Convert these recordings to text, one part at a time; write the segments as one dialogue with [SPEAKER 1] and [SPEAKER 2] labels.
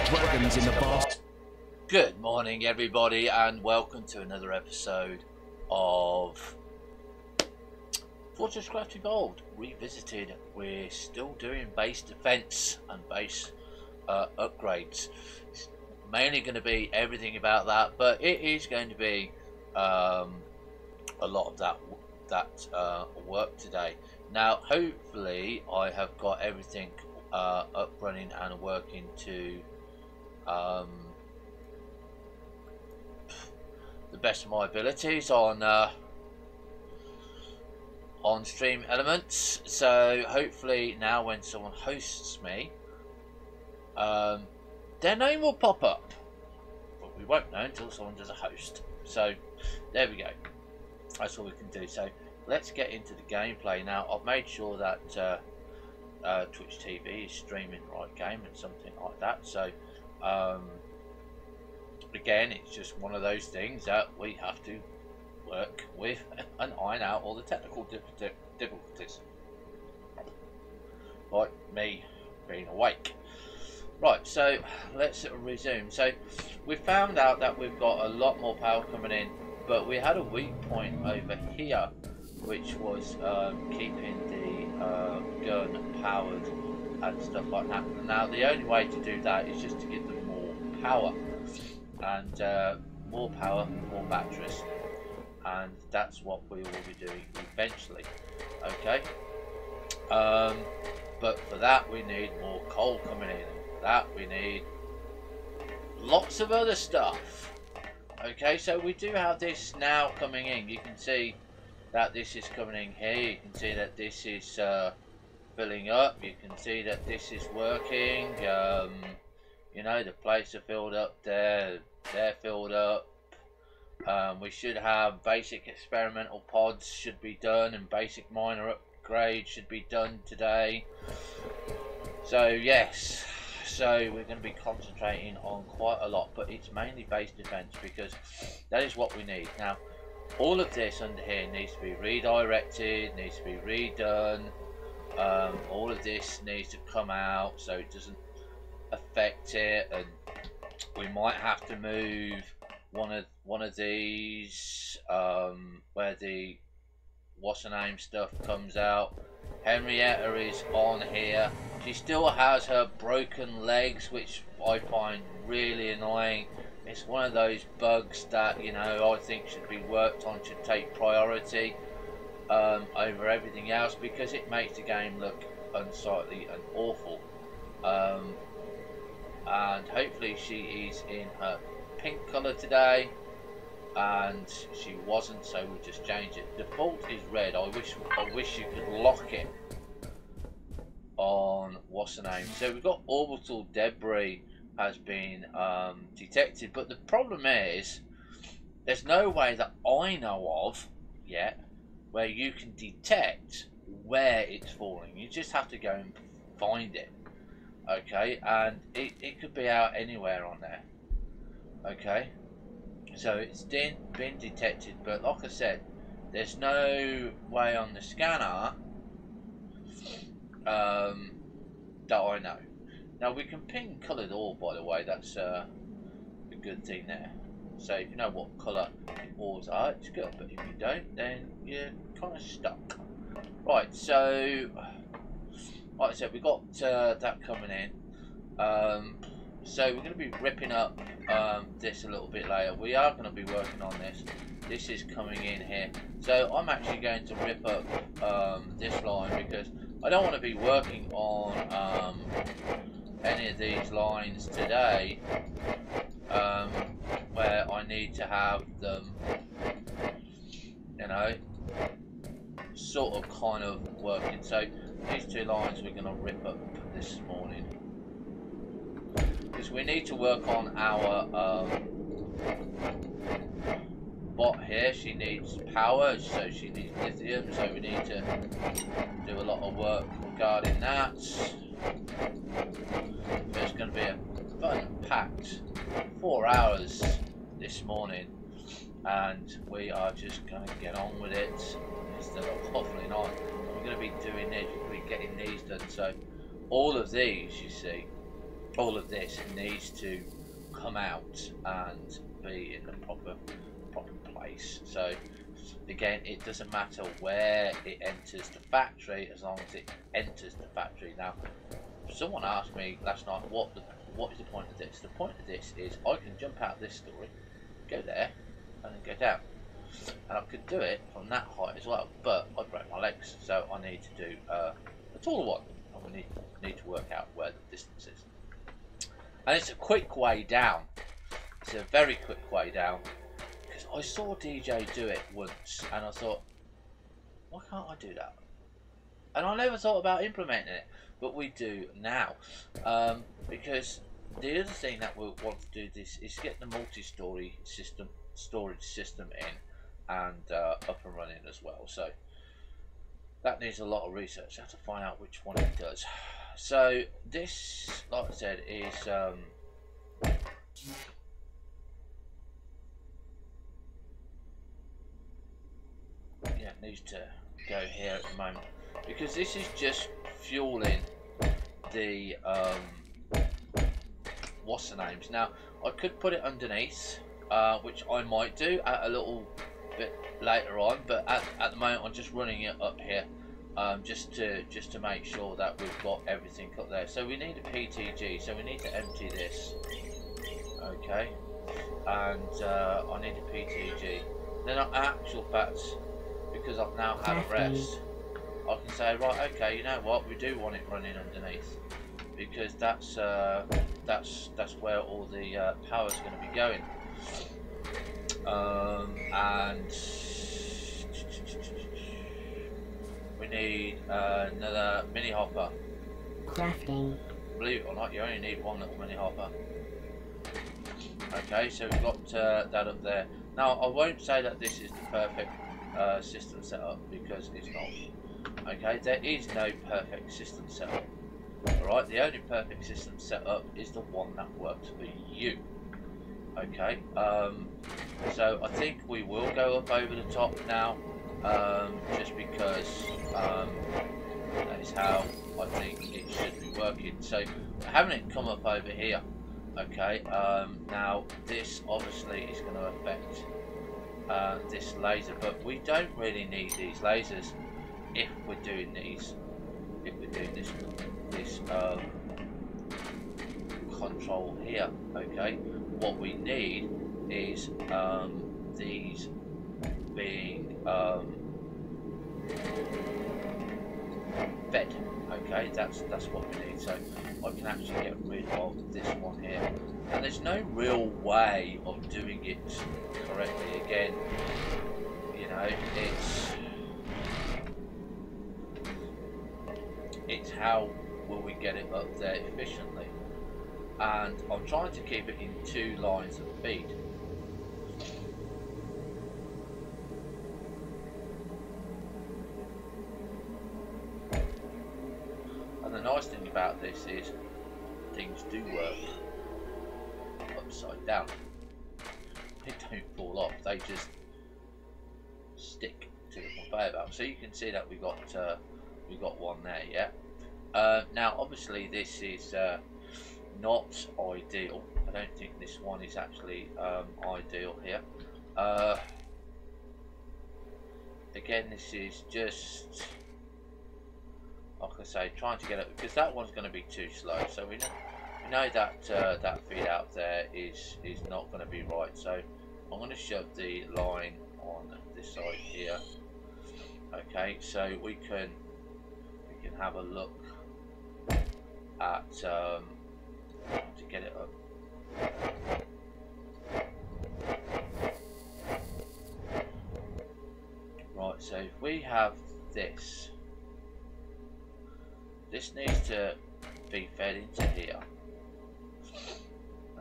[SPEAKER 1] dragons in the past.
[SPEAKER 2] Good morning, everybody, and welcome to another episode of Fortresscraft Evolved Revisited. We're still doing base defense and base upgrades. It's mainly going to be everything about that, but it is going to be a lot of that work today. Now, hopefully, I have got everything up running and working to the best of my abilities on stream elements. So hopefully now when someone hosts me, their name will pop up, but we won't know until someone does a host. So there we go, that's all we can do. So let's get into the gameplay now. I've made sure that Twitch TV is streaming the right game and something like that. So again, it's just one of those things that we have to work with and iron out all the technical difficulties, like me being awake. Right, so let's resume. So we found out that we've got a lot more power coming in, but we had a weak point over here, which was keeping the gun powered and stuff like that. Now the only way to do that is just to give them more power, and more power, more batteries, and that's what we will be doing eventually. Okay, but for that we need more coal coming in. For that we need lots of other stuff. Okay, so we do have this now coming in. You can see that this is coming in here. You can see that this is filling up. You can see that this is working. You know, the plates are filled up there, they're filled up. We should have basic experimental pods should be done, and basic minor upgrades should be done today. So yes, so we're going to be concentrating on quite a lot, but it's mainly base defense because that is what we need. Now all of this under here needs to be redirected, needs to be redone. All of this needs to come out so it doesn't affect it, and we might have to move one of these where the what's her name stuff comes out. Henrietta is on here. She still has her broken legs, which I find really annoying. It's one of those bugs that, you know, I think should be worked on, should take priority over everything else, because it makes the game look unsightly and awful. And hopefully she is in her pink colour today, and she wasn't, so we'll just change it. Default is red. I wish you could lock it on what's the name. So we've got orbital debris has been detected, but the problem is there's no way that I know of yet where you can detect where it's falling. You just have to go and find it. Okay, and it could be out anywhere on there. Okay, so it's been detected, but like I said, there's no way on the scanner that I know. Now we can ping coloured ore, by the way. That's a good thing there. So if you know what colour ores are, it's good, but if you don't, then you're kind of stuck. Right, so like I said, we got that coming in. So we're going to be ripping up this a little bit later. We are going to be working on this. This is coming in here. So I'm actually going to rip up this line, because I don't want to be working on any of these lines today where I need to have them, you know, sort of kind of working. So these two lines we're going to rip up this morning, because we need to work on our bot here. She needs power, so she needs lithium, so we need to do a lot of work regarding that. It's going to be a fun-packed 4 hours this morning, and we are just going to get on with it instead of waffling on. We're going to be doing this, we're going to be getting these done. So all of these, you see, all of this needs to come out and be in the proper place. So again, it doesn't matter where it enters the factory as long as it enters the factory. Now, someone asked me last night, what is the point of this? The point of this is I can jump out this story, go there, and then go down. And I could do it from that height as well, but I'd break my legs, so I need to do a taller one, and we need to work out where the distance is. And it's a quick way down. It's a very quick way down, because I saw DJ do it once, and I thought, why can't I do that? And I never thought about implementing it, but we do now, because the other thing that we'll want to do this is get the multi-storage system in and up and running as well. So that needs a lot of research. I have to find out which one it does. So this, like I said, is yeah, it needs to go here at the moment, because this is just fueling the what's the names. Now I could put it underneath, which I might do at a little bit later on, but at the moment I'm just running it up here, just to make sure that we've got everything up there. So we need a PTG, so we need to empty this, okay, and I need a PTG. Then actual facts, because I've now had a rest, I can say, right, okay, you know what, we do want it running underneath, because that's where all the power's going to be going. And we need another mini hopper.
[SPEAKER 1] Crafting.
[SPEAKER 2] Believe it or not, you only need one little mini hopper. Okay, so we've got that up there. Now, I won't say that this is the perfect system setup, because it's not. Okay, there is no perfect system setup. Alright, the only perfect system setup is the one that works for you. Okay, so I think we will go up over the top now, just because that is how I think it should be working. So having it come up over here, okay, now this obviously is going to affect this laser, but we don't really need these lasers if we're doing these, this control here. Okay, what we need is these being fed. Okay, that's what we need. So I can actually get rid of this one here, and there's no real way of doing it correctly. Again, you know, it's how will we get it up there efficiently, and I'm trying to keep it in 2 lines of feed. And the nice thing about this is things do work upside down. They don't fall off, they just stick to the conveyor belt. So you can see that we got one there, yeah. Now obviously this is not ideal. I don't think this one is actually ideal here. Again, this is just, like I say, trying to get it, because that one's going to be too slow. So we know that that feed out there is not going to be right. So I'm going to shove the line on this side here. Okay, so we can have a look at to get it up. Right, so if we have this needs to be fed into here.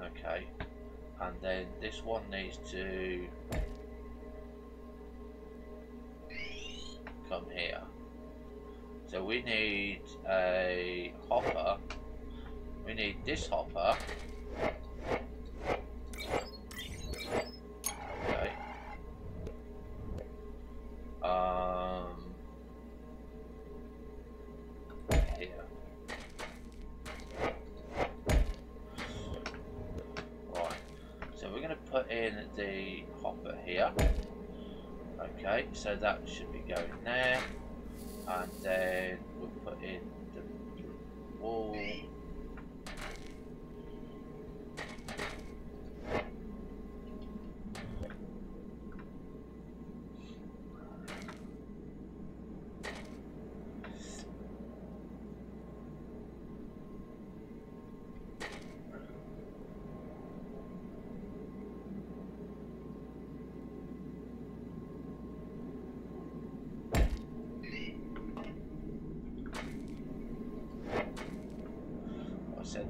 [SPEAKER 2] Okay, and then this one needs to come here. So we need a hopper. We need this hopper. Okay. Here. to put in the hopper here. Okay, so that should be going there, and then we'll put in the wall.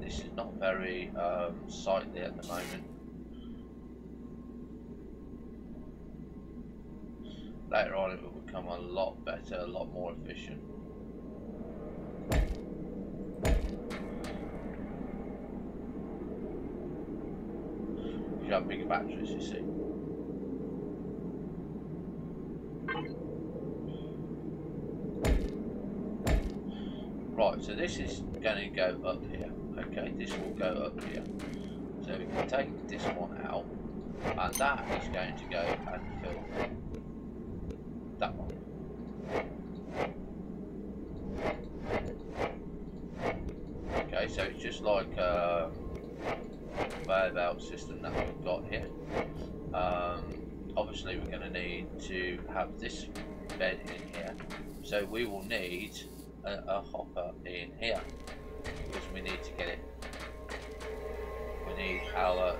[SPEAKER 2] This is not very sightly at the moment. Later on it will become a lot better, a lot more efficient. You have bigger batteries, you see. Right, so this is going to go up here. Okay, this will go up here. So we can take this one out, and that is going to go and fill that one. Okay, so it's just like a valve out system that we've got here. Obviously we're going to need to have this bed in here, so we will need a hopper in here, because we need to get it. We need our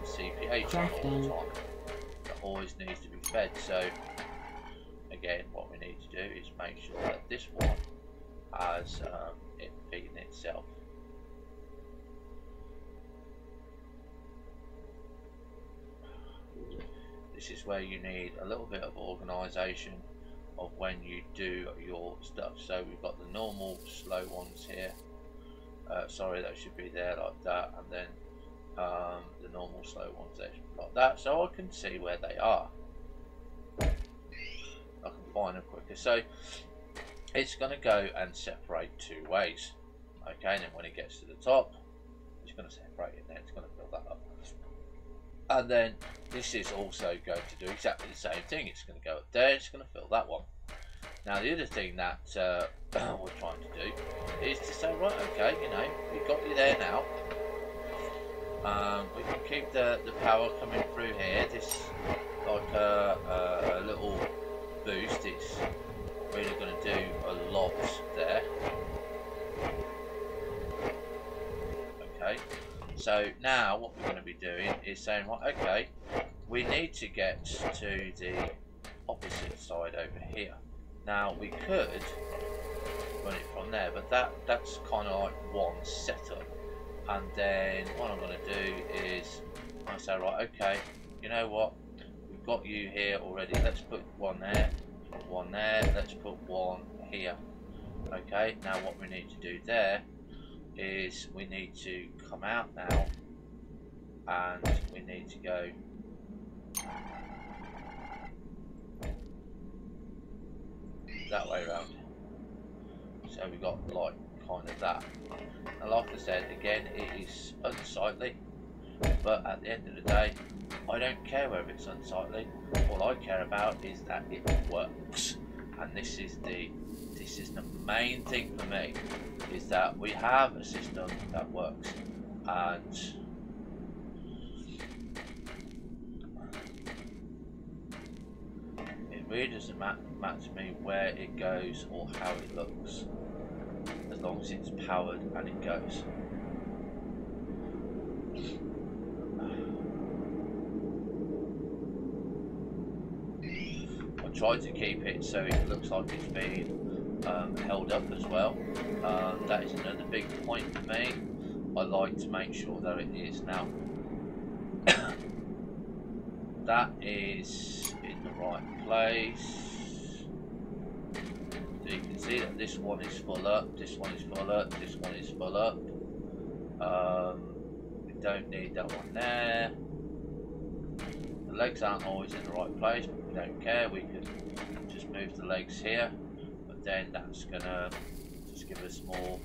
[SPEAKER 2] CPH on all the time. That always needs to be fed. So again, what we need to do is make sure that this one has it feeding itself. This is where you need a little bit of organisation of when you do your stuff. So we've got the normal slow ones here. Sorry, that should be there like that, and then the normal slow ones there should be like that, so I can see where they are. I can find them quicker. So it's going to go and separate two ways. Okay, and then when it gets to the top, it's going to separate it there. It's going to fill that up. And then this is also going to do exactly the same thing. It's going to go up there, it's going to fill that one. Now the other thing that we're trying to do is to say, right, okay, you know, we've got you there now. We can keep the power coming through here. This, like a little boost, it's really going to do a lot there. Okay. So now what we're going to be doing is saying, right, okay, we need to get to the opposite side over here. Now we could run it from there, but that's kind of like one setup. And then what I'm going to do is I say, right, okay, you know what, we've got you here already. Let's put one there, put one there. Let's put one here. Okay. Now what we need to do there is we need to come out now, and we need to go that way around. So we got like kind of that. And like I said, again, it is unsightly, but at the end of the day, I don't care whether it's unsightly. All I care about is that it works, and this is the main thing for me, is that we have a system that works. And it really doesn't matter to me where it goes or how it looks, as long as it's powered and it goes. I tried to keep it so it looks like it's being held up as well. That is another big point for me. I like to make sure that it is. Now that is in the right place. So you can see that this one is full up, this one is full up, this one is full up. We don't need that one there. The legs aren't always in the right place, but we don't care. We can just move the legs here, but then that's gonna just give us more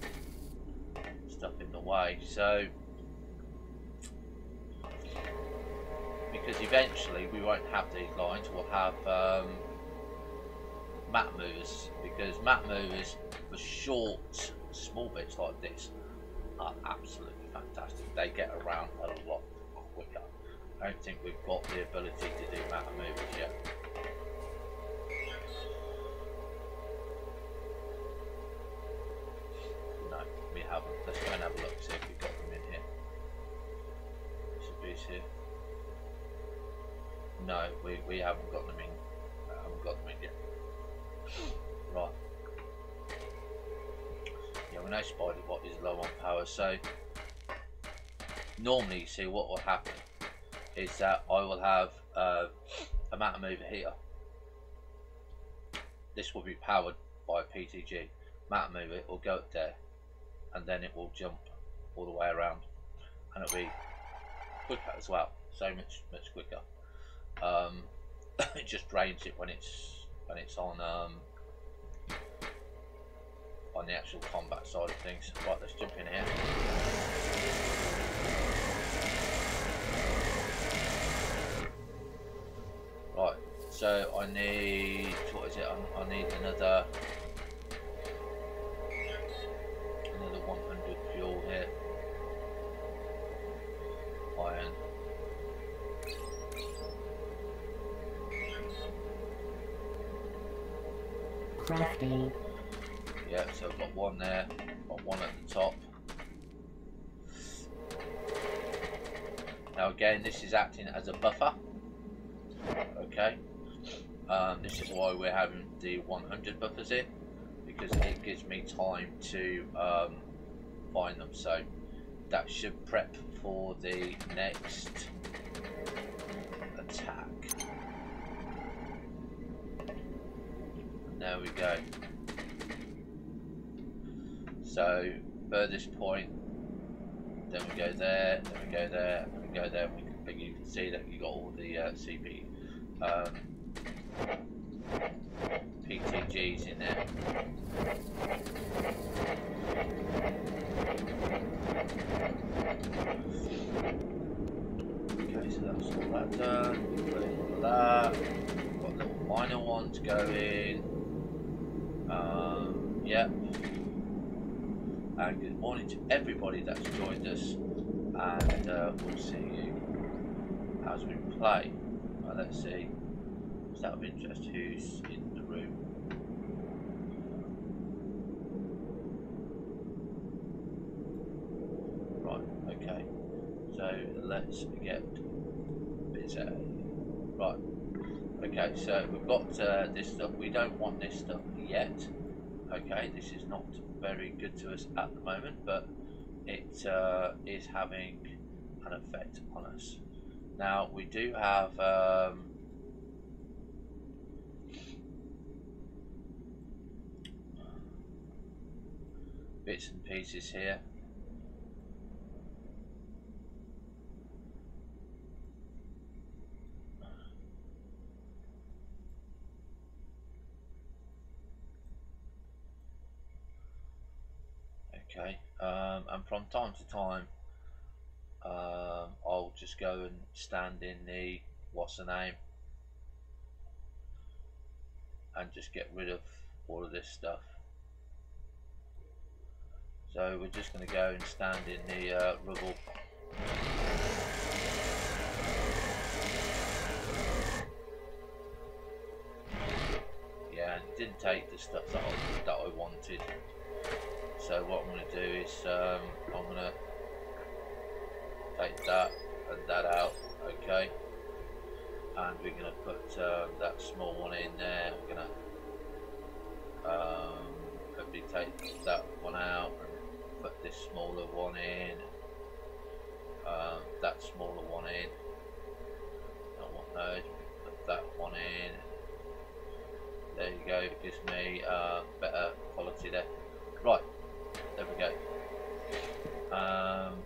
[SPEAKER 2] stuff in the way. So because eventually we won't have these lines, we'll have map movers, because map movers for short, small bits like this are absolutely fantastic. They get around a lot quicker. I don't think we've got the ability to do map movers yet. No, we haven't. Let's go and have a look, see if we've got them in here. Should be here. No, we haven't got them in. I haven't got them in yet. Right. Yeah, we know Spider-Bot is low on power, so normally you see what will happen is that I will have a matter mover here. This will be powered by a PTG. Matter mover will go up there and then it will jump all the way around and it'll be quicker as well, so much quicker. It just drains it when it's on the actual combat side of things. Right, let's jump in here. Right, so I need, what is it? I need another 100 fuel here. Iron.
[SPEAKER 1] Crafting.
[SPEAKER 2] Yeah, so I've got one there, got one at the top. Now again, this is acting as a buffer. Okay. This is why we're having the 100 buffers in, because it gives me time to find them. So that should prep for the next attack. And there we go. So furthest point, then we go there, then we go there, then we go there. And you can see that you got all the CP PTGs in there. Okay, so that's all that done. Put in all that. Got little minor ones going. Yep. And good morning to everybody that's joined us, and we'll see you as we play. Let's see, is that of interest? Who's in the room? Right, okay, so let's get busy. Right, okay, so we've got this stuff. We don't want this stuff yet. Okay, this is not very good to us at the moment, but it is having an effect on us. Now we do have bits and pieces here. Okay, and from time to time I'll just go and stand in the what's the name and just get rid of all of this stuff. So we're just going to go and stand in the rubble. Yeah, and it didn't take the stuff that I wanted. So what I'm going to do is I'm going to take that and that out, okay, and we're going to put that small one in there. We're going to probably take that one out and put this smaller one in, that smaller one in. I want those. Put that one in. There you go. It gives me better quality there. Right, there we go.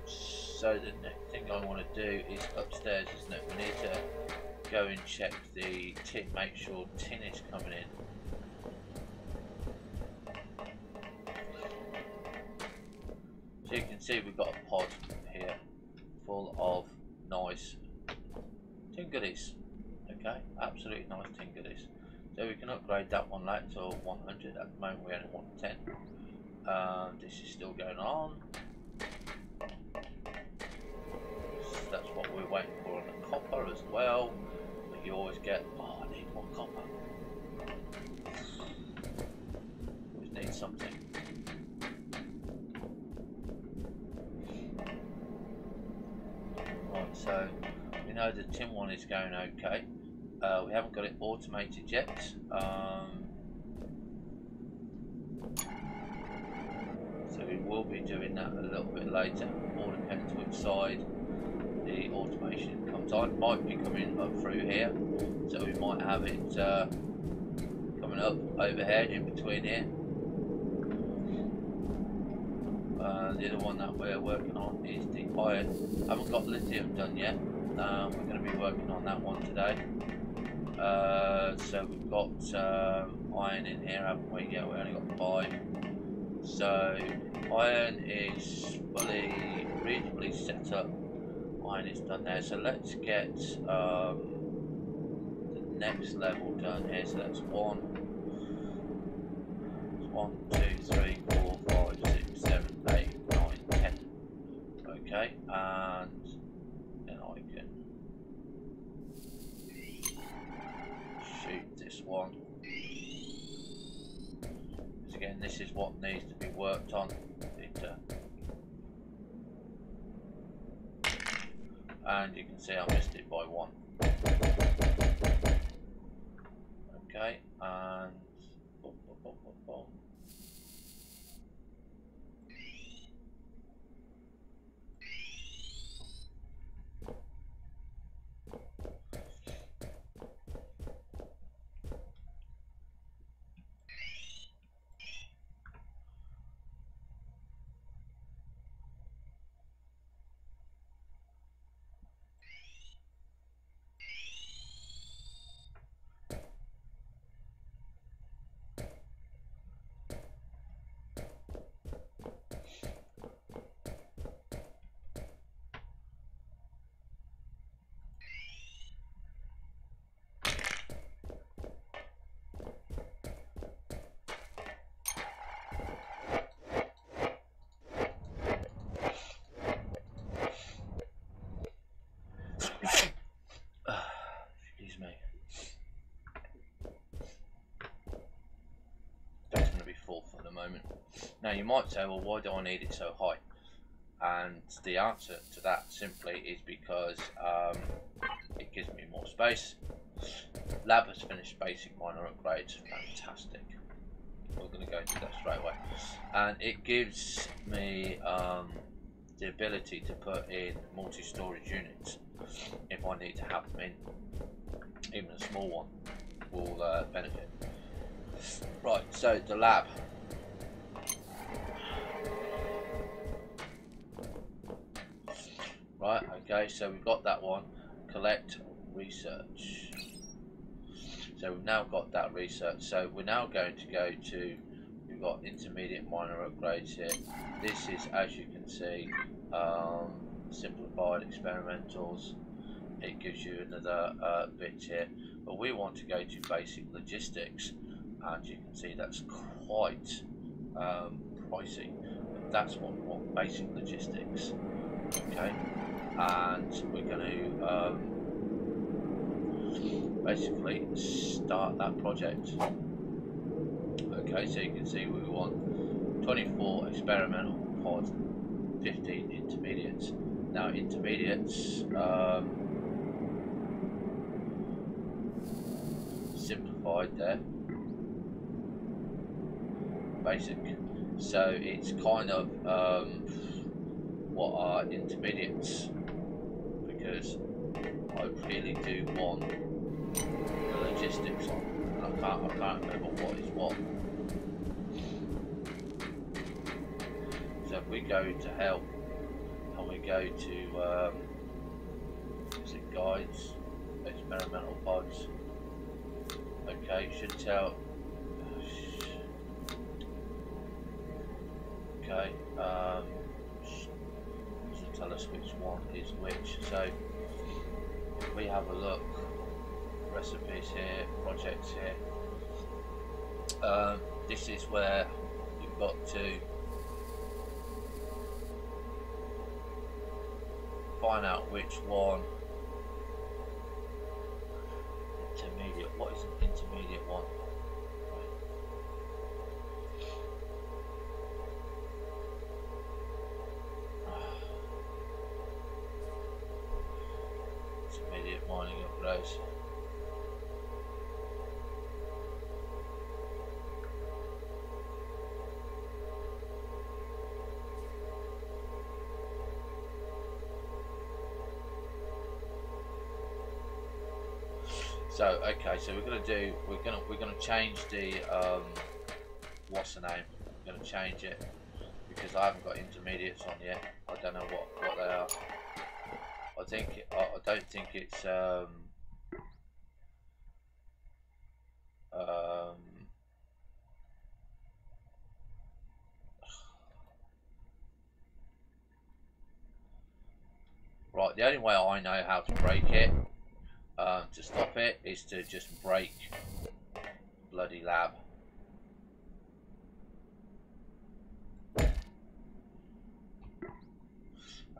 [SPEAKER 2] So the next thing I want to do is upstairs, isn't it? We need to go and check the tin, make sure tin is coming in. So you can see we've got a pod here full of nice tin goodies. Okay, absolutely nice tin goodies. So we can upgrade that one later to 100. At the moment we only want 10. This is still going on. So that's what we're waiting for on the copper as well. But you always get, oh, I need more copper. Always need something. Right, so we know the tin one is going okay. We haven't got it automated yet. So we will be doing that a little bit later. All depends which side the automation comes on. It might be coming up through here, so we might have it coming up overhead in between here. The other one that we're working on is the iron. I haven't got lithium done yet. We're going to be working on that one today. So we've got iron in here, haven't we? Yeah, we only got 5. So iron is fully, reasonably set up. Iron is done there. So let's get the next level done here. So that's 1, 2, 3, 4, 5, 6, 7, 8, 9, 10. Okay, and then I can shoot this one. Because again, this is what needs to be worked on. And you can see I missed it by 1. Okay, and boom, boom, boom, boom, boom. Excuse me. That's going to be full for the moment. Now you might say, well, why do I need it so high? And the answer to that simply is because it gives me more space. Lab has finished basic minor upgrades. Fantastic. We're going to go into that straight away. And it gives me the ability to put in multi-storage units if I need to have them in. Even a small one will benefit. Right, so the lab. Right, okay, so we've got that one. Collect research. So we've now got that research. So we're now going to go to, we've got intermediate minor upgrades here. This is, as you can see, simplified experimentals. It gives you another bit here. But we want to go to basic logistics. And you can see that's quite pricey. But that's what we want, basic logistics. Okay. And we're going to basically start that project. Okay, so you can see we want 24 experimental pods, 15 intermediates. Now intermediates simplified there, basic. So it's kind of what are intermediates, because I really do want the logistics on, and I can't remember what is what. So if we go to help and we go to is it guides, experimental pods. Okay, should tell. Okay, should tell us which one is which. So if we have a look, recipes here, projects here. This is where you've got to find out which one. Intermediate. What is an intermediate one? Intermediate mining upgrades. So okay, so we're gonna change the what's the name? We're gonna change it because I haven't got intermediates on yet. I don't know what they are. I don't think it's right. The only way I know how to break it. To stop it is to just break bloody lab.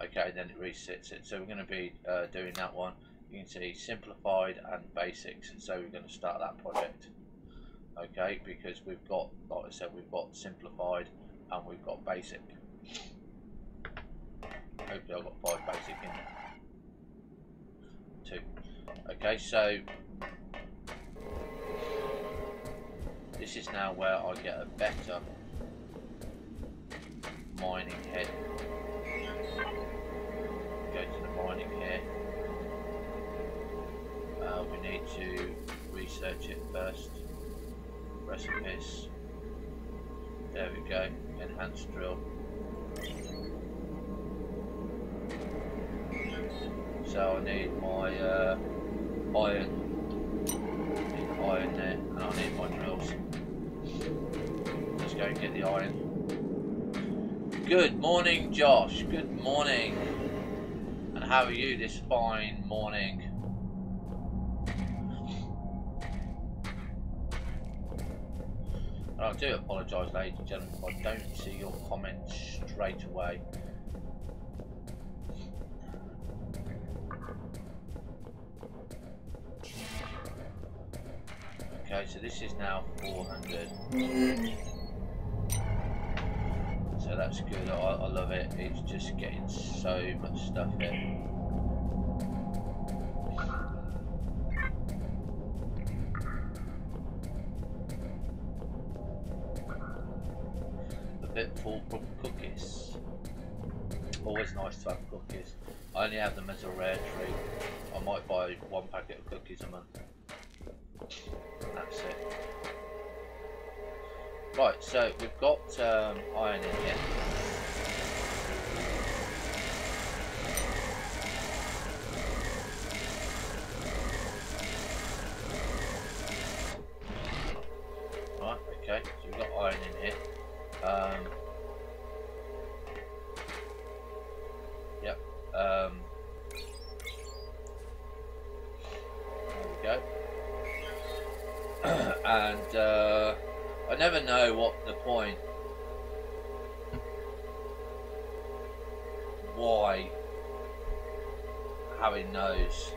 [SPEAKER 2] Okay, then it resets it. So we're going to be doing that one. You can see simplified and basics. So we're going to start that project. Okay, because we've got, like I said, we've got simplified and we've got basic. Hopefully I've got 5 basic in there. 2. Okay, so this is now where I get a better mining head. Go to the mining here. We need to research it first. Recipes. There we go. Enhanced drill. So I need my iron. Iron there, and I need my drills. Let's go and get the iron. Good morning, Josh. Good morning. And how are you this fine morning? And I do apologise, ladies and gentlemen, if I don't see your comments straight away. Okay, so this is now 400. So that's good. I love it. It's just getting so much stuff in. A bit full from cookies. Always nice to have cookies. I only have them as a rare treat. I might buy 1 packet of cookies a month. That's it. Right, so we've got iron in here. Right, okay, so we've got iron in here. Yep. There we go. And I never know what the point, why having those.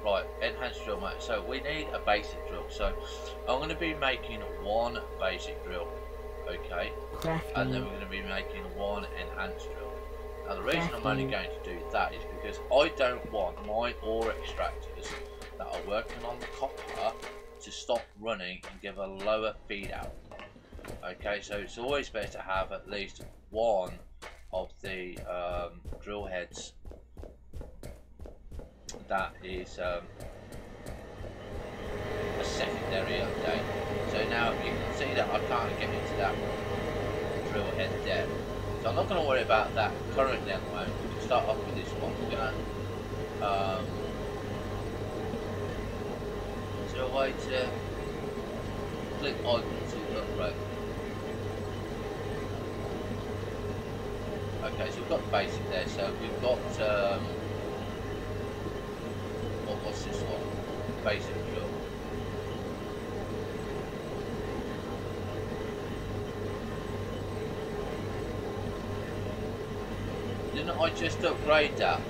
[SPEAKER 2] Right, enhanced drill mate. So we need a basic drill. So I'm going to be making 1 basic drill, okay, and then we're going to be making 1 enhanced drill. Now the reason I'm only going to do that is because I don't want my ore extractors that are working on the copper to stop running and give a lower feed out. Okay, so it's always better to have at least 1 of the drill heads that is a secondary update. So now you can see that I can't get into that drill head there. So I'm not going to worry about that currently at the moment. We can start off with this one. We're going to a way to click icon to upgrade. Okay, so we've got the basic there. So we've got what's this one? Basic drill. Didn't I just upgrade that?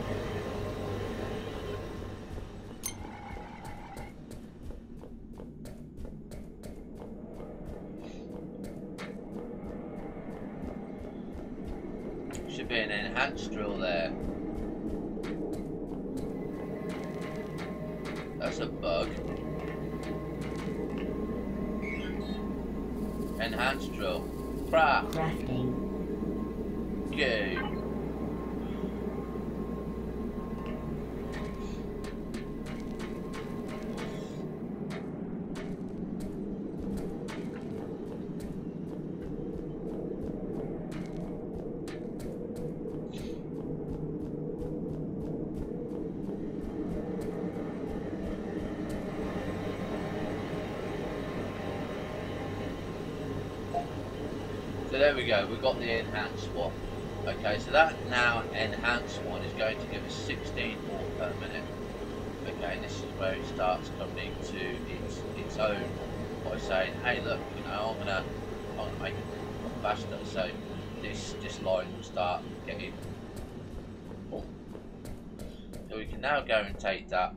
[SPEAKER 2] Should be an enhanced drill there. That's a bug. Enhanced drill. Craft.
[SPEAKER 1] Crafting.
[SPEAKER 2] Go. So there we go, we've got the enhanced one. Okay, so that now enhanced one is going to give us 16 more per minute. Okay, and this is where it starts coming to its own by saying, hey look, you know, I'm gonna make it faster, so this line will start getting full. So we can now go and take that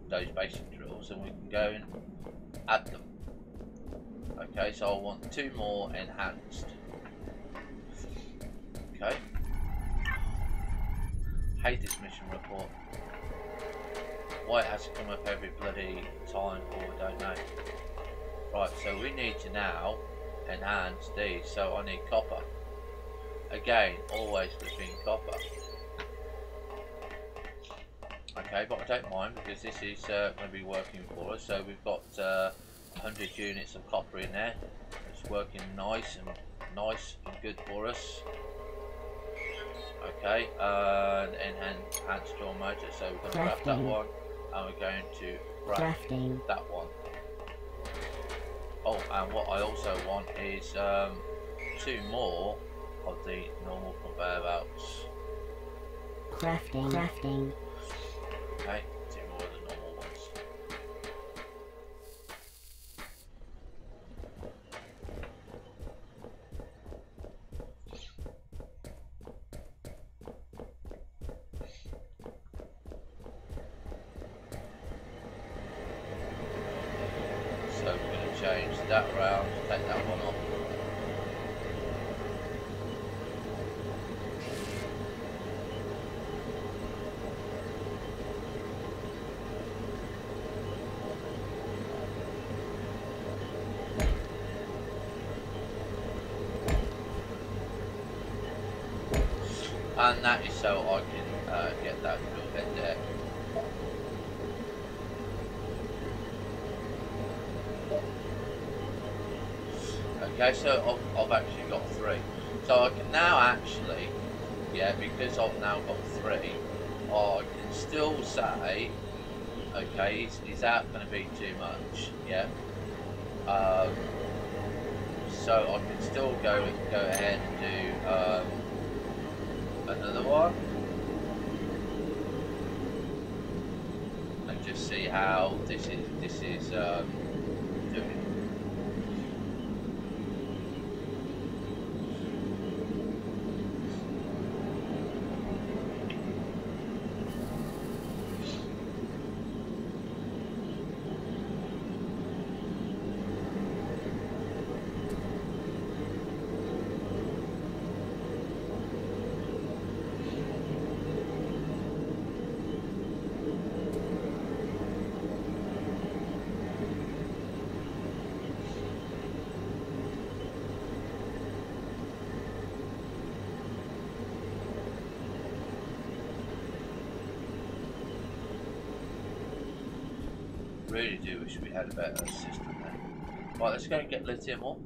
[SPEAKER 2] those basic drills and we can go and add them. Okay, so I want 2 more enhanced. Okay. Hate this mission report. Why it has to come up every bloody time, or I don't know. Right, so we need to now enhance these. So I need copper. Again, always between copper. Okay, but I don't mind because this is going to be working for us. So we've got 100 units of copper in there. It's working nice and good for us. Okay, enhanced draw motor. So we're going to craft that one, and we're going to craft that one. Oh, and what I also want is 2 more of the normal conveyor belts.
[SPEAKER 1] Crafting.
[SPEAKER 2] Okay, 2 more of the normal ones. So we're going to change that around, take that one off. And that is so I can get that drill head there. Okay, so I've actually got 3. So I can now actually, yeah, because I've now got 3, I can still say, okay, is that going to be too much? Yeah. So I can still go ahead and do another one, and just see how this is doing. Really do wish we had a better system there. Right, let's go and get lithium ore.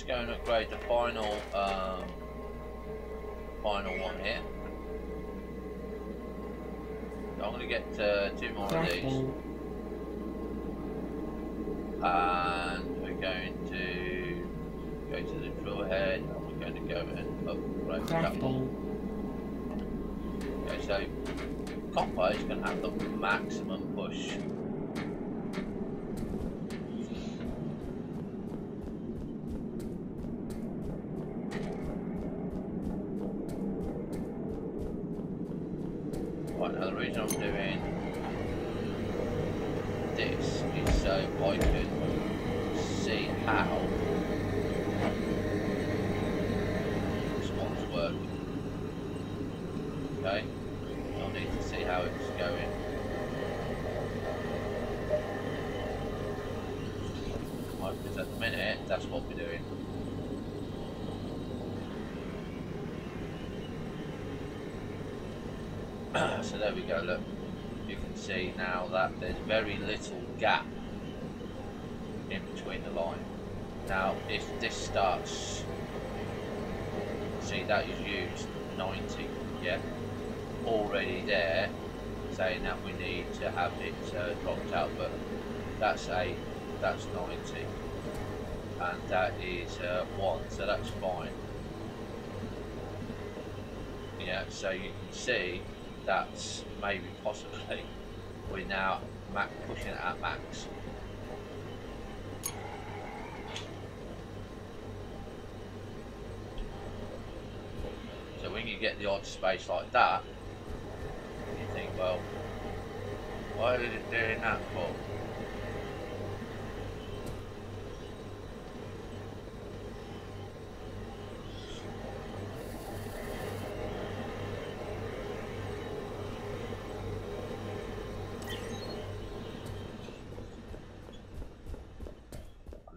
[SPEAKER 2] go and upgrade the final final one here. I'm going to get 2 more of these, and we're going to go to the drill head, and we're going to go and upgrade that one. Okay, so copper is going to have the maximum push. Right, now the reason I'm doing this is so I can see how this one's working. Okay, I'll need to see how it's going. Right, because at the minute that's what we're doing. So there we go, look, you can see now that there's very little gap in between the line. Now if this starts, see that is used 90, yeah, already there, saying that we need to have it dropped out, but that's 90 and that is 1, so that's fine. Yeah, so you can see that's maybe possibly we're now pushing it at max. So when you get the odd space like that, you think, well, why is it doing that for?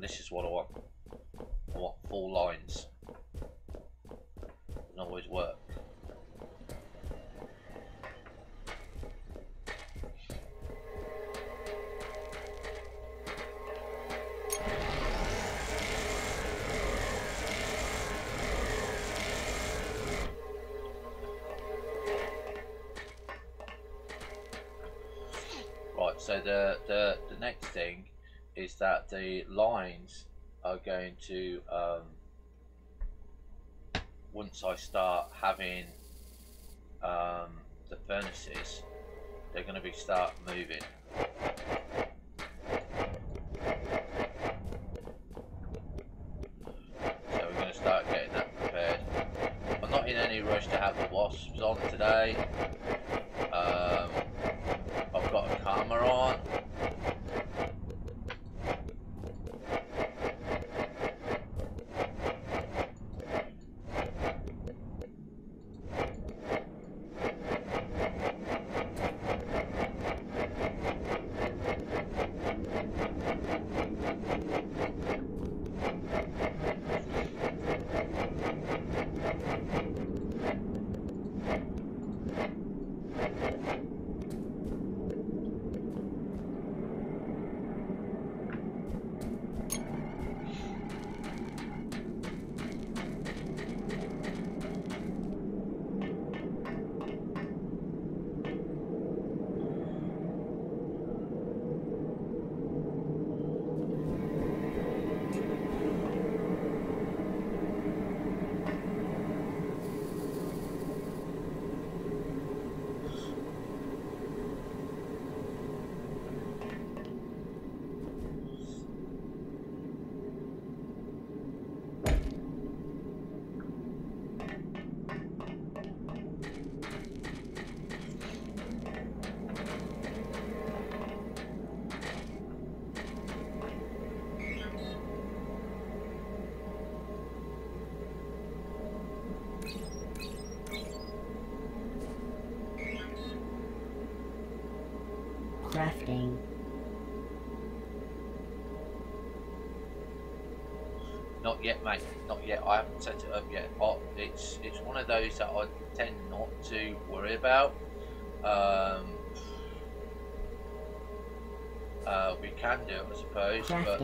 [SPEAKER 2] This is what I want. I want full lines. Doesn't always work. Right, so the next thing is that the lines are going to, once I start having the furnaces, they're going to start moving. So we're going to start getting that prepared. I'm not in any rush to have the wasps on today. I've got a camera on.
[SPEAKER 1] Crafting.
[SPEAKER 2] Not yet, mate. Not yet. I haven't set it up yet. It's one of those that I tend not to worry about. We can do it, I suppose, but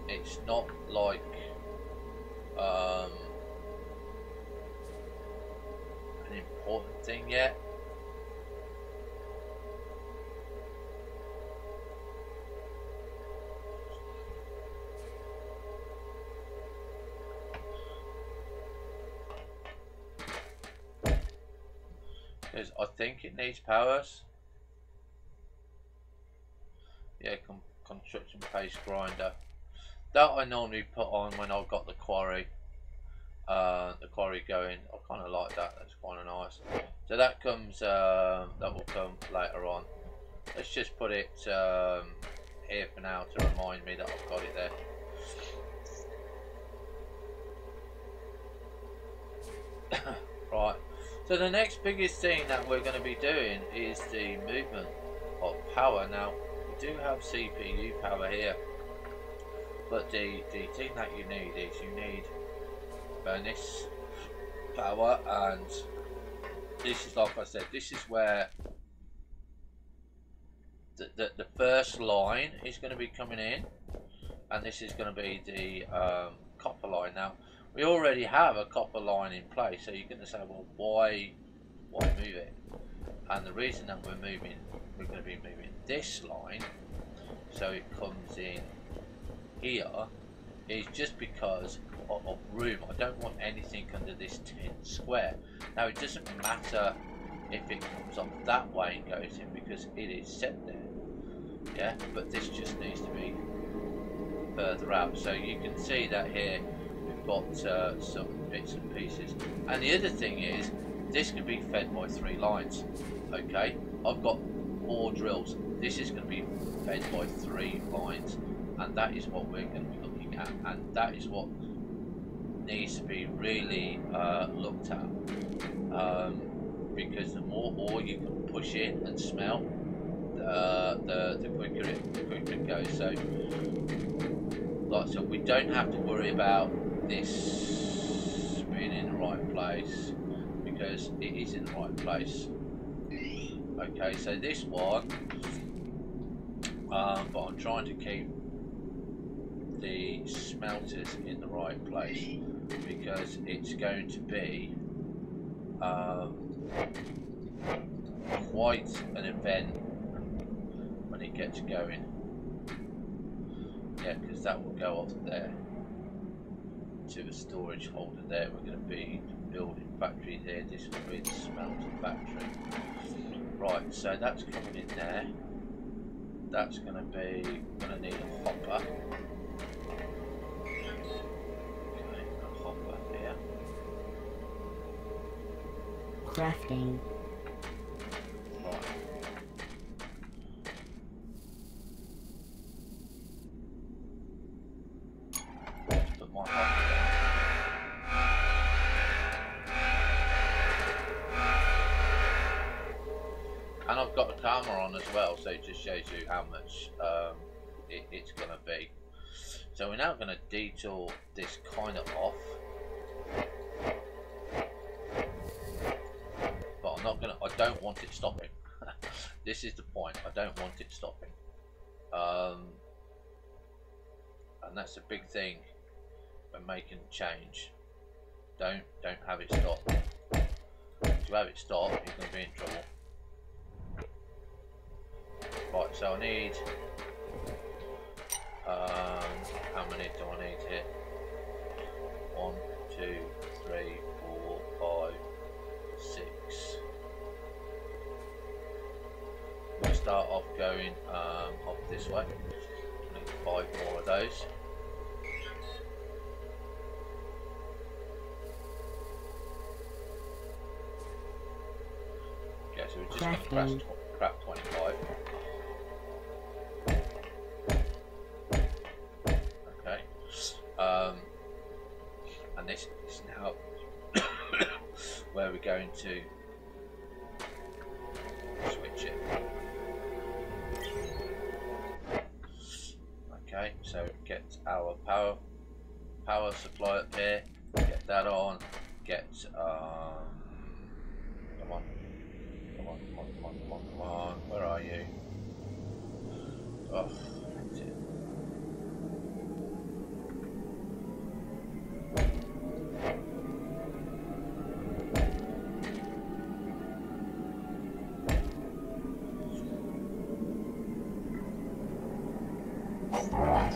[SPEAKER 2] it's not like an important thing yet. Because I think it needs powers. Yeah, construction paste grinder. That I normally put on when I've got the quarry going. I kind of like that. That's kind of nice. So that comes. That will come later on. Let's just put it here for now to remind me that I've got it there. Right. So the next biggest thing that we're going to be doing is the movement of power. Now we do have CPU power here, but the thing that you need is you need furnace power, and this is, like I said, this is where the first line is going to be coming in, and this is going to be the copper line. Now we already have a copper line in place, so you're going to say, well, why move it? And the reason that we're going to be moving this line so it comes in here is just because of room. I don't want anything under this 10 square. Now it doesn't matter if it comes up that way and goes in because it is set there, yeah, but this just needs to be further out. So you can see that here we've got some bits and pieces, and the other thing is this can be fed by 3 lines. Okay, I've got 4 drills. This is going to be fed by 3 lines, and that is what we're going to be looking at, and that is what needs to be really looked at, because the more ore you can push in and smelt, the quicker it goes. So, like, so we don't have to worry about this being in the right place because it is in the right place. Okay, so this one, but I'm trying to keep the smelters in the right place because it's going to be quite an event when it gets going. Yeah, because that will go off there to a storage holder there. We're going to be building factories here. This will be the smelter factory. Right, so that's coming in there. That's going to need a hopper. Okay, a hopper here.
[SPEAKER 1] Crafting.
[SPEAKER 2] Right. Let's put my hopper down. And I've got the camera on as well, so it just shows you how much it's going to be. So we're now going to detour this kind of off, but I'm not going to. I don't want it stopping. This is the point. I don't want it stopping, and that's a big thing when making change. Don't have it stop. If you have it stop, you're going to be in trouble. Right, so I need, how many do I need here? 1, 2, 3, 4, 5, 6. We'll start off going off this way. I need 5 more of those. Okay, so we're just going to craft 25. And this is now where we're going to switch it. Okay, so get our power supply up here, get that on, get come on, where are you? Oh, that's it. Right.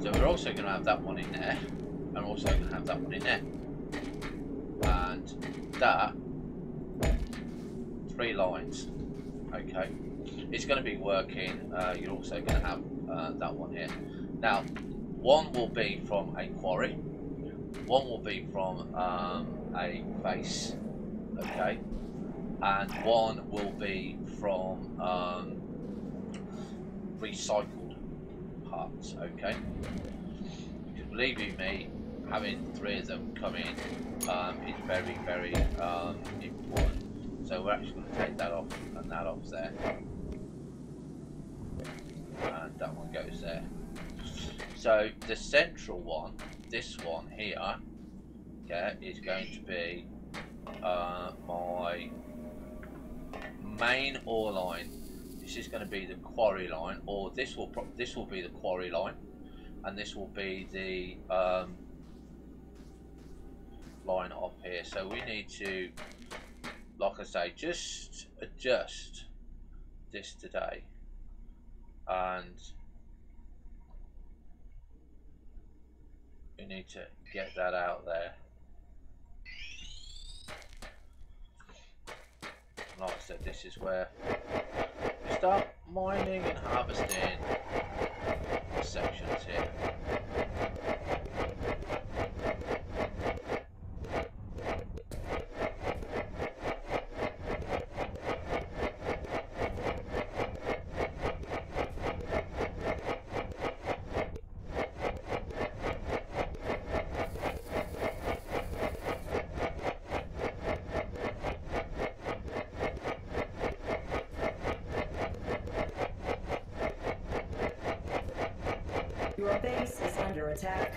[SPEAKER 2] So we're also going to have that one in there, and also going to have that one in there, and that 3 lines. Okay, it's going to be working. You're also going to have that one here. Now, one will be from a quarry, one will be from a base, okay, and one will be from recycled parts, okay. Because believe you me, having 3 of them come in is very, very important. So we're actually going to take that off and that off there, and that one goes there. So the central one, this one here, yeah, is going to be my main ore line. This is going to be the quarry line, or this will be the quarry line, and this will be the line up here. So we need to, like I say, just adjust this today, and we need to get that out there. And like I said, this is where we start mining and harvesting sections here.
[SPEAKER 3] Your base is under attack.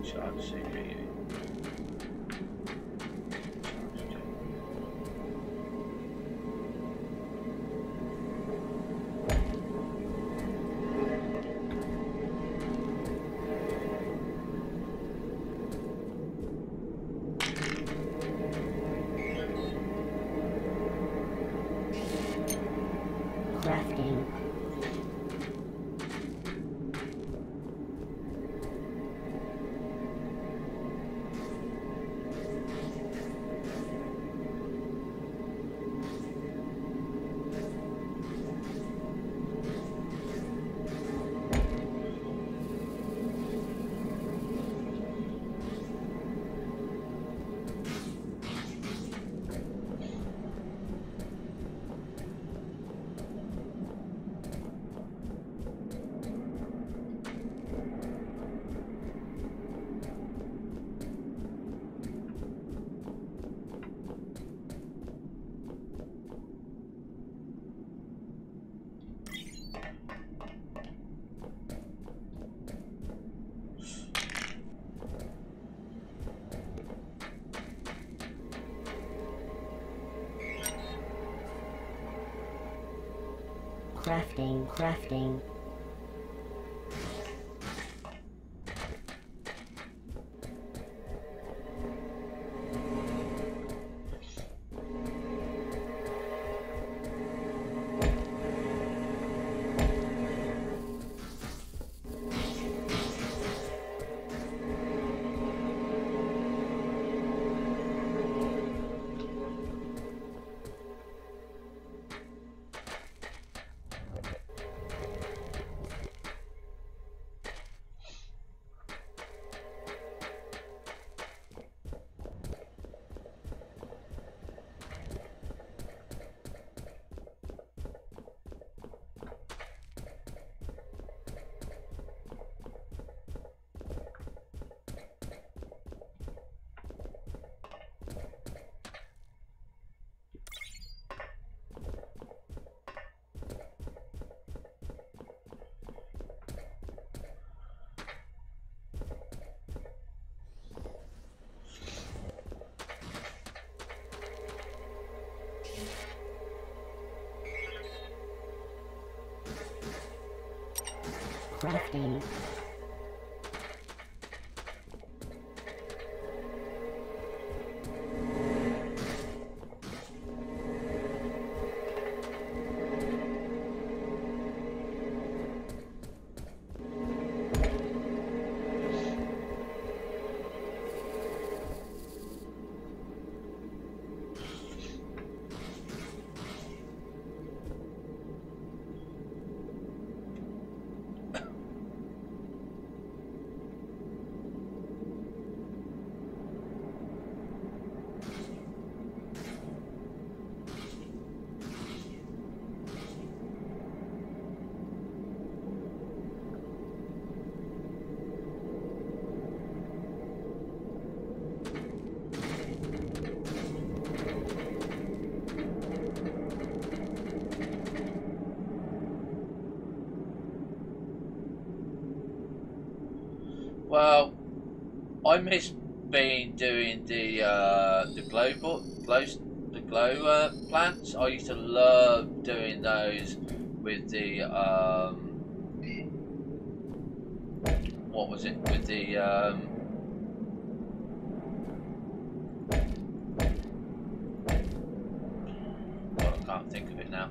[SPEAKER 3] Charge CPU.
[SPEAKER 1] Crafting. Crafting. Crafting.
[SPEAKER 2] Well, I miss doing the glow plants. I used to love doing those with the what was it, with the well, I can't think of it now.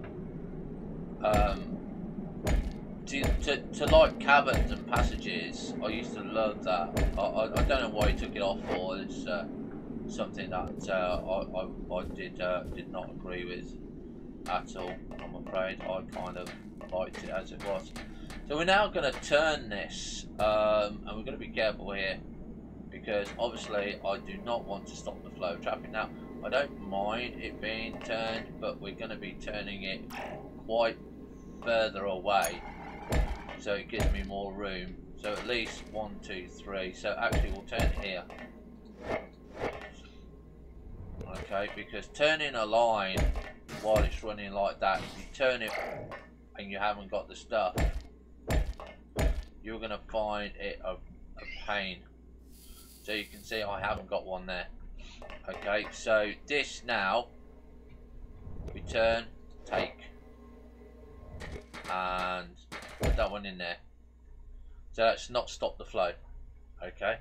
[SPEAKER 2] To light caverns and passages, I used to love that. I don't know why he took it off for. It's something that I did not agree with at all. I'm afraid I kind of liked it as it was. So we're now going to turn this, and we're going to be careful here because obviously I do not want to stop the flow of traffic. Now I don't mind it being turned, but we're going to be turning it quite further away, so it gives me more room. So at least 1, 2, 3. So actually we'll turn it here. Okay, because turning a line while it's running like that, if you turn it and you haven't got the stuff, you're going to find it a pain. So you can see I haven't got one there. Okay, so this now, we turn, take, and put that one in there. So that's not stop the flow. Okay,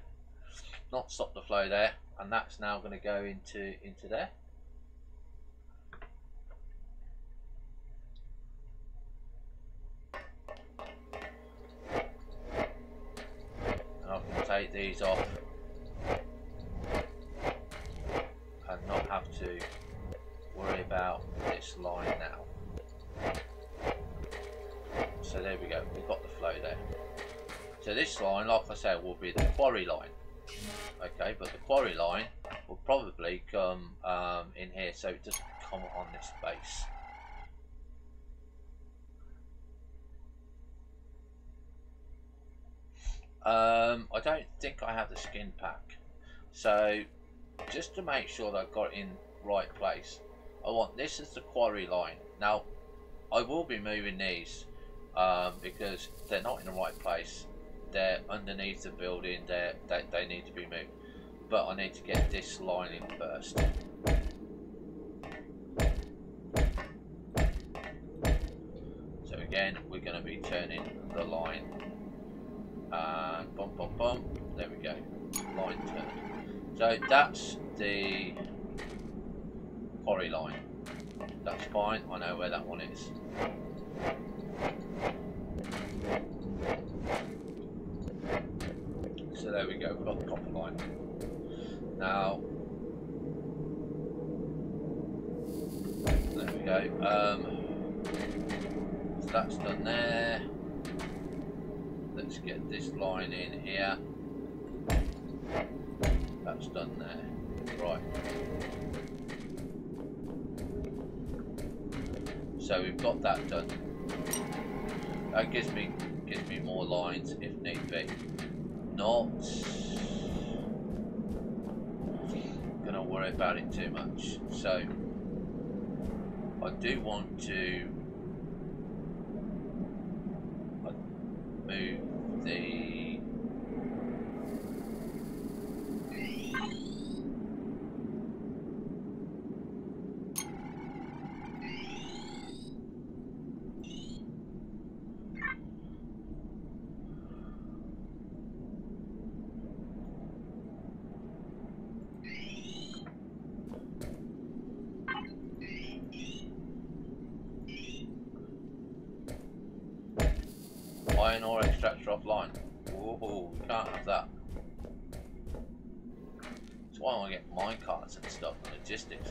[SPEAKER 2] not stop the flow there, and that's now going to go into there. And I can take these off and not have to worry about this line now. So there we go, we've got the flow there. So this line, like I said, will be the quarry line. Okay, but the quarry line will probably come in here, so it doesn't come on this base. I don't think I have the skin pack, so just to make sure that I've got it in right place, I want this as the quarry line. Now I will be moving these because they're not in the right place. They're underneath the building. They need to be moved, but I need to get this line in first. So again, we're going to be turning the line, and bum bum bum, there we go, line turned. So that's the quarry line. That's fine, I know where that one is. So there we go, we've got the copper line. Now, there we go. So that's done there. Let's get this line in here. That's done there. Right. So we've got that done. That gives me more lines if need be. Not gonna worry about it too much. So I do want to move the iron ore extractor offline. Whoa, we can't have that. That's why I want to get minecarts and stuff and logistics.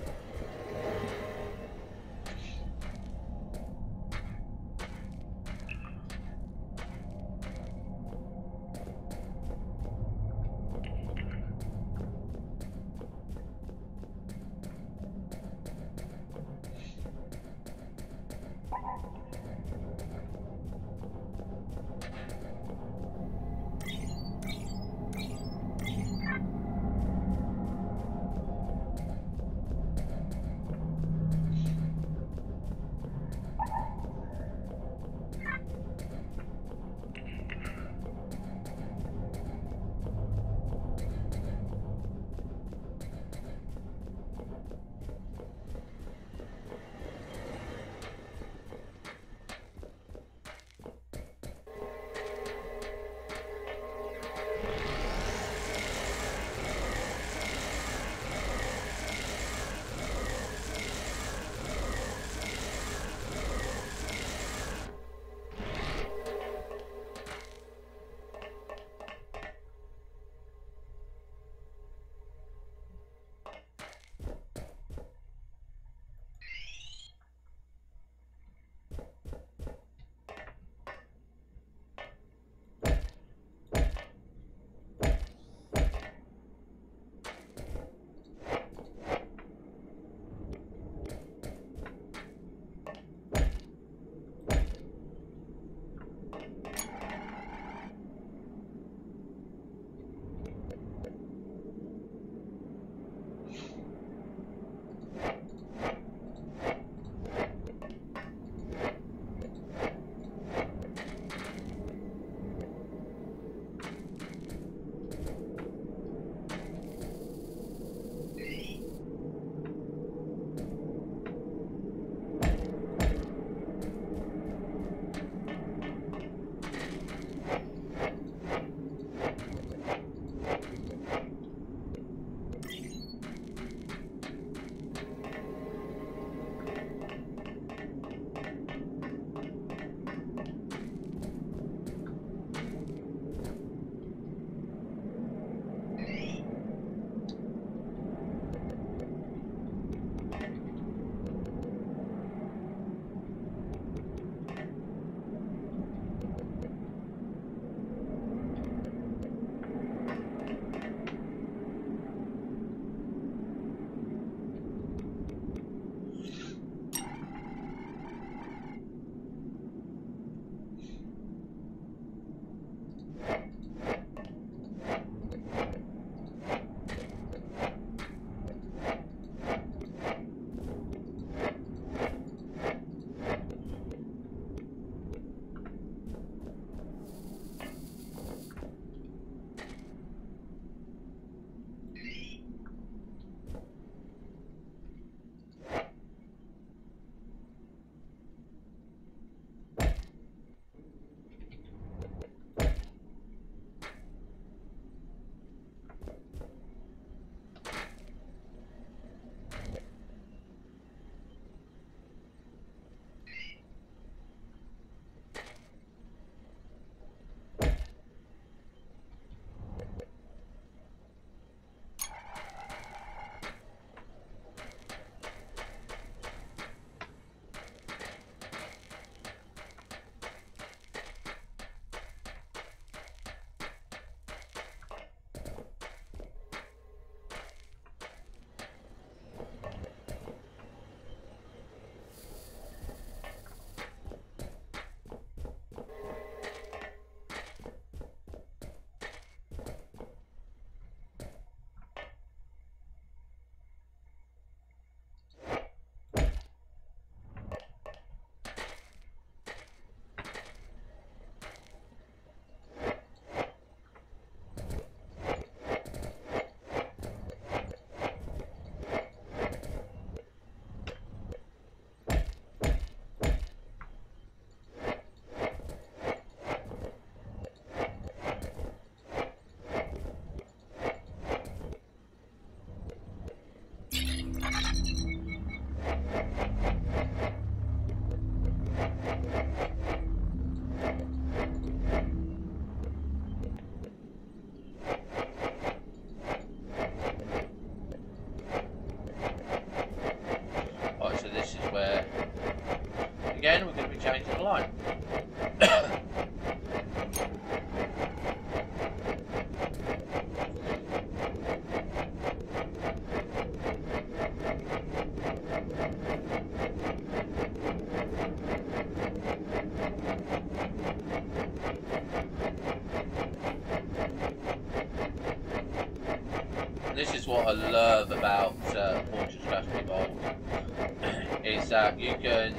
[SPEAKER 2] this is what I love about Fortresscraft Evolved, is that you can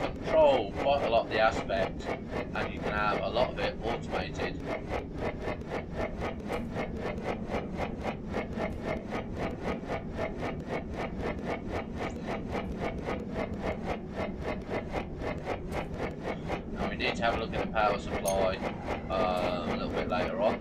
[SPEAKER 2] control quite a lot of the aspect, and you can have a lot of it automated. And we need to have a look at the power supply a little bit later on.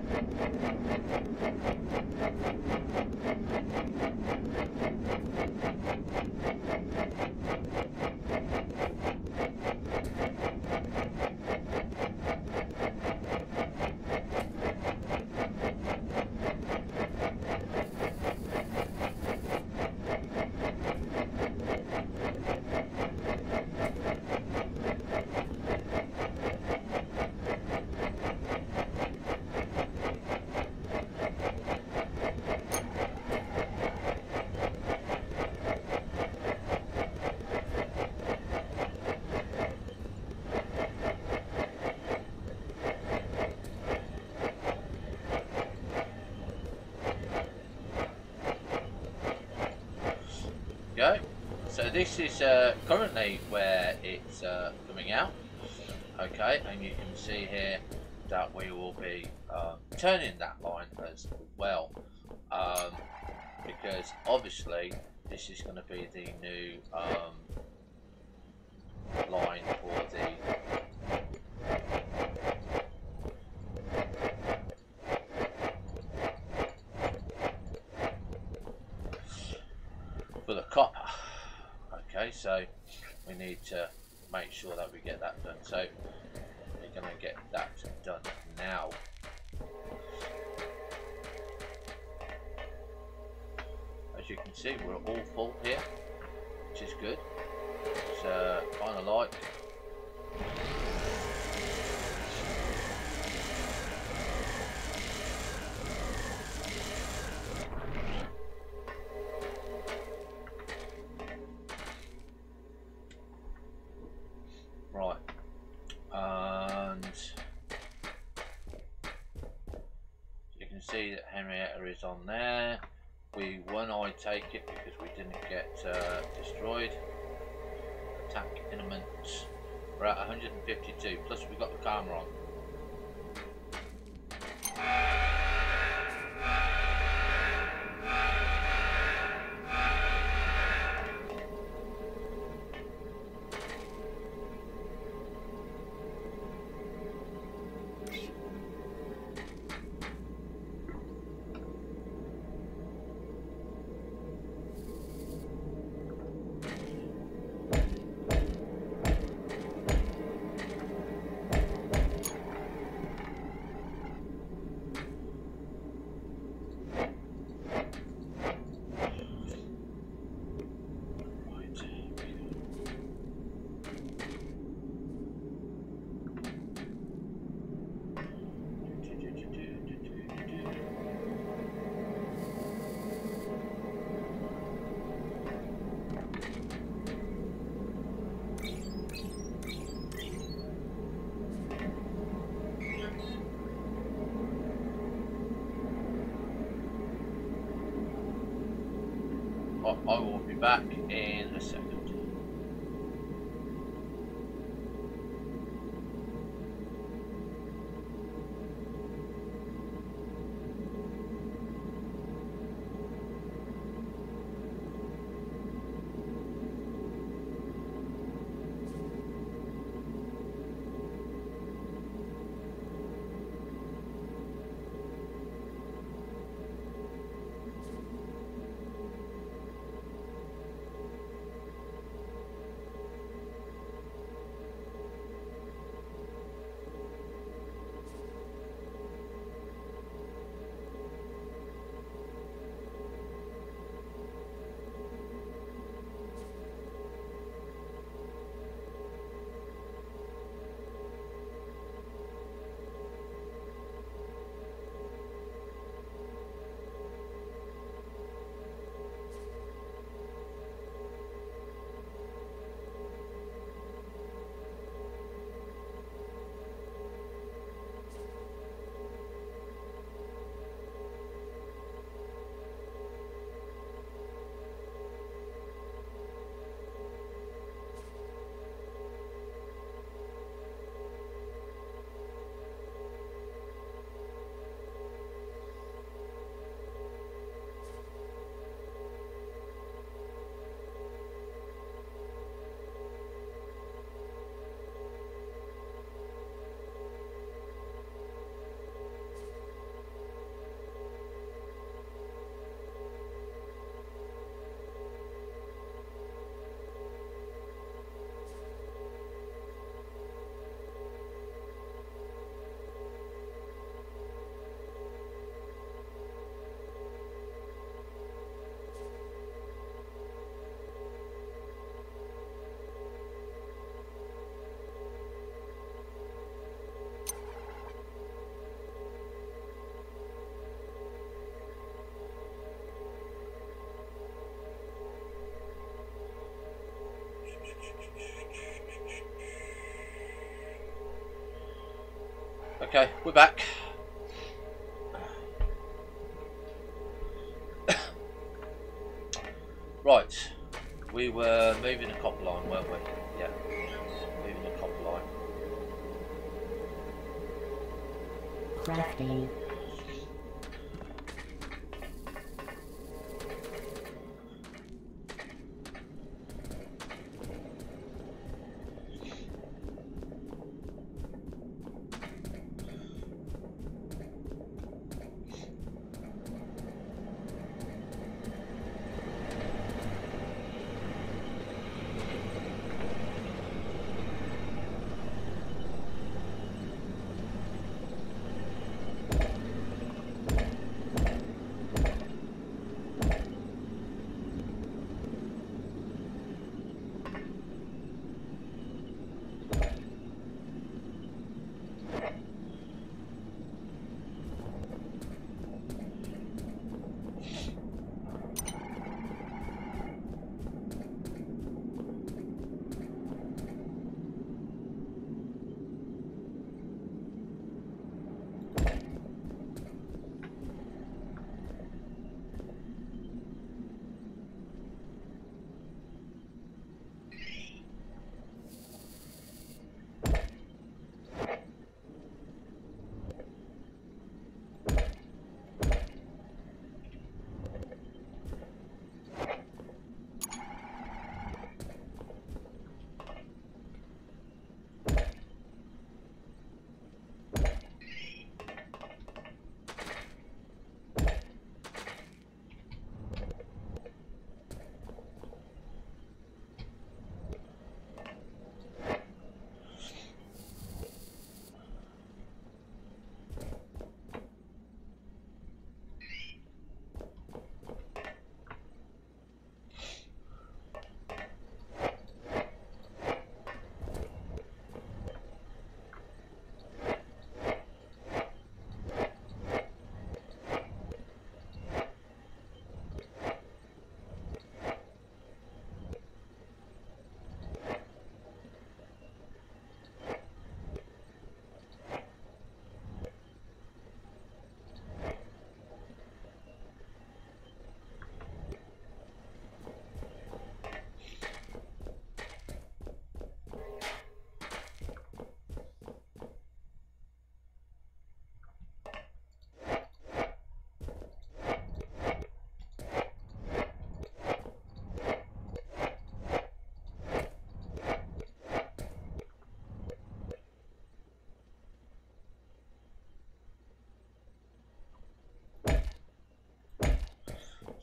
[SPEAKER 2] Go. So this is currently where it's coming out. Okay, and you can see here that we will be turning that line as well, because obviously this is going to be the new line for the copper. Okay, so we need to make sure that we get that done. So we're going to get that done now. As you can see, we're all full here, which is good. It's kind of like right, and you can see that Henrietta is on there. We won, I take it, because we didn't get destroyed. Attack elements. We're at 152, plus we got the camera on. I will be back in a second. Okay, we're back. Right, we were moving a copper line, weren't we? Yeah, moving a copper line.
[SPEAKER 1] Crafting.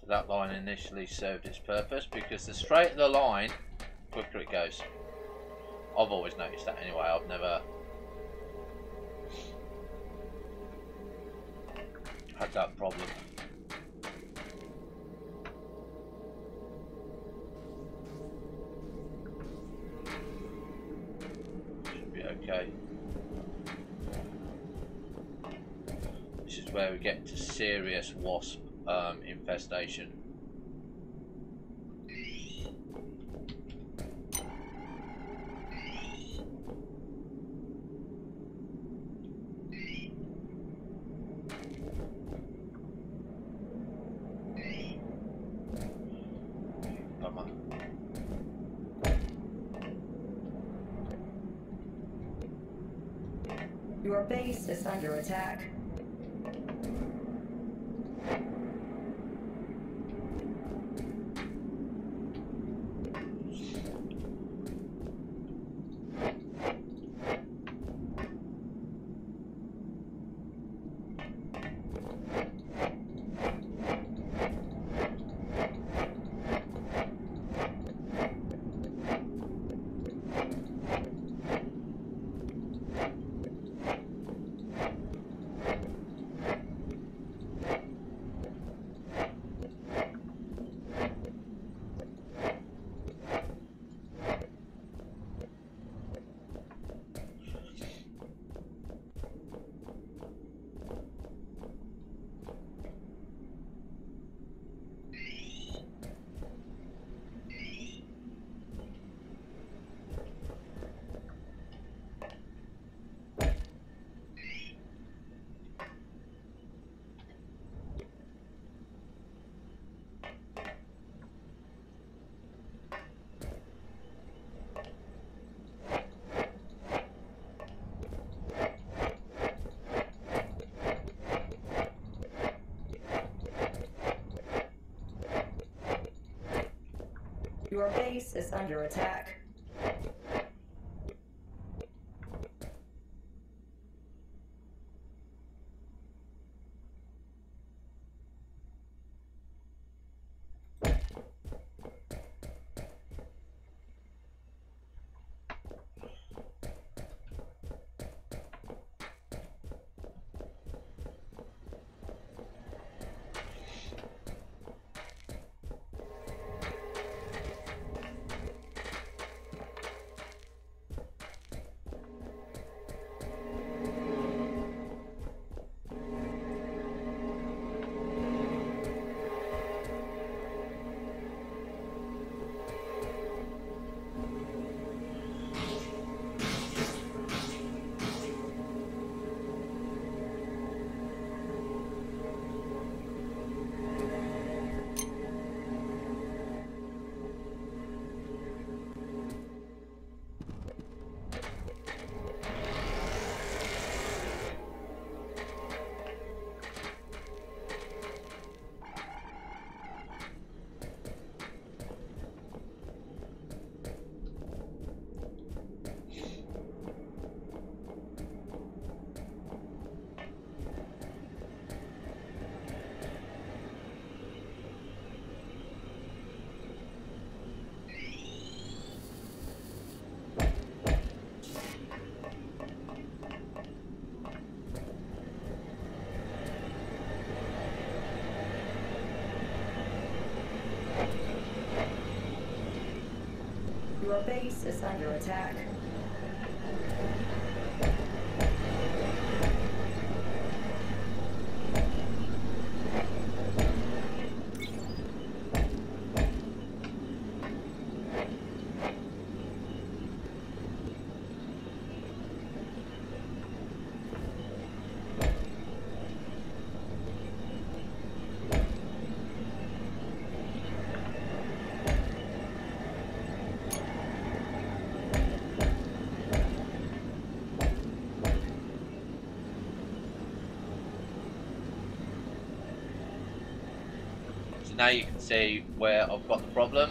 [SPEAKER 2] That line initially served its purpose because the straighter the line, quicker it goes. I've always noticed that anyway. I've never had that problem. Should be okay. This is where we get into serious wasp infestation. Bummer.
[SPEAKER 3] Your base is under attack. Your base is under attack. Your base is under attack.
[SPEAKER 2] Now you can see where I've got the problem.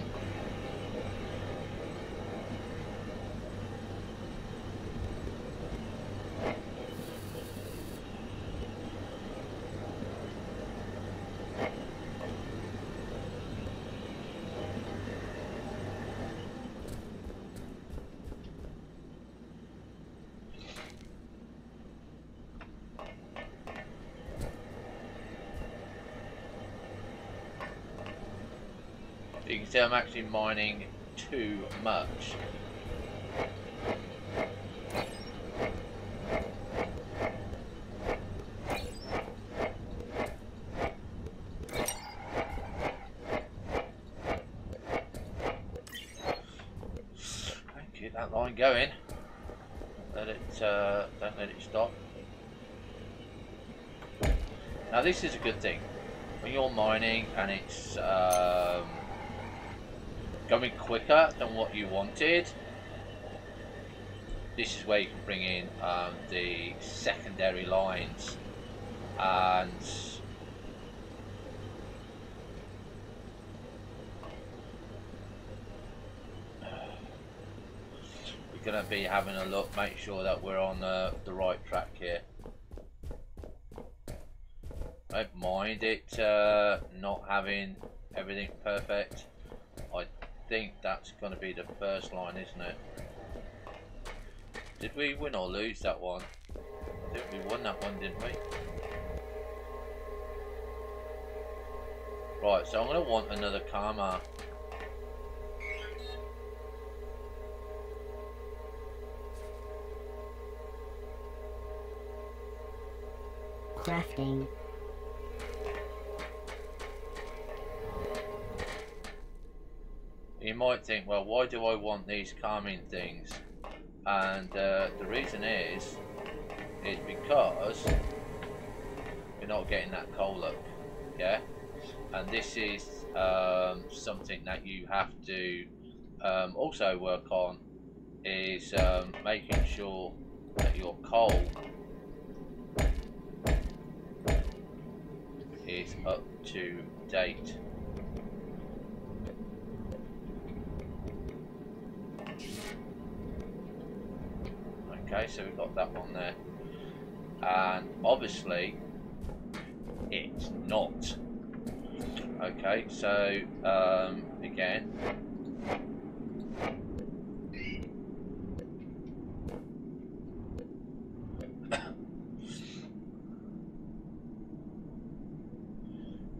[SPEAKER 2] You can see I'm actually mining too much. Keep that line going. Don't let it stop. Now this is a good thing. When you're mining and it's going quicker than what you wanted, this is where you can bring in the secondary lines, and we're going to be having a look, make sure that we're on the right track here. I don't mind it not having everything perfect. I think that's going to be the first line, isn't it? Did we win or lose that one? I think we won that one, didn't we? Right, so I'm going to want another karma.
[SPEAKER 1] Crafting.
[SPEAKER 2] You might think, well, why do I want these calming things? And the reason is because we're not getting that coal look, yeah? And this is something that you have to also work on, is making sure that your coal is up to date. Okay, so we've got that one there. And obviously, it's not. Okay, so again,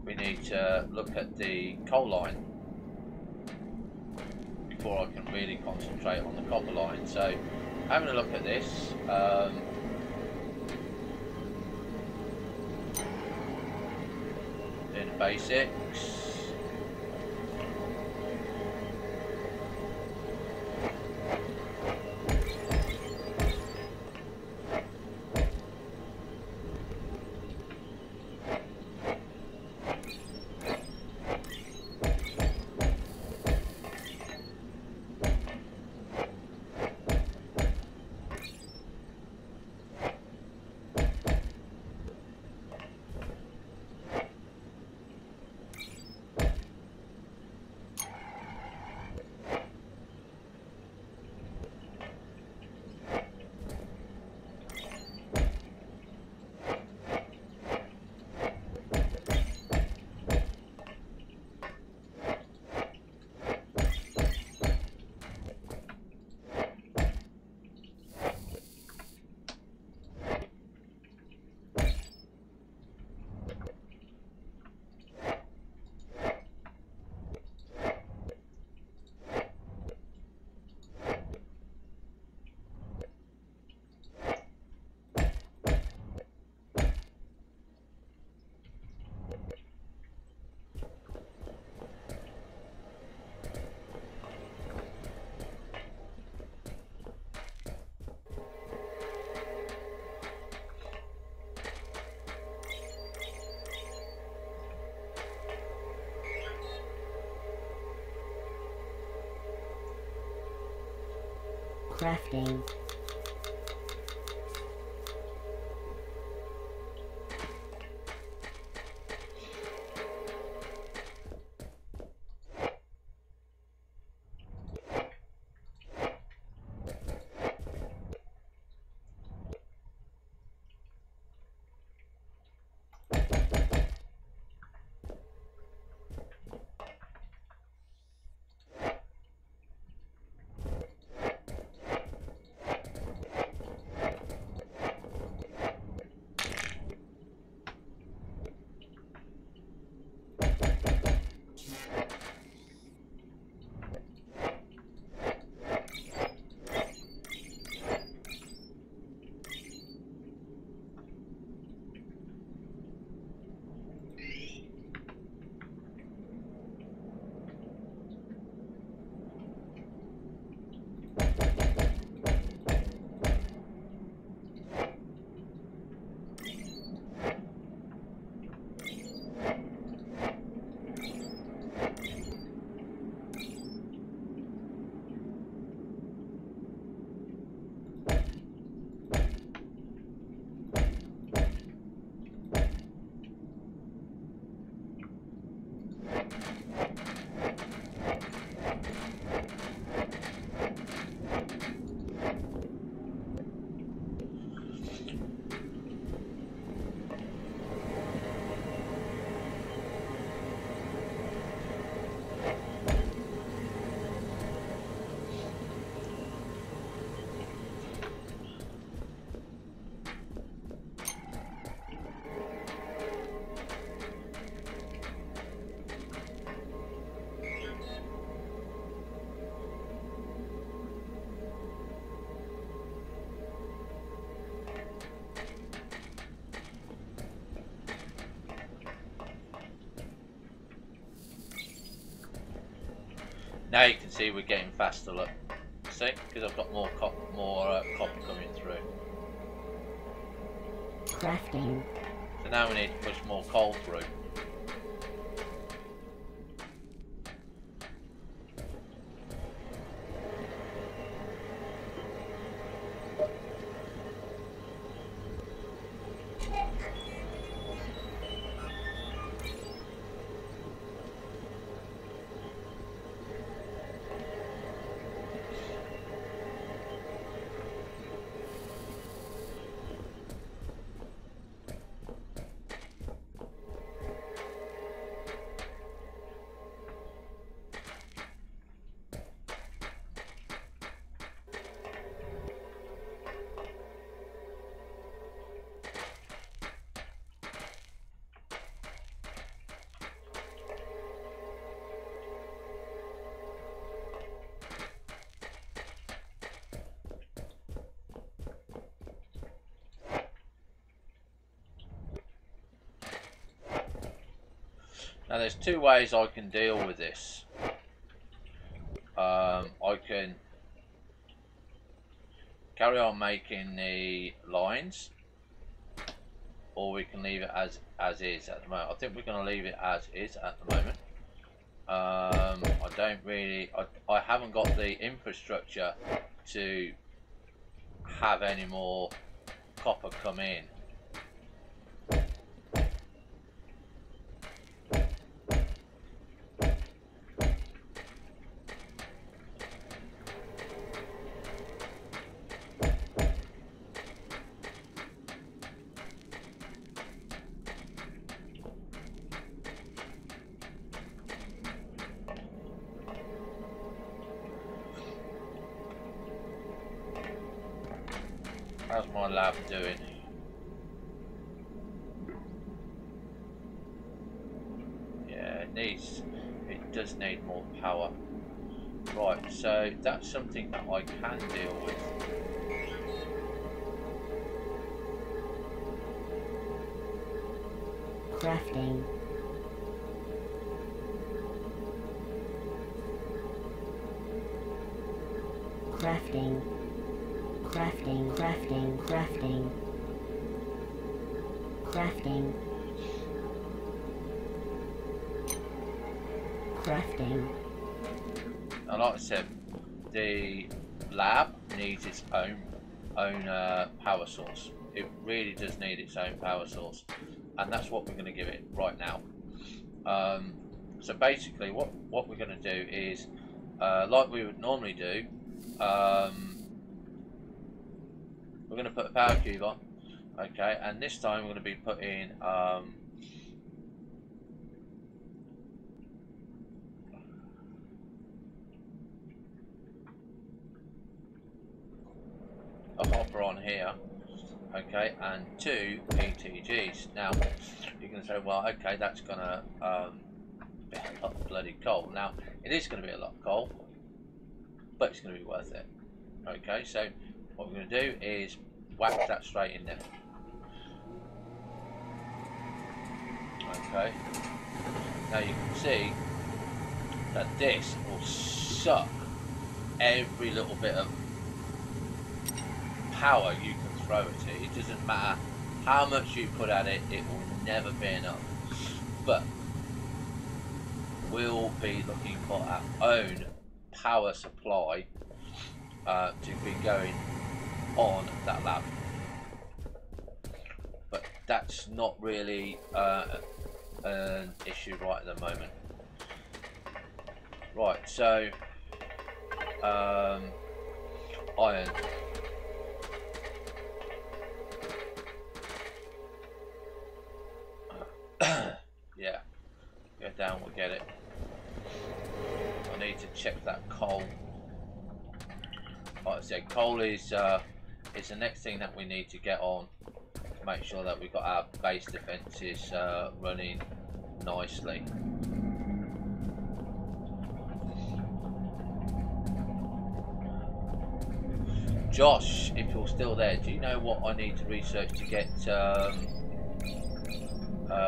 [SPEAKER 2] we need to look at the coal line before I can really concentrate on the copper line. So having a look at this, doing the basics.
[SPEAKER 1] Crafting.
[SPEAKER 2] Now you can see we're getting faster, look. See? Because I've got more copper coming through.
[SPEAKER 1] Crafting.
[SPEAKER 2] So now we need to push more coal through. Now there's two ways I can deal with this. I can carry on making the lines, or we can leave it as is at the moment. I think we're going to leave it as is at the moment. I don't really, I haven't got the infrastructure to have any more copper come in. How's my lab doing? Yeah, it does need more power. Right, so that's something that I can deal with.
[SPEAKER 1] Crafting. Crafting. Crafting, crafting, crafting. Crafting. Crafting.
[SPEAKER 2] And like I said, the lab needs its own power source. It really does need its own power source, and that's what we're going to give it right now. So basically, what we're going to do is, like we would normally do, we're going to put a power cube on, okay, and this time we're going to be putting a hopper on here, okay, and 2 PTGs. Now you're going to say, well, okay, that's going to be a lot of bloody coal. Now it is going to be a lot of coal, but it's going to be worth it. Okay, so what we're going to do is whack that straight in there. Okay, now you can see that this will suck every little bit of power you can throw at it. It doesn't matter how much you put at it, it will never be enough. But we'll be looking for our own power supply to be going on that lab. But that's not really an issue right at the moment. Right, so iron. Yeah, go down, we'll get it. I need to check that coal. Like I said, coal is the next thing that we need to get on to make sure that we've got our base defences running nicely. Josh, if you're still there, do you know what I need to research to get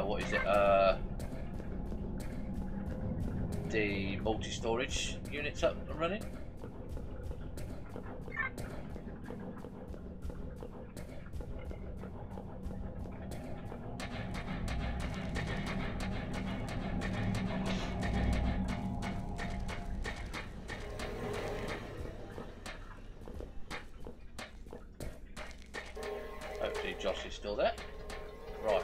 [SPEAKER 2] what is it, the multi-storage units up and running? Hopefully Josh is still there. Right.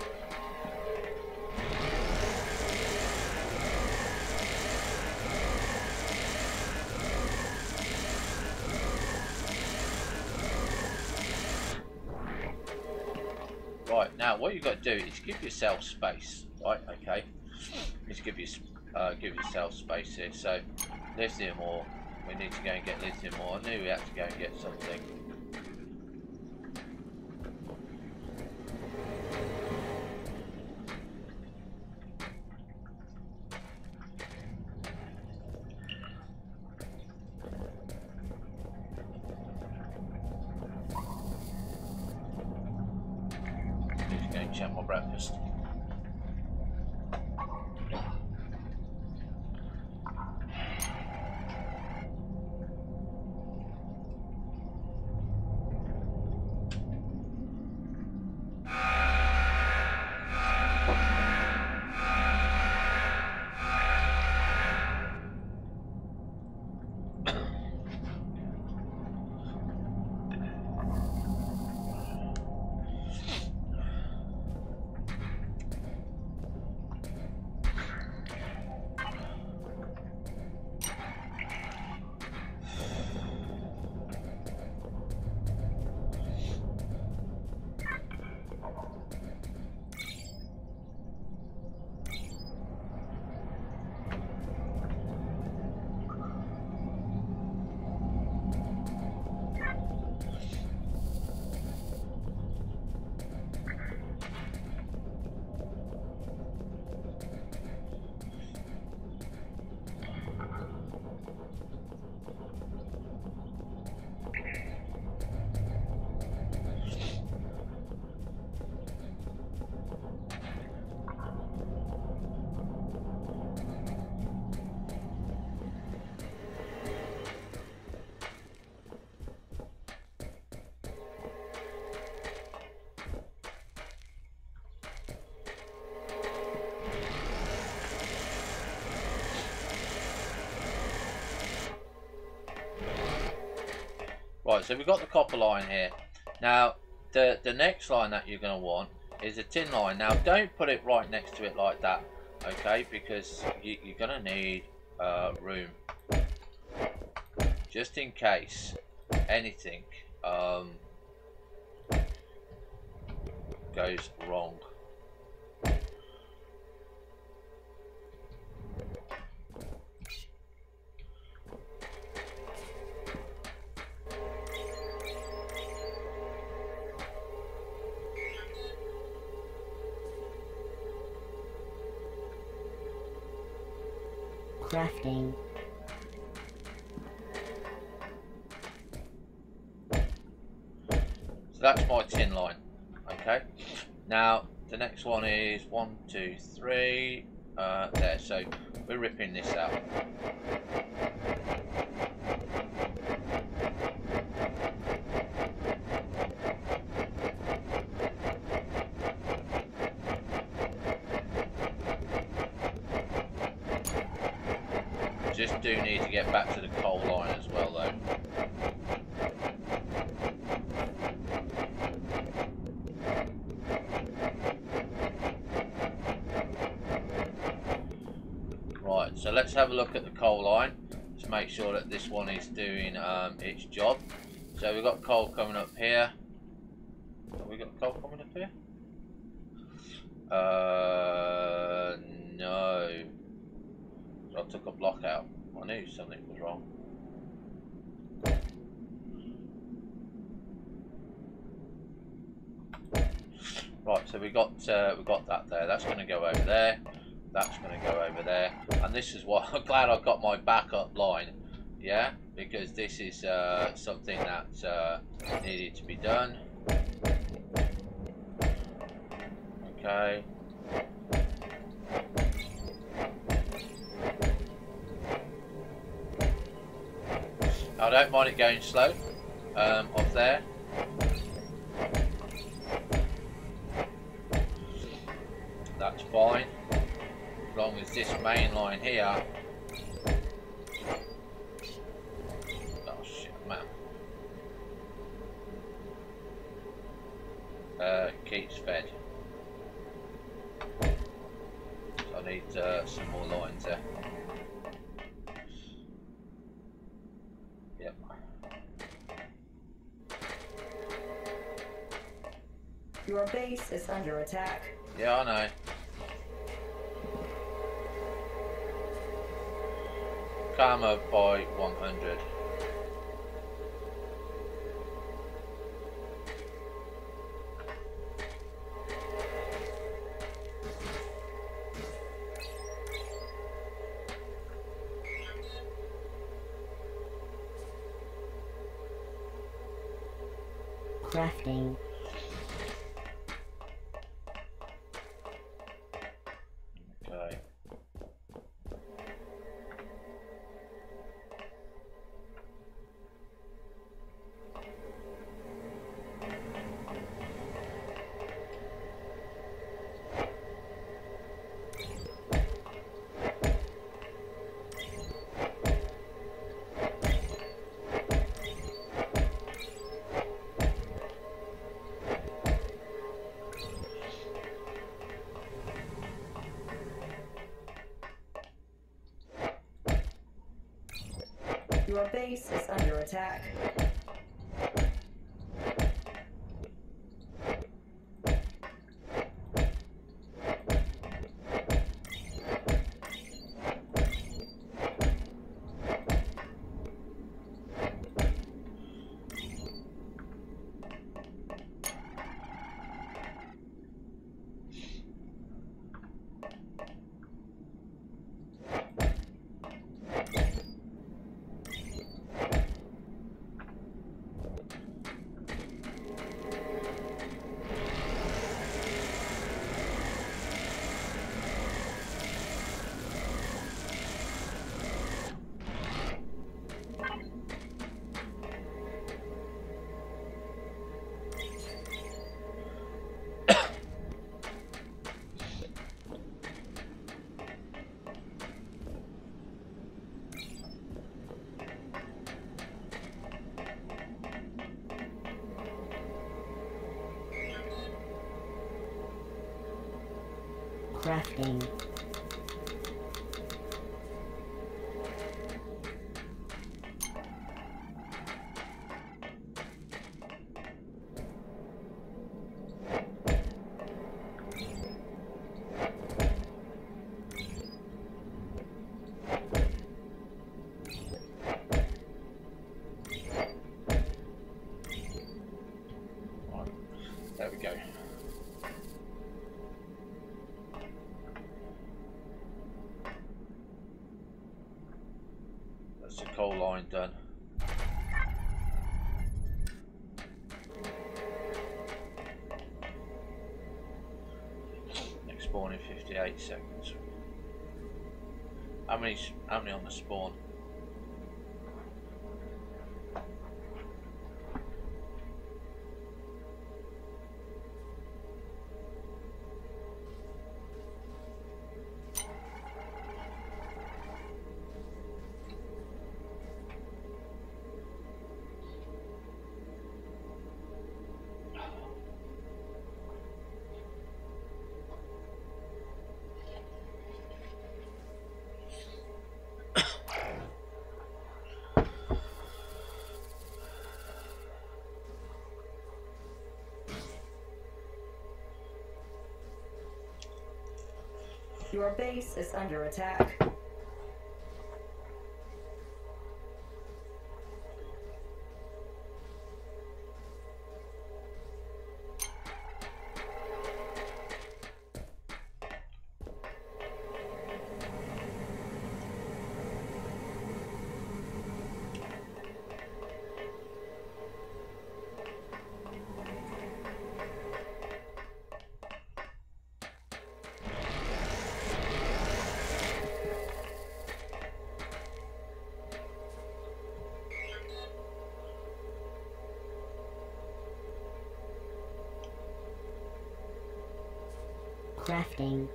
[SPEAKER 2] Right, now what you've got to do is give yourself space, right? Okay, just give yourself space here. So lithium ore, we need to go and get lithium ore. I knew we had to go and get something. Check my breakfast. Right, so we've got the copper line here. Now, the next line that you're going to want is a tin line. Now, don't put it right next to it like that, okay? Because you're going to need room. Just in case anything goes wrong.
[SPEAKER 1] Crafting.
[SPEAKER 2] So that's my tin line. Okay. Now the next one is 1, 2, 3. There. So we're ripping this out. Just do need to get back to the coal line as well, though. Right, so let's have a look at the coal line to make sure that this one is doing its job. So we've got coal coming up here. Have we got coal coming up here? No. I took a block out. I knew something was wrong. Right, so we got that there. That's going to go over there. That's going to go over there. And this is what I'm glad I got my backup line. Yeah, because this is something that needed to be done. Okay. I don't mind it going slow off there. That's fine, as long as this main line here. Oh shit, man. Keeps fed. So I need some more lines there. Yep.
[SPEAKER 3] Your base is under attack.
[SPEAKER 2] Yeah, I know. Karma by 100.
[SPEAKER 1] Crafting.
[SPEAKER 2] Okay.
[SPEAKER 3] Your base is under attack.
[SPEAKER 1] Crafting.
[SPEAKER 2] There we go. That's the coal line done. Next spawn in 58 seconds. How many on the spawn?
[SPEAKER 3] Your base is under attack.
[SPEAKER 1] Crafting.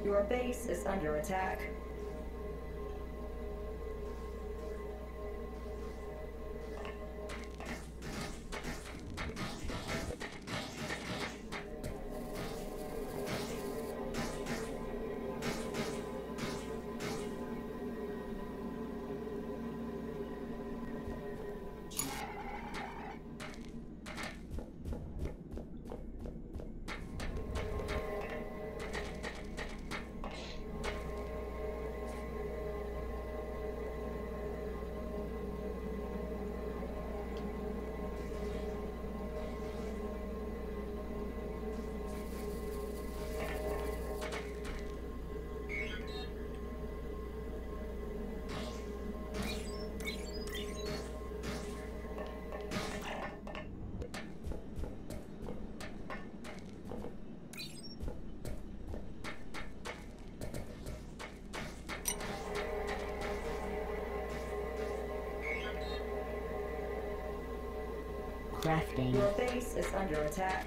[SPEAKER 3] Your base is under attack.
[SPEAKER 1] Crafting.
[SPEAKER 3] Your base is under attack.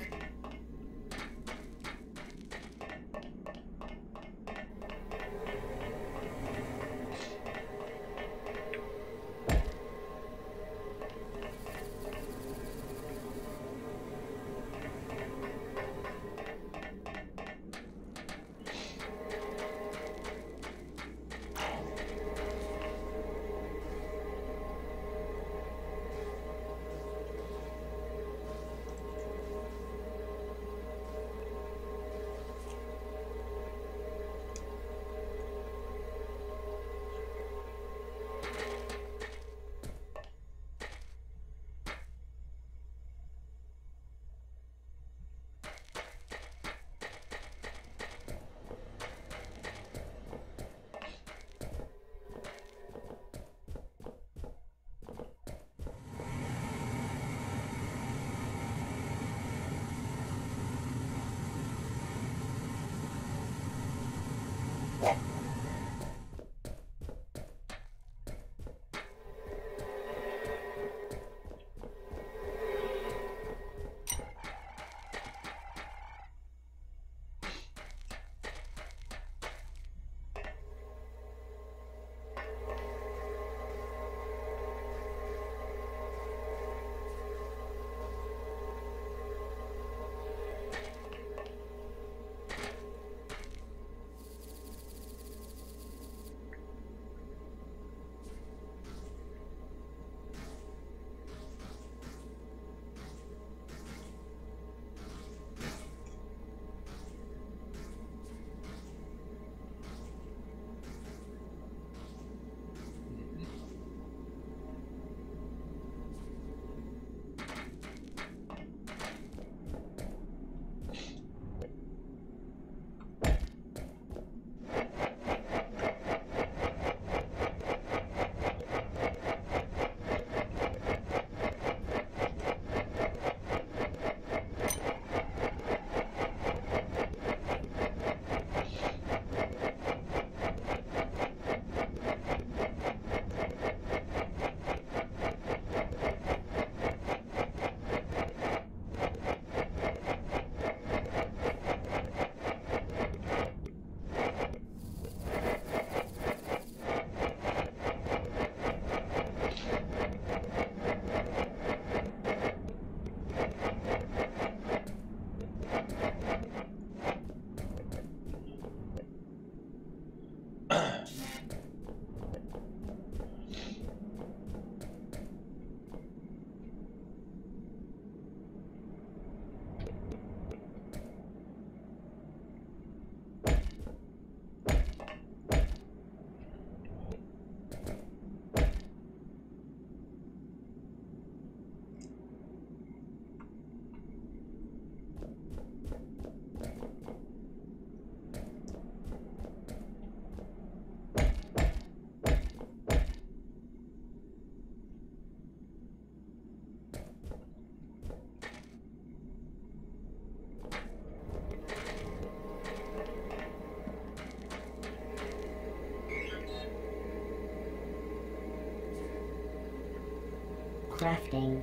[SPEAKER 1] Crafting.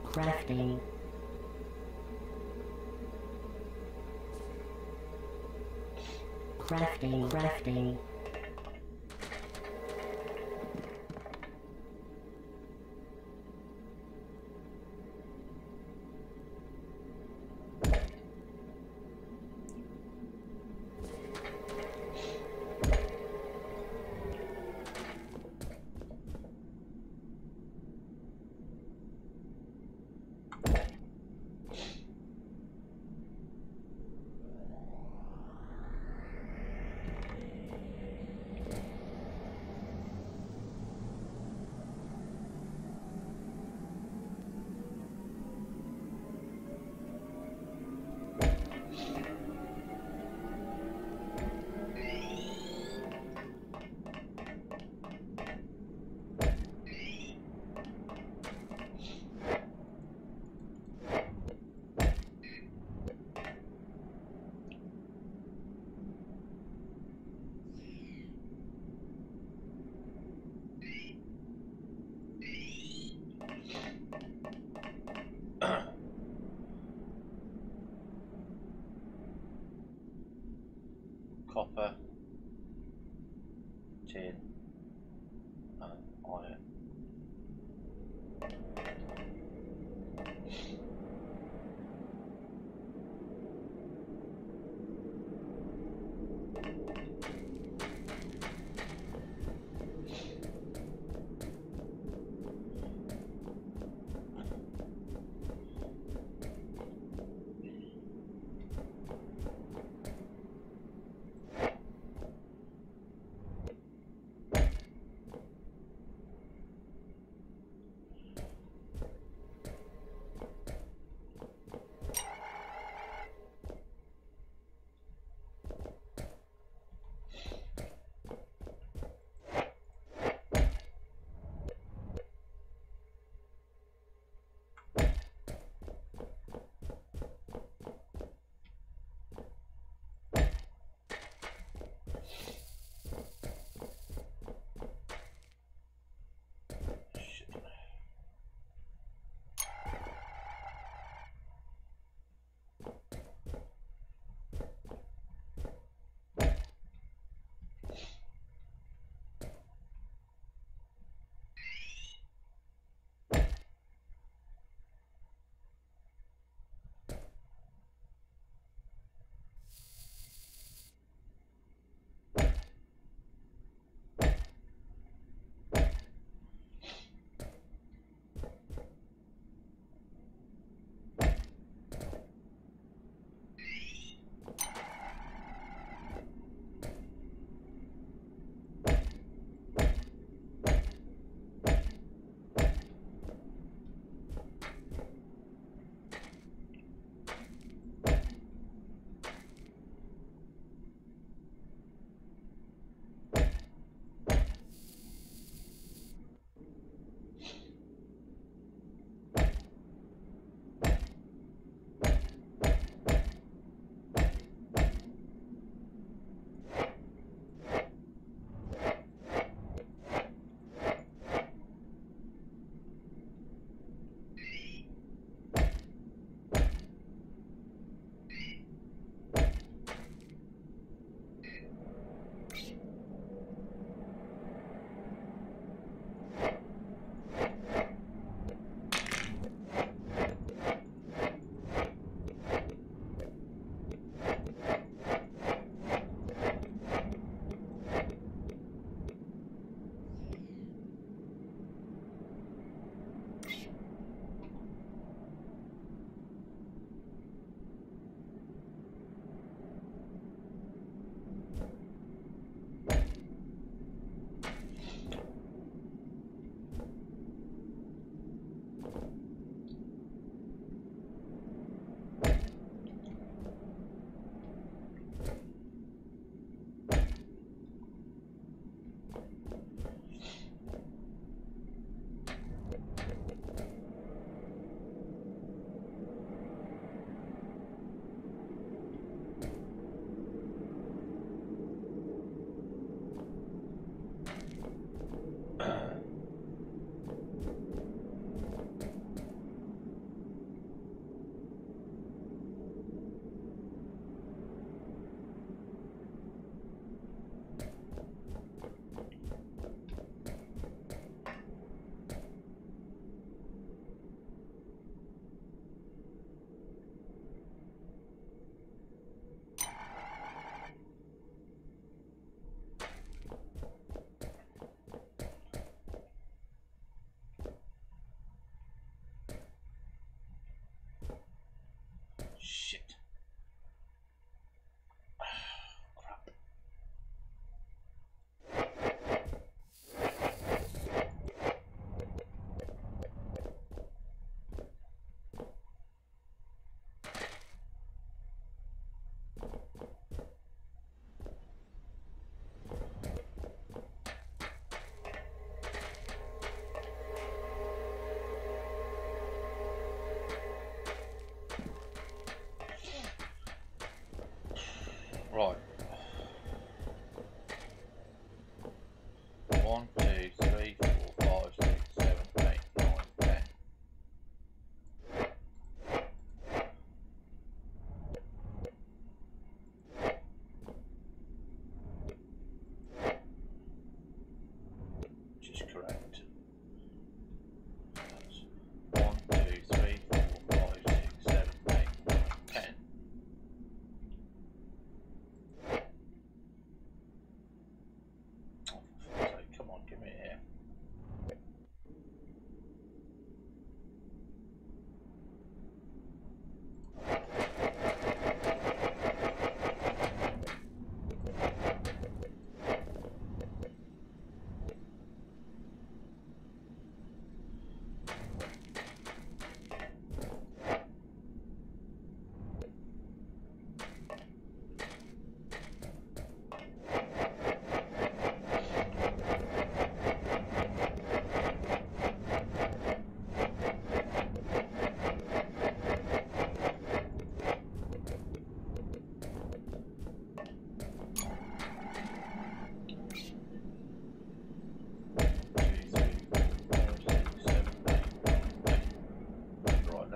[SPEAKER 1] Crafting. Crafting.
[SPEAKER 2] Copper, tin, and iron.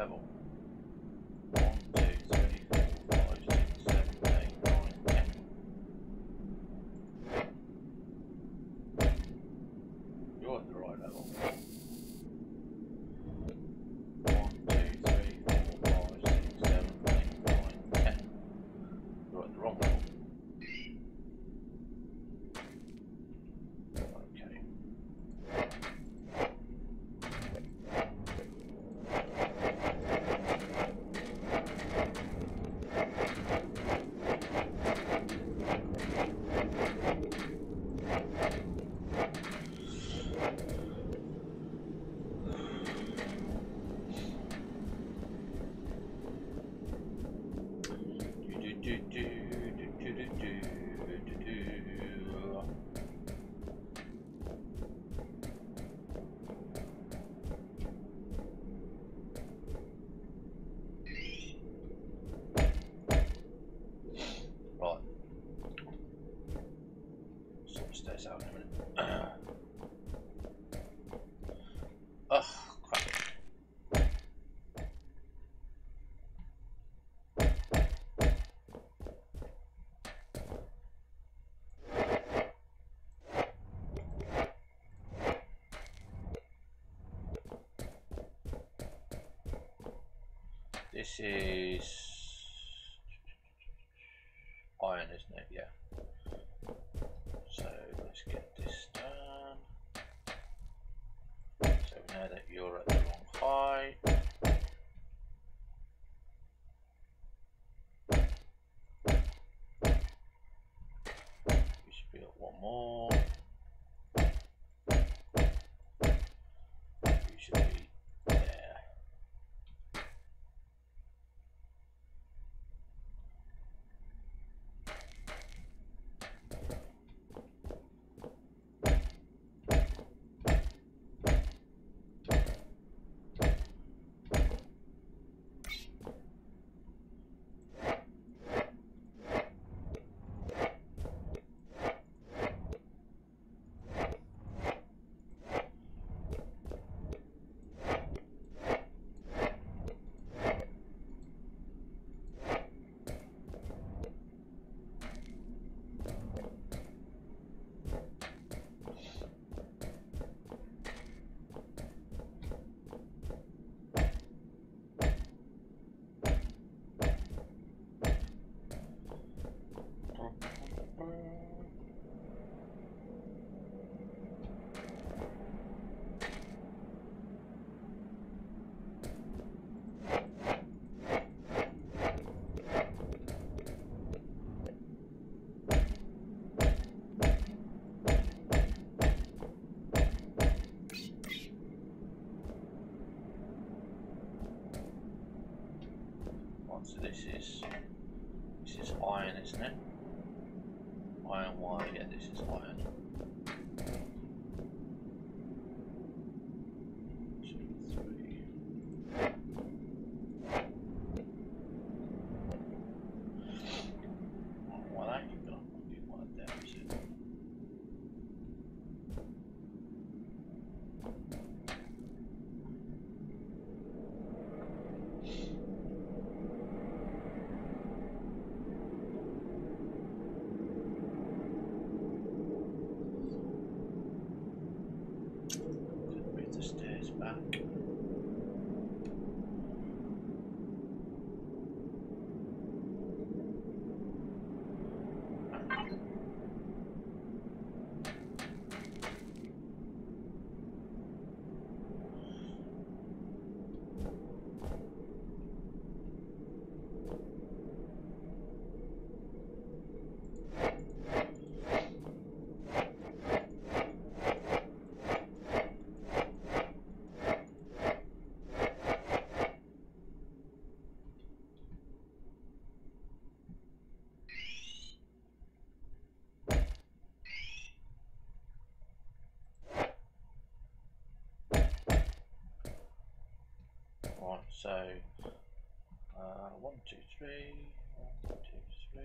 [SPEAKER 2] level. 1, 2, 3, 4, 5, 6, 7, 8, 9, 10. You're at the right level. 1, 2, 3, 4, 5, 6, 7, 8, 9, 10. You're at the wrong level. Okay. Right. Sort the stairs out in a minute. Oh, crap. This is iron, isn't it? Yeah. So let's get this done. So we know that you're at the wrong height. You should be at one more. You should be there. So this is iron, isn't it? Iron wire, yeah, this is iron. 2, 3. Well, that you've got to be one of them, is it? Move the stairs back. Right, so 1, 2, 3, 1, 2, 3.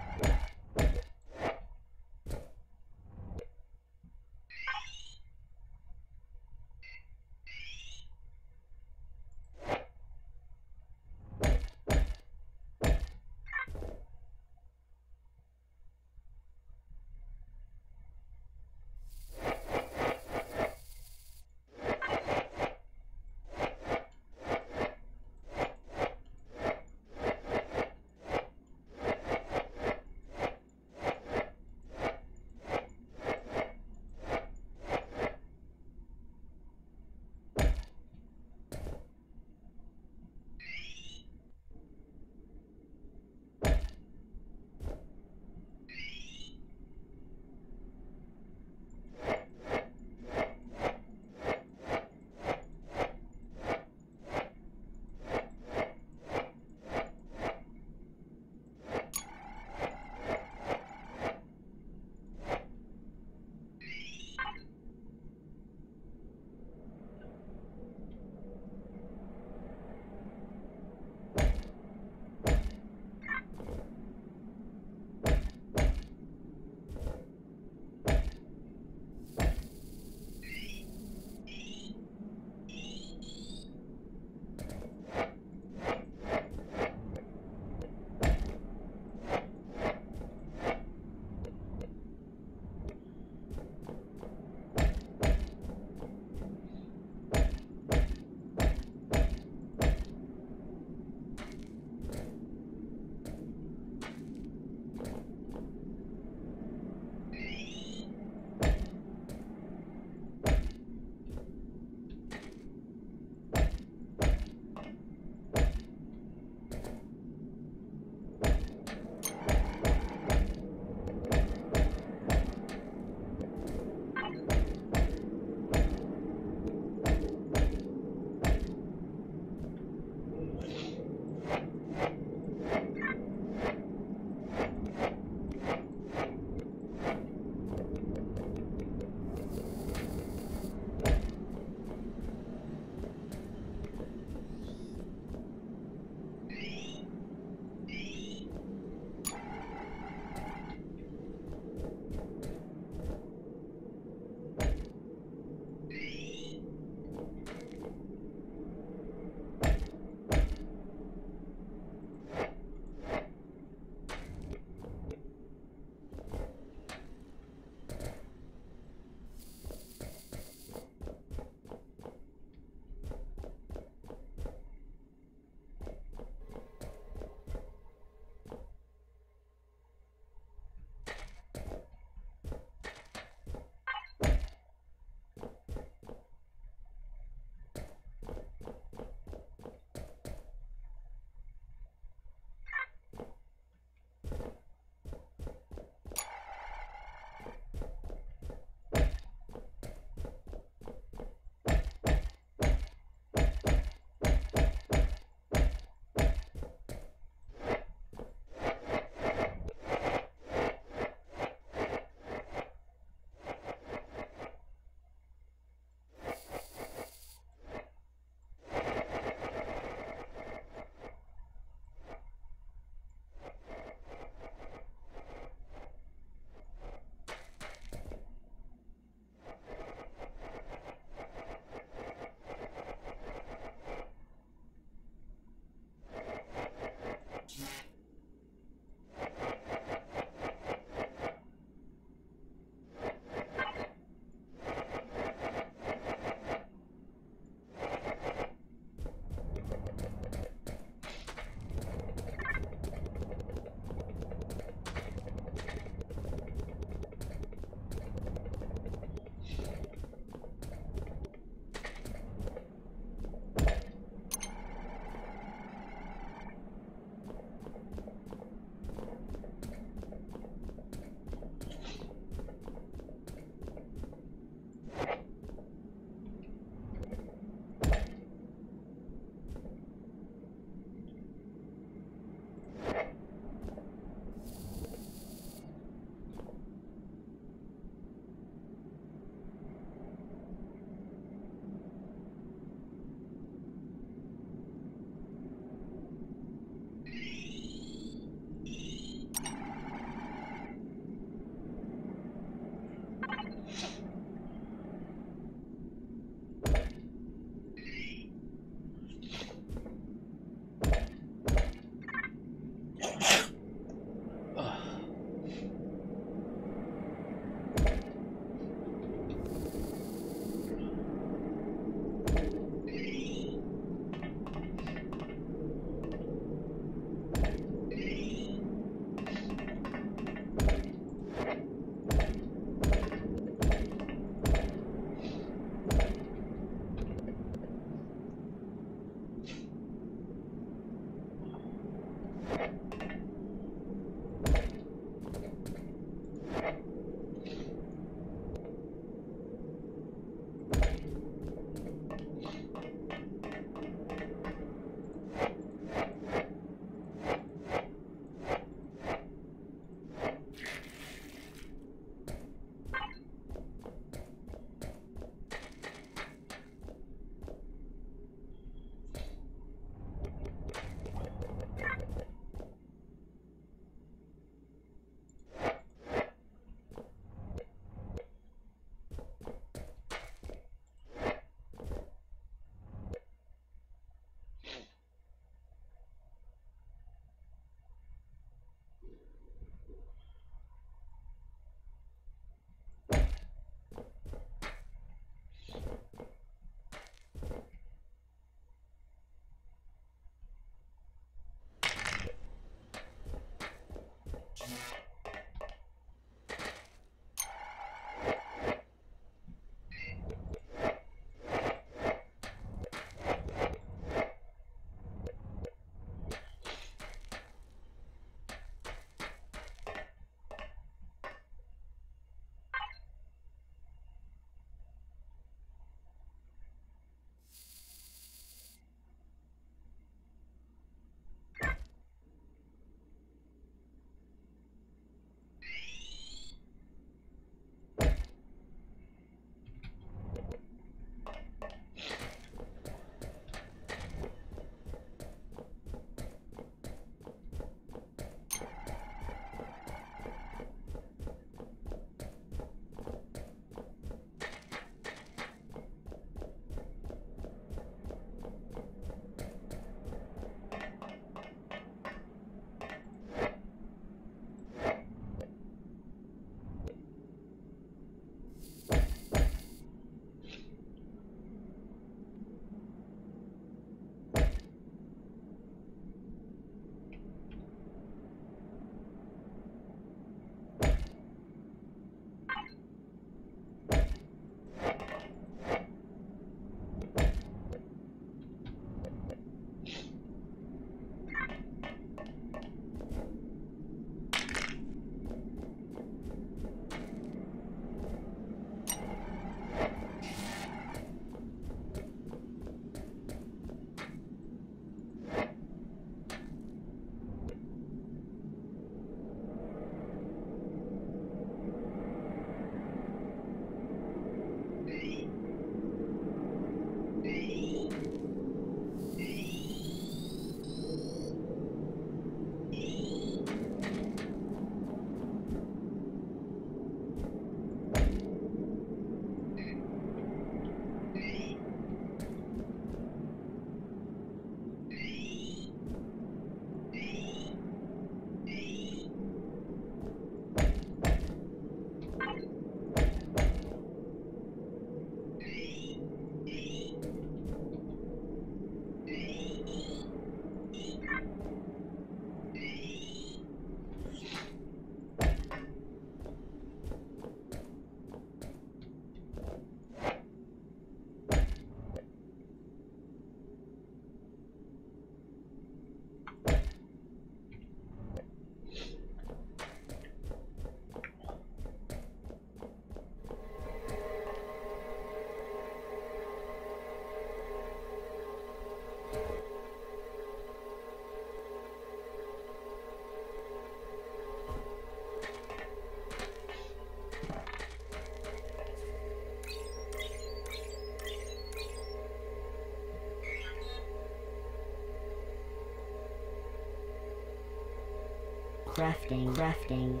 [SPEAKER 1] Crafting. Crafting.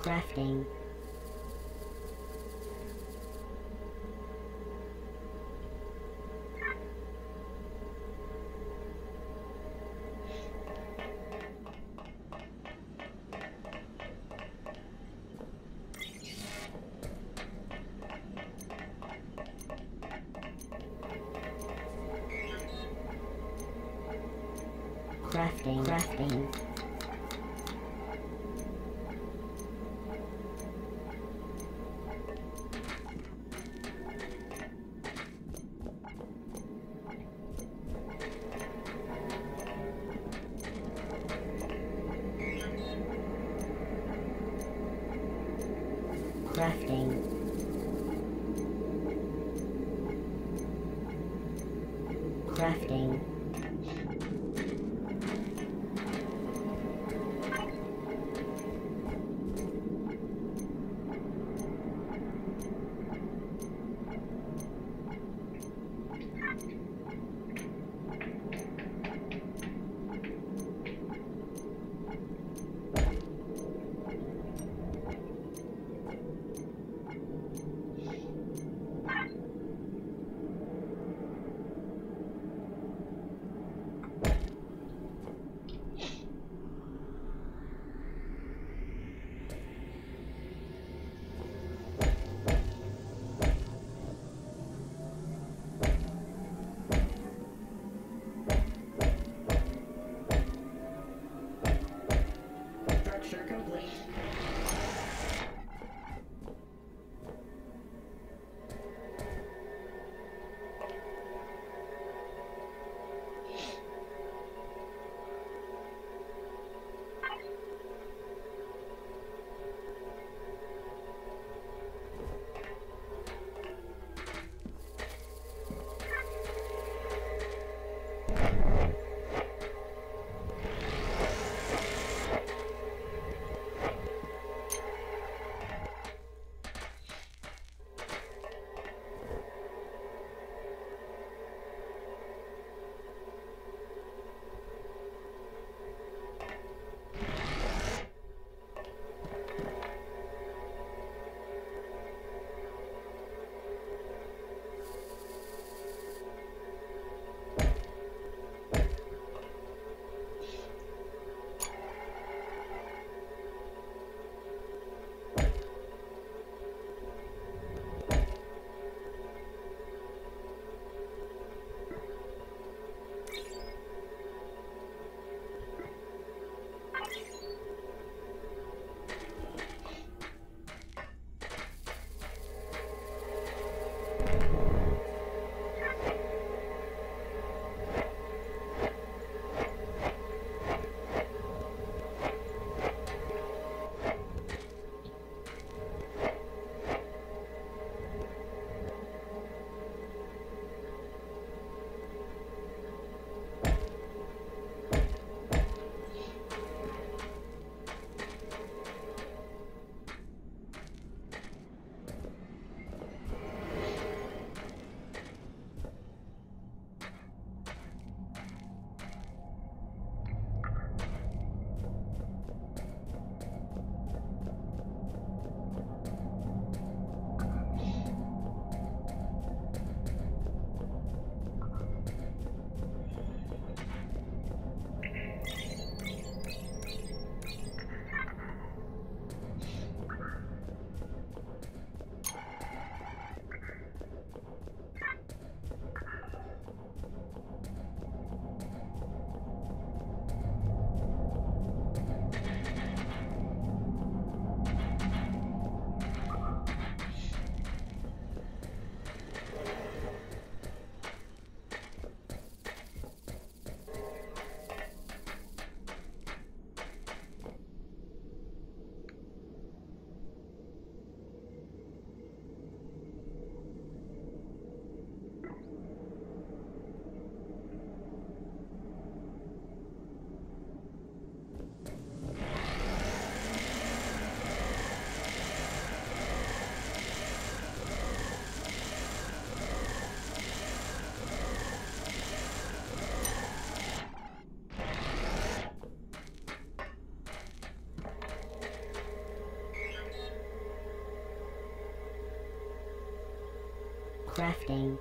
[SPEAKER 1] Crafting. Crafting. Crafting. Crafting. Crafting. Crafting.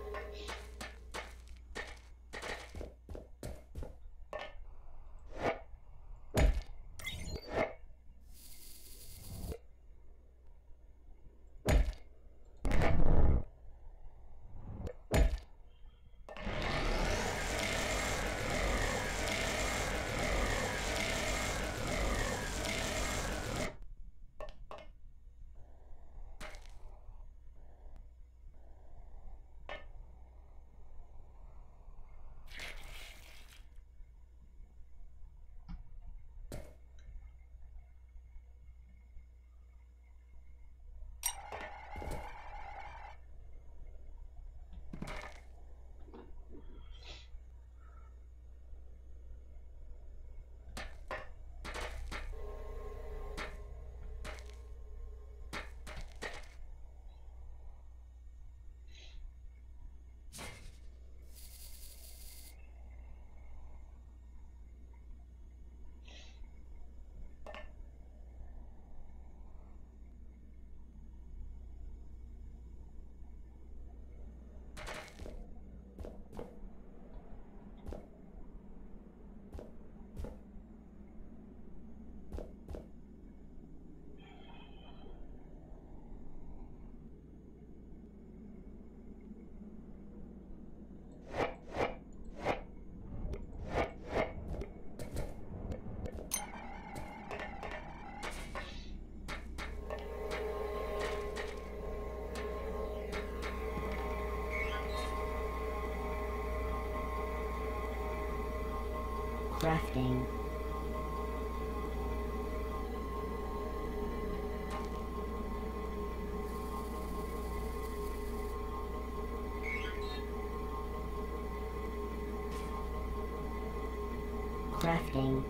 [SPEAKER 1] Crafting. Crafting.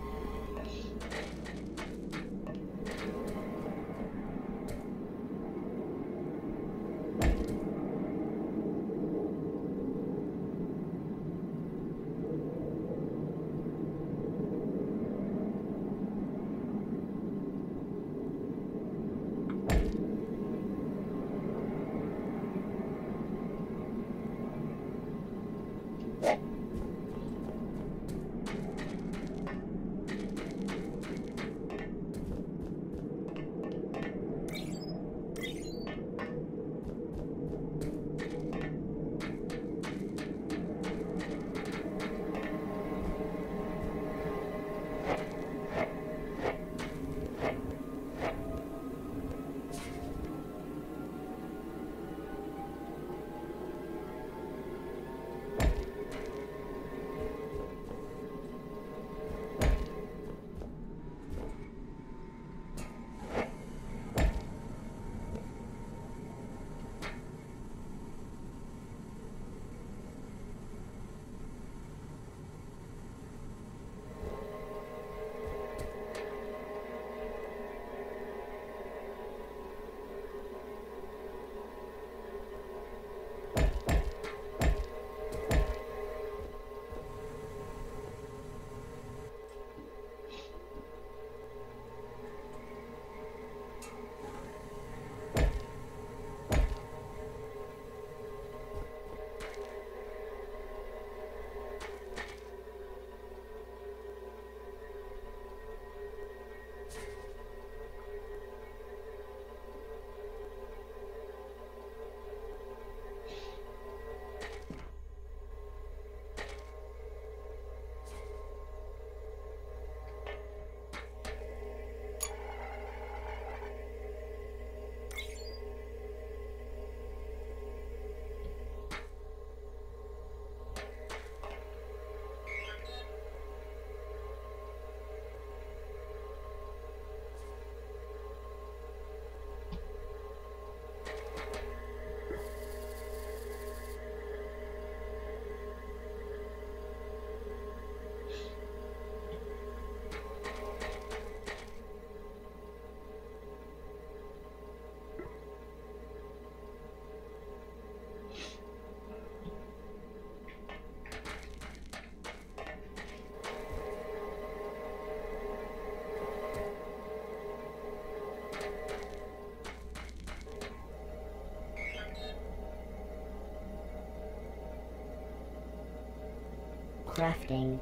[SPEAKER 1] Crafting.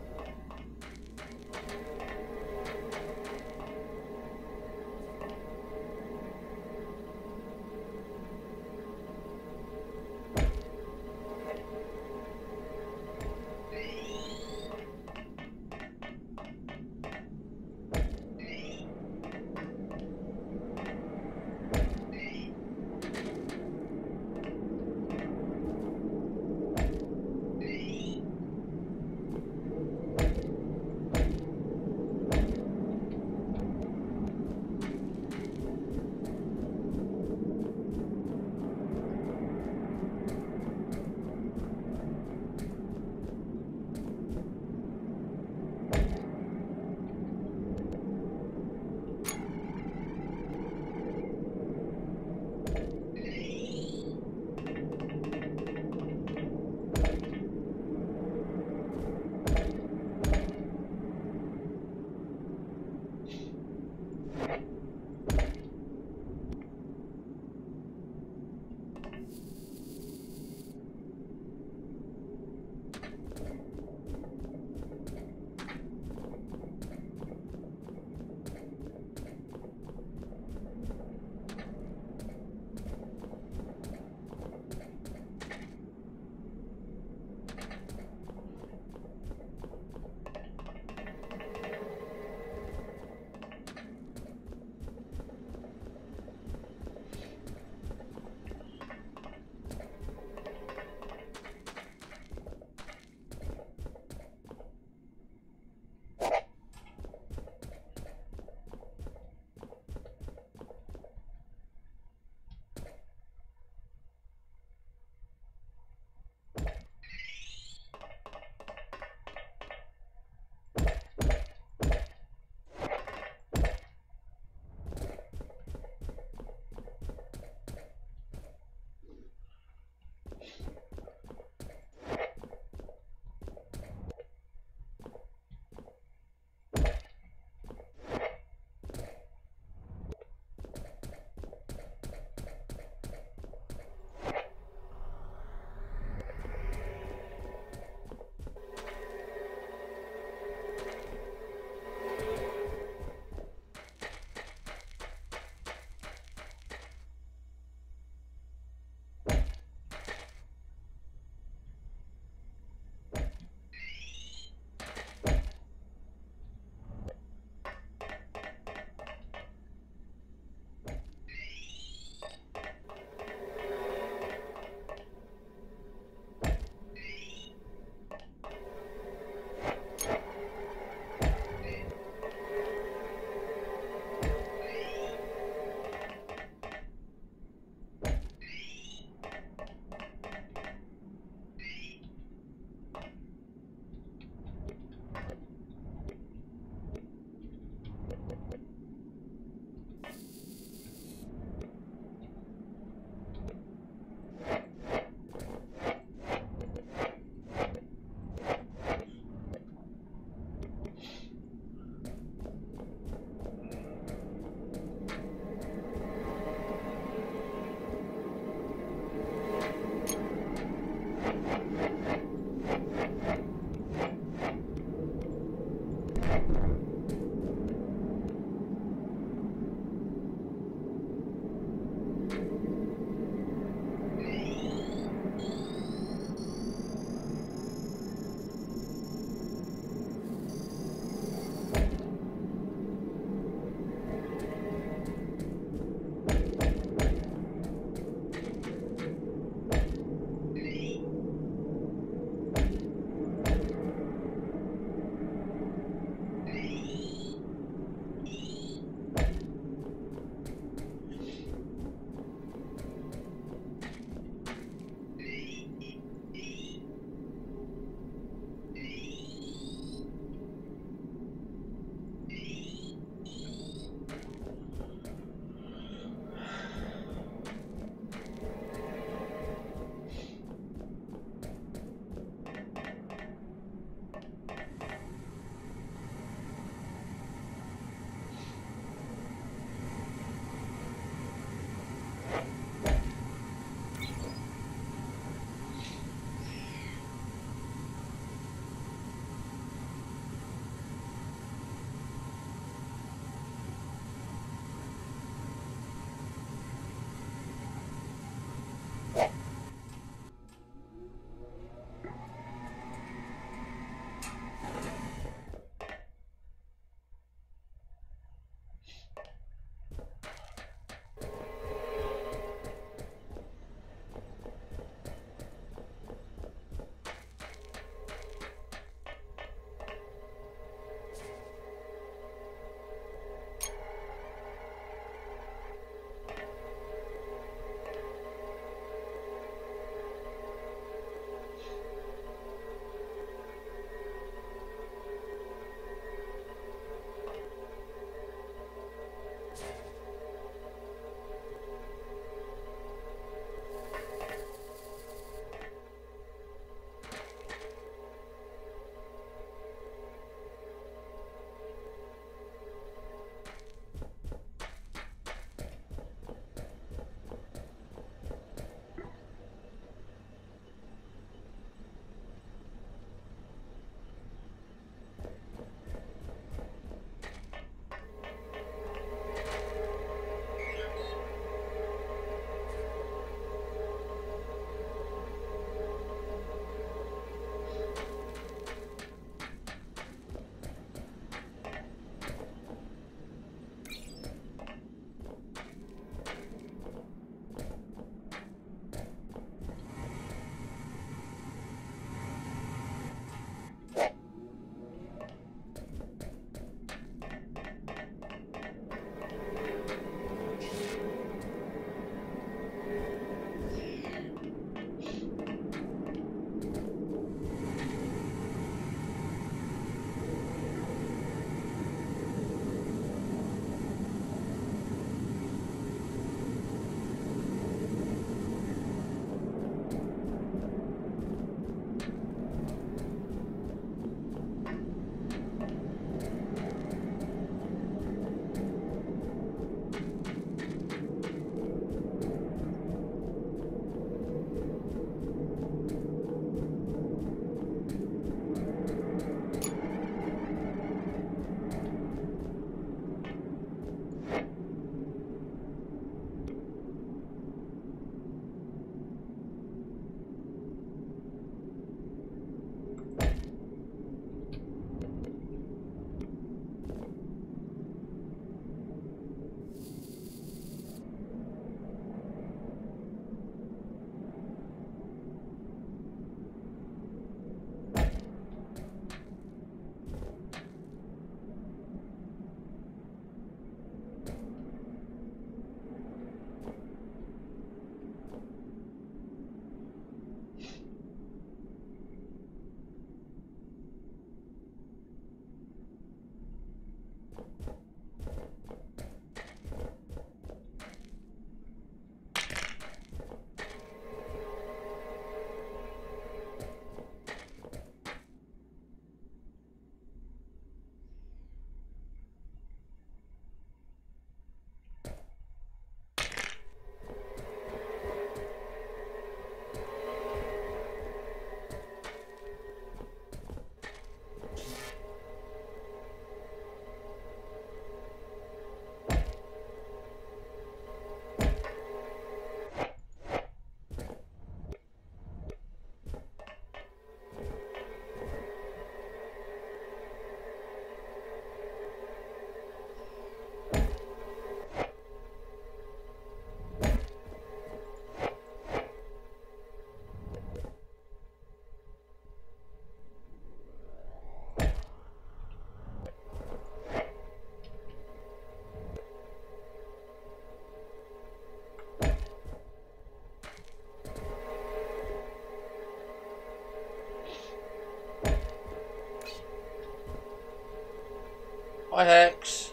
[SPEAKER 2] Hi Hex.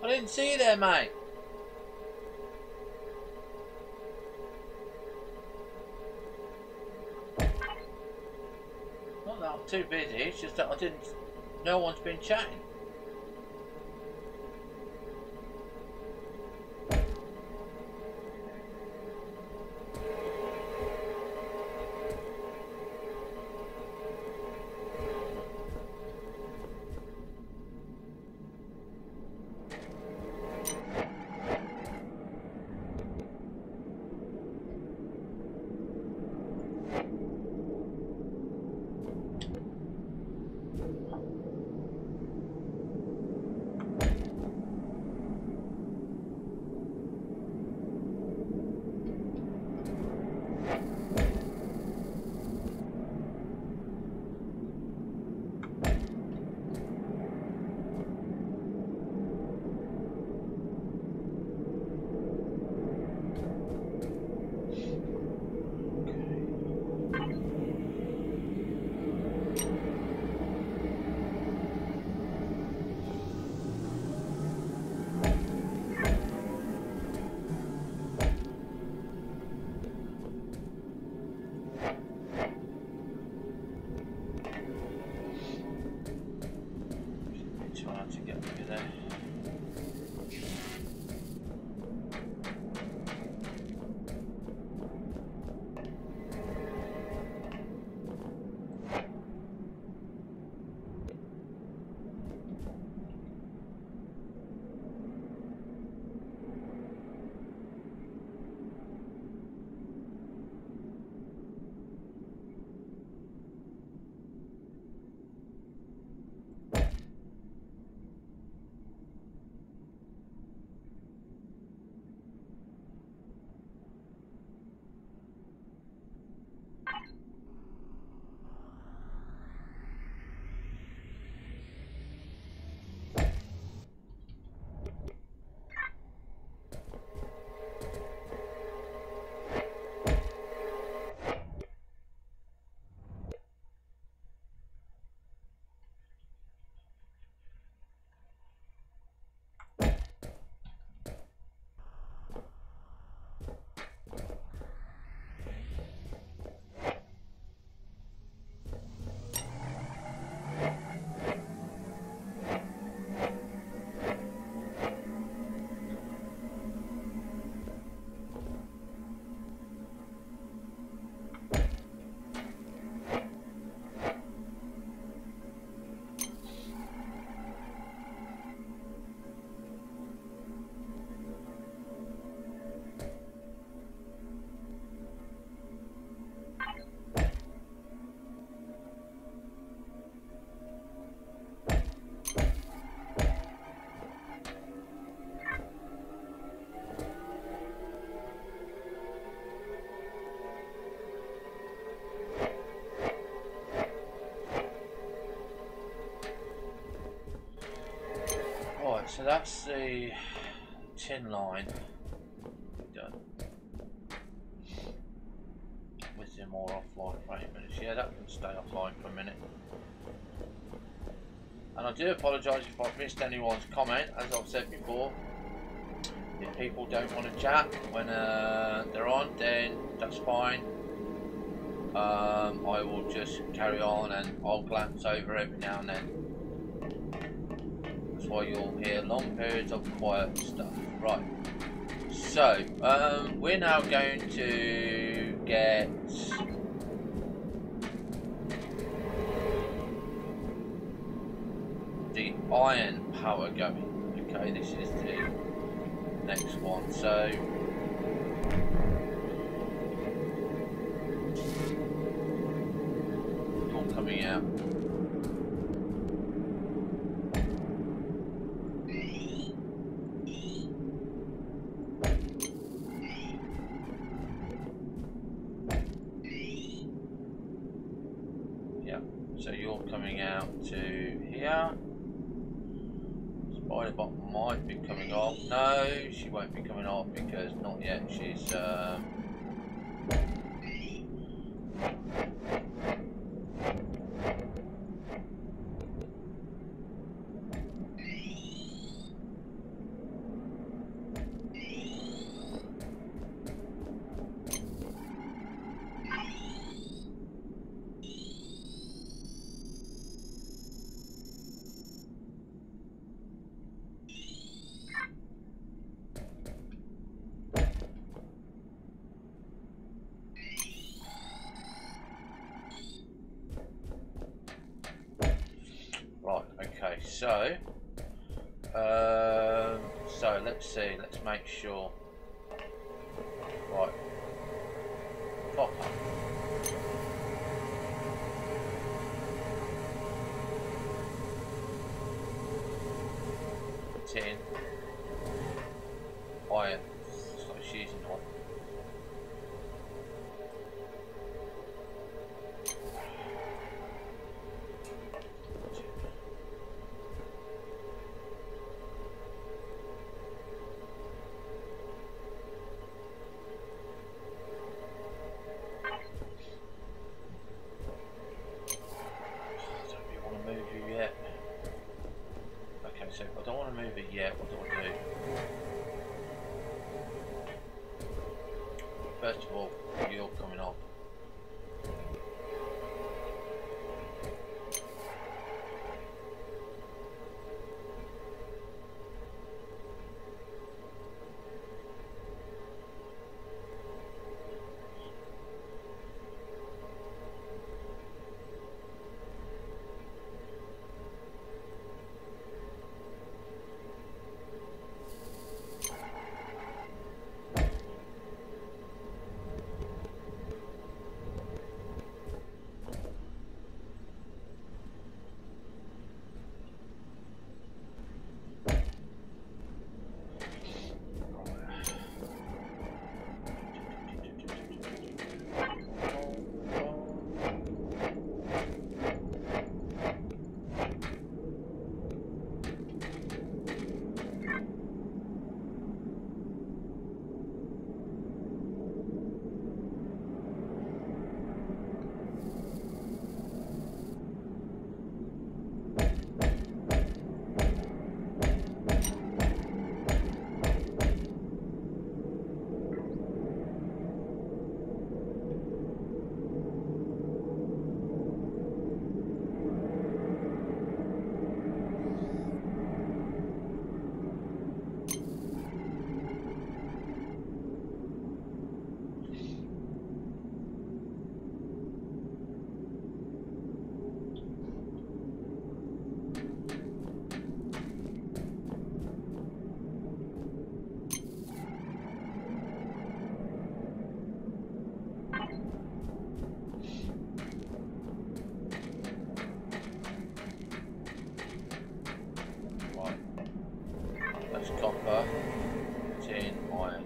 [SPEAKER 2] I didn't see you there, mate. Not that I'm too busy, it's just that I didn't... No one's been chatting. Trying to get through there. So that's the tin line done. With the more offline for 8 minutes. Yeah, that can stay offline for a minute. And I do apologise if I've missed anyone's comment, as I've said before. If people don't want to chat when they're on, then that's fine. I will just carry on and I'll glance over every now and then. That's why you'll hear long periods of quiet stuff. Right. So, we're now going to get the iron power going. Okay, this is the next one. So, all coming out. So you're coming out to here. Spiderbot might be coming off. No, she won't be coming off because not yet. She's so let's see, let's make sure. Right, copper. Tin. Iron. So she's using one. So I don't want to move it yet. What do I do? First of all, you're coming off. Copper, tin, iron.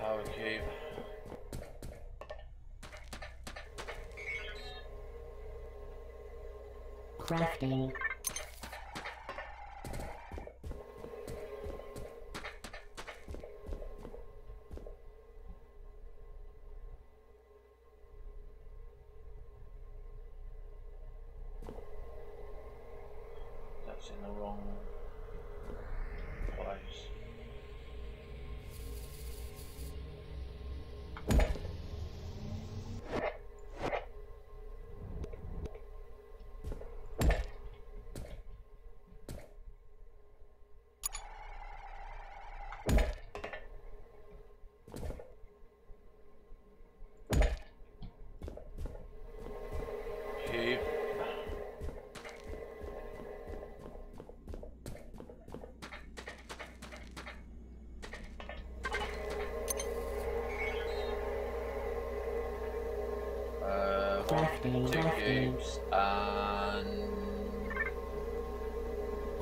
[SPEAKER 2] Power cube.
[SPEAKER 1] Crafting.
[SPEAKER 2] That's in the wrong place. Cube.
[SPEAKER 1] Crafting,
[SPEAKER 2] Two
[SPEAKER 1] crafting.
[SPEAKER 2] cubes and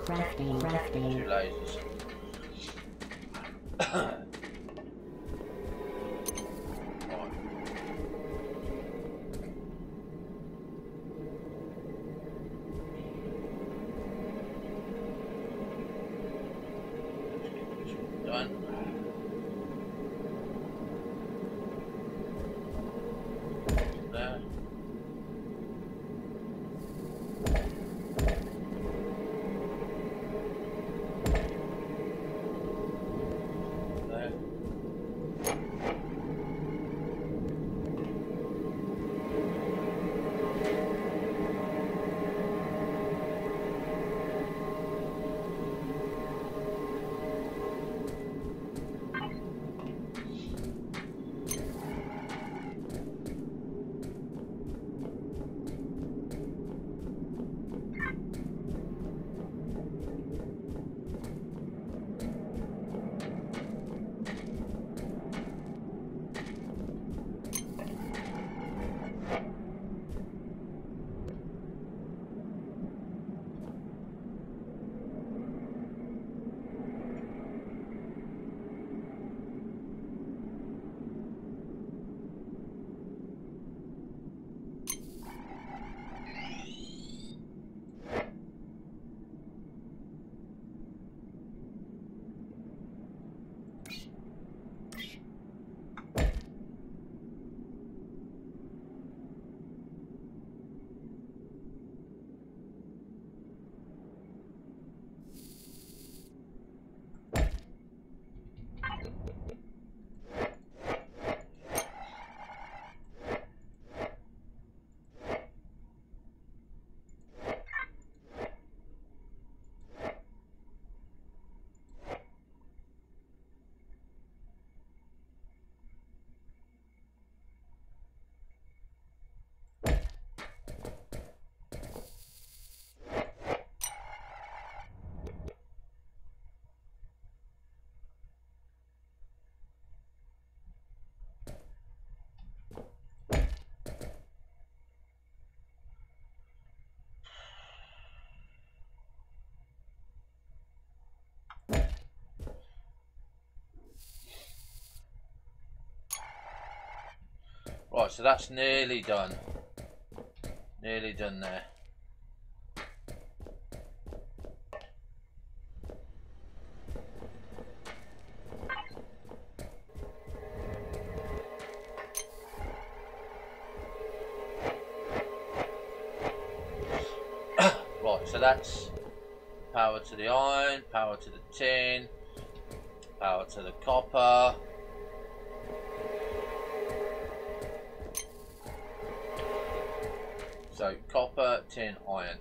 [SPEAKER 1] Crafting,
[SPEAKER 2] two
[SPEAKER 1] crafting.
[SPEAKER 2] lasers. Right. Right, so that's nearly done. Nearly done there. Right, so that's power to the iron, power to the tin, power to the copper. So copper, tin, iron.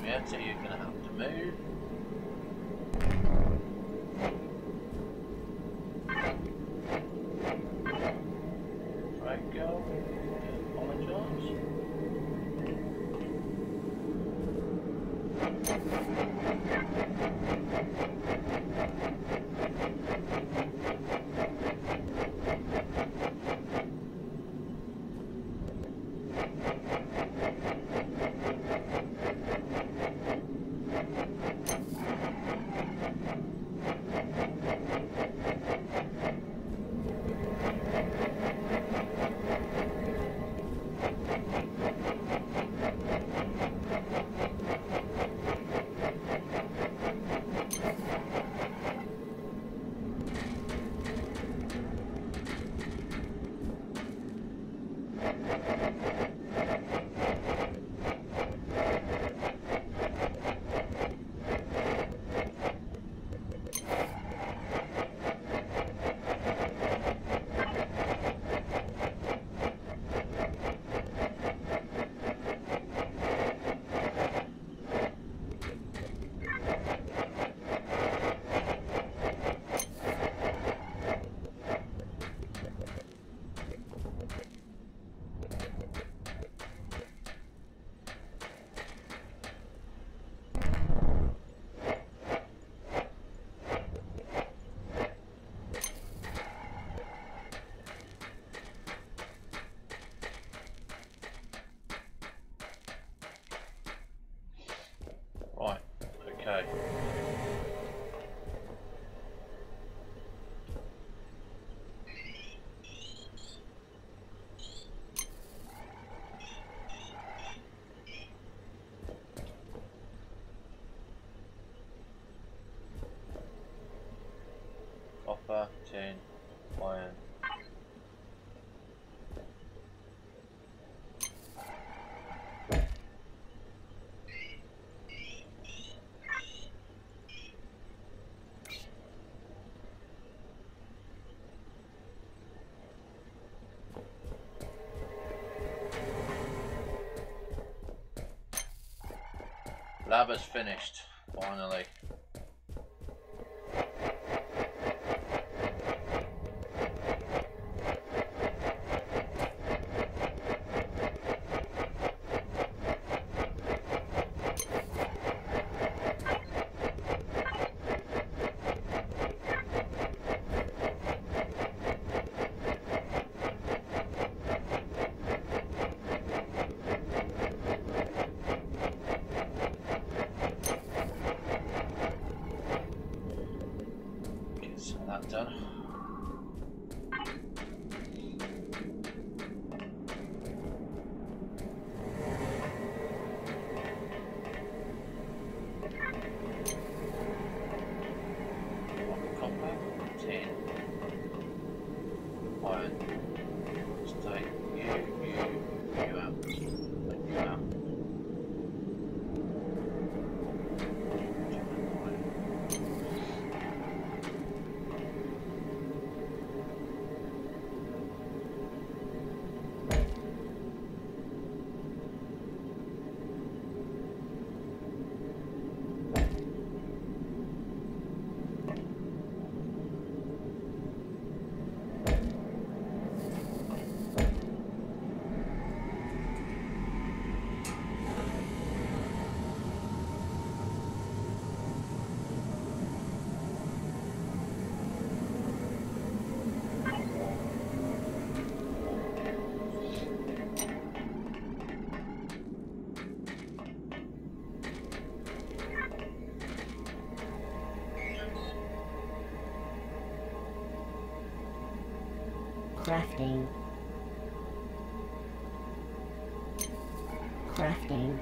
[SPEAKER 2] Yeah, so you're gonna have to move. Right, go. Apologise. Right, okay. Copper, tin, iron. Lava's finished, finally. Get that done. Copper, tin, iron. Let's take you out. Take you out.
[SPEAKER 1] Crafting. Crafting.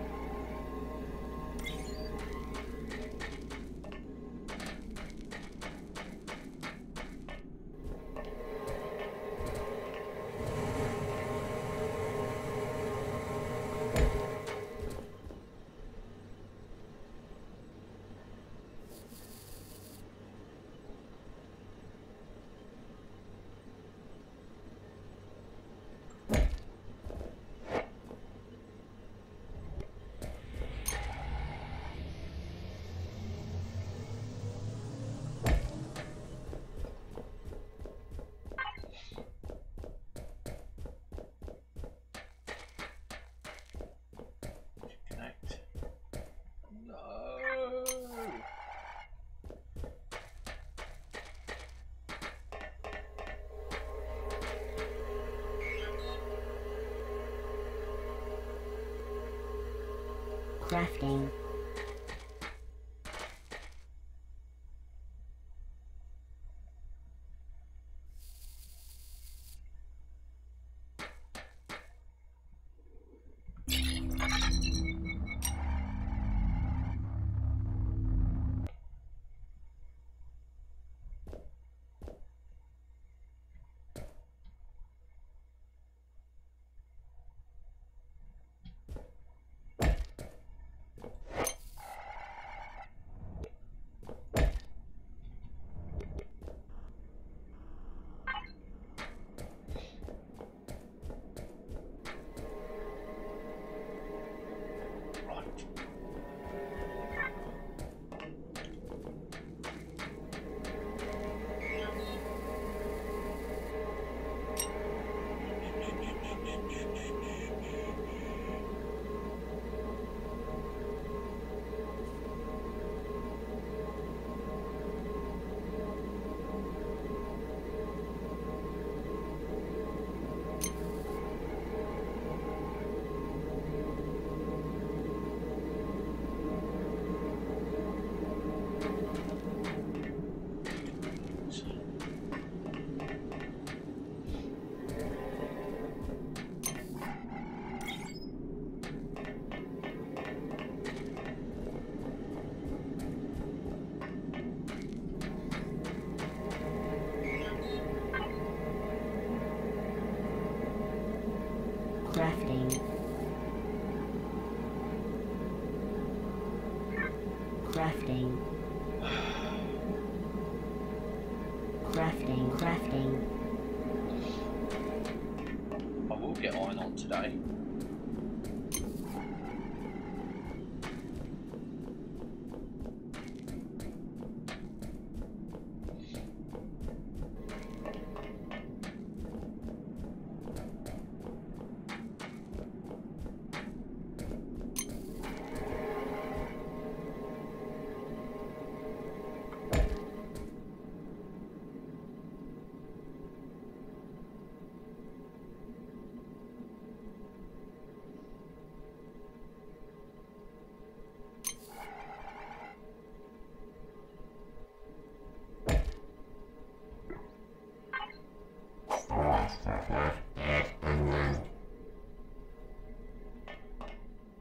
[SPEAKER 1] Crafting. Crafting. Crafting. Crafting. Crafting.
[SPEAKER 2] I will get iron on today.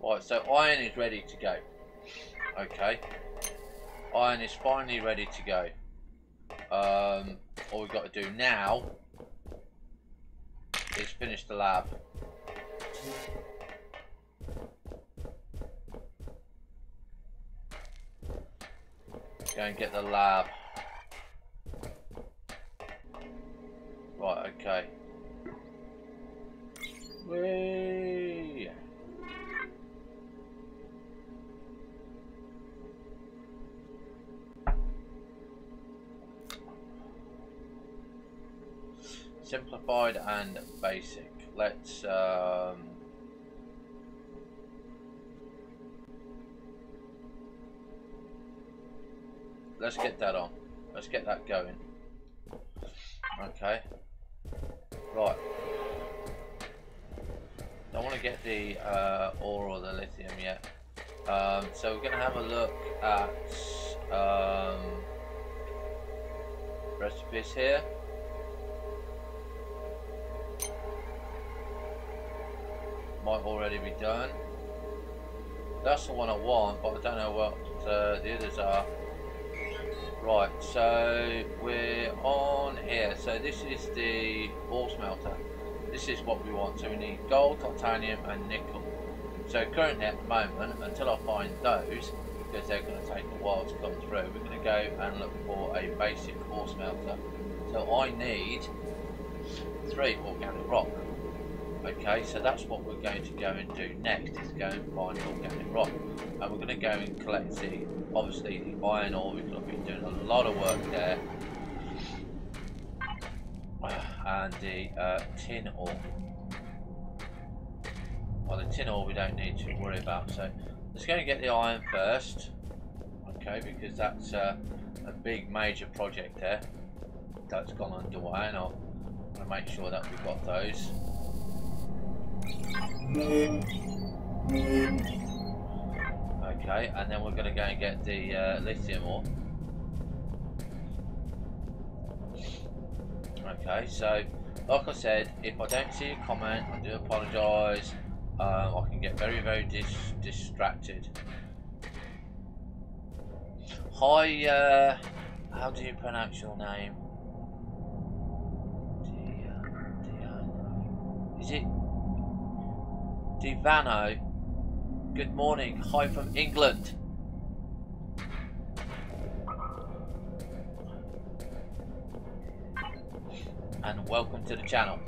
[SPEAKER 2] Right, so iron is ready to go. Okay, iron is finally ready to go. All we've got to do now is finish the lab. Go and get the lab. Right, okay. Whee! Simplified and basic. Let's get that on. Let's get that going. Okay. Right. Don't want to get the ore or the lithium yet. So we're going to have a look at recipes here. might already be done. That's the one I want, but I don't know what the others are. Right, so we're on here. So this is the ore smelter. This is what we want. So we need gold, titanium and nickel. So currently at the moment, until I find those, because they're going to take a while to come through, we're going to go and look for a basic ore smelter. So I need 3 organic rock. Okay, so that's what we're going to go and do next, is go and find organic rock. And we're going to go and collect the, obviously the iron ore. We've been doing a lot of work there. And the tin ore. Well, the tin ore we don't need to worry about. So let's go and get the iron first. Okay, because that's a big major project there that's gone underway, and I'll make sure that we've got those. Okay, and then we're going to go and get the lithium ore. Okay, so like I said, if I don't see a comment, I do apologise. I can get very distracted. Hi, how do you pronounce your name? Is it Divano? Good morning. Hi from England. And welcome to the channel.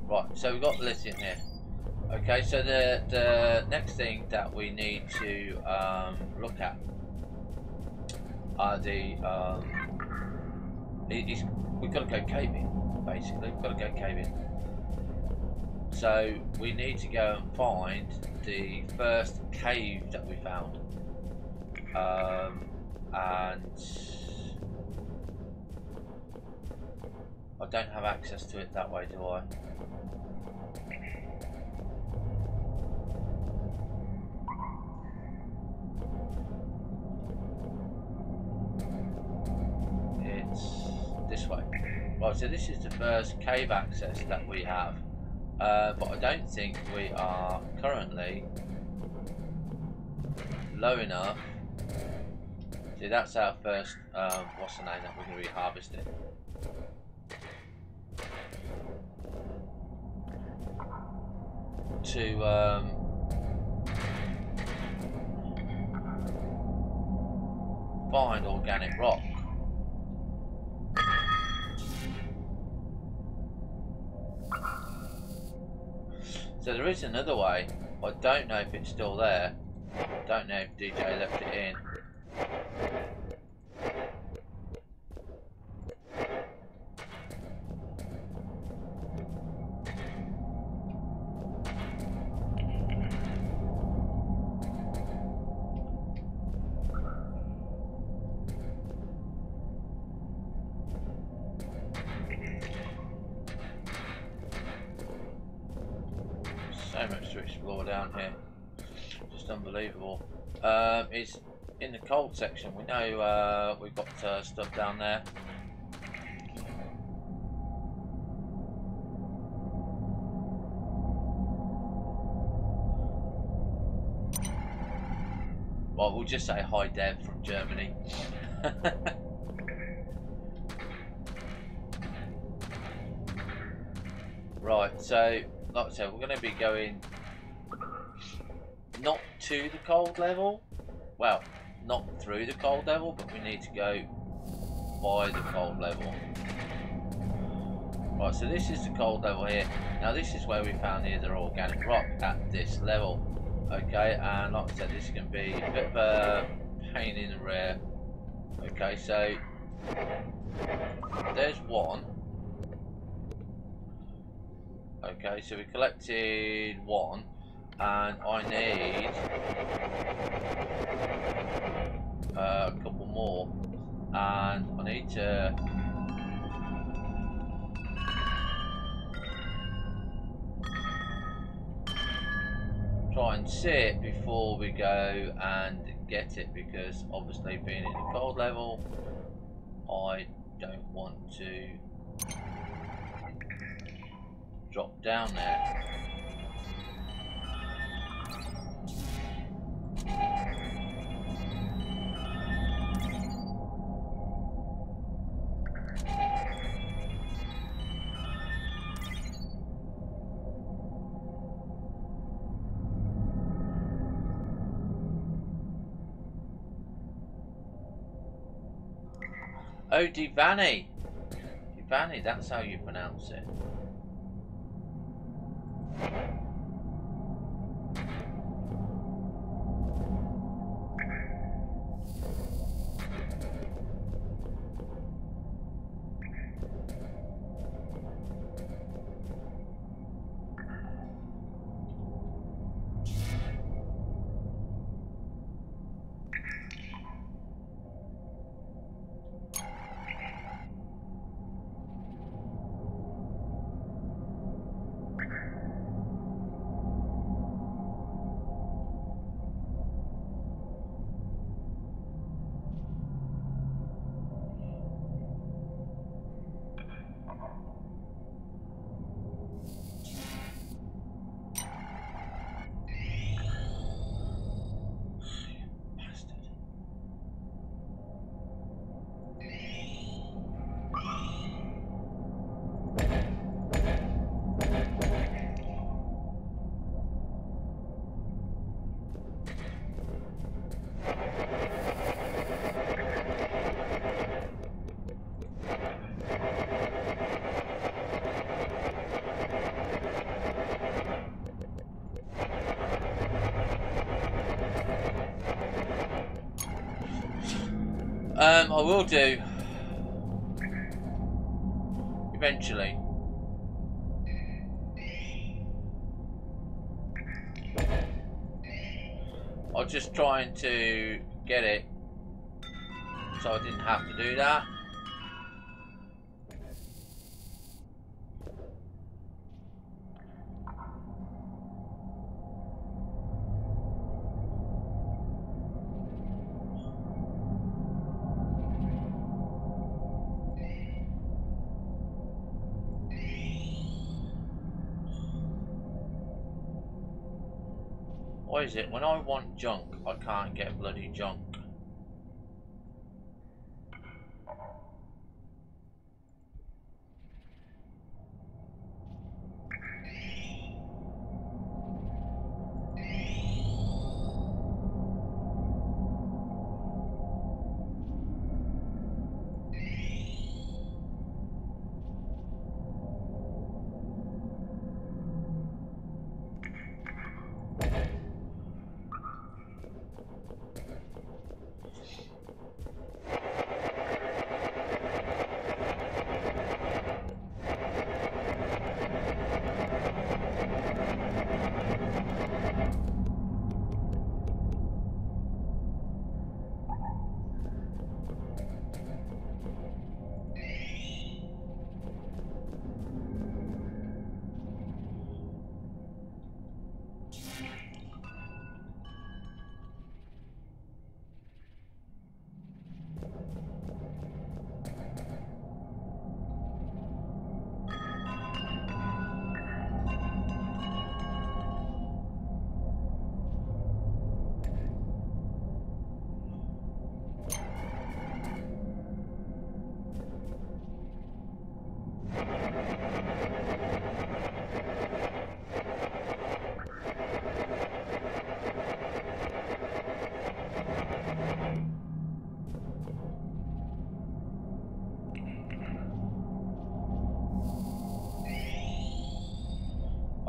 [SPEAKER 2] Right, so we've got lithium here. Okay, so the next thing that we need to look at are the we've got to go caving. Basically, we've got to go caving. So we need to go and find the first cave that we found, and I don't have access to it that way, do I? It's this way. Right, so this is the first cave access that we have. But I don't think we are currently low enough. See, that's our first, what's the name that we're going to be harvesting. To find organic rock. So there is another way. I don't know if it's still there. I don't know if DJ left it in. So much to explore down here, just unbelievable. It's in the cold section. We know we've got stuff down there. Well, we'll just say hi, Dev from Germany. Right, so like I said, we're going to be going not to the cold level, well, not through the cold level, but we need to go by the cold level. Right, so this is the cold level here. Now this is where we found the other organic rock at this level. Okay, and like I said, this can be a bit of a pain in the rear. Okay, so there's one. Okay, so we collected one, and I need a couple more, and I need to try and see it before we go and get it, because obviously being in the cold level, I don't want to drop down there. Oh, Divani. Divani, that's how you pronounce it. I will do. Eventually. I was just trying to get it so I didn't have to do that. Why is it when I want junk, I can't get bloody junk?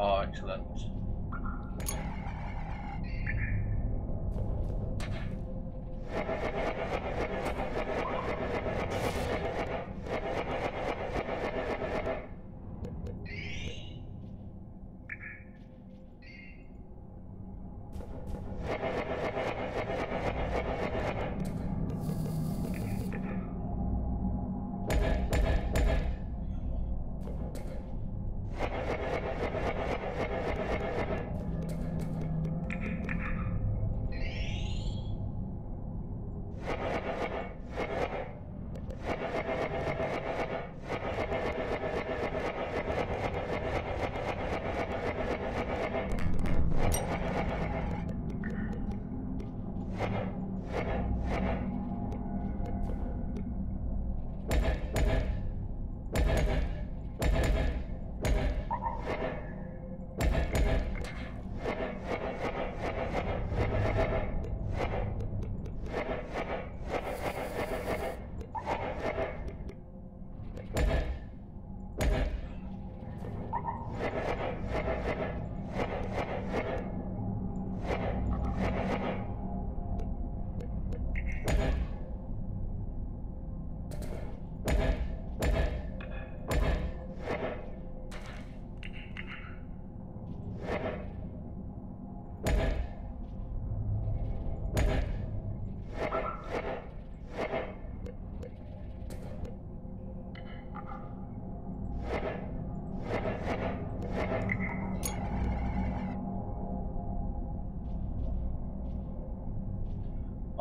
[SPEAKER 2] Oh, excellent.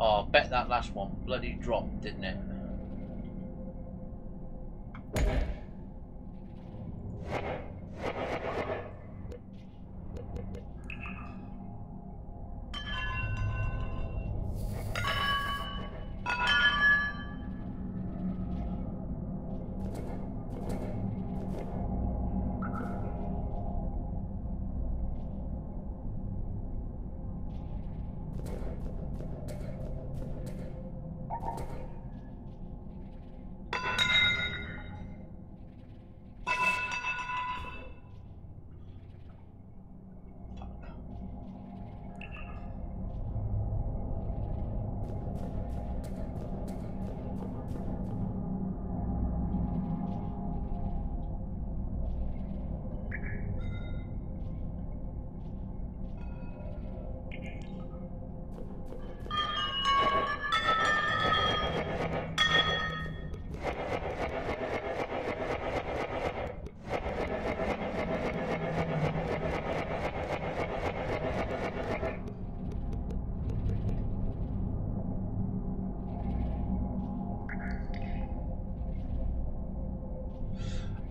[SPEAKER 2] Oh, I bet that last one bloody dropped, didn't it?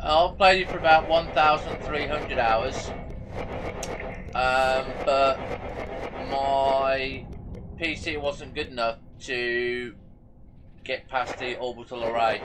[SPEAKER 2] I've played it for about 1,300 hours, but my PC wasn't good enough to get past the orbital array.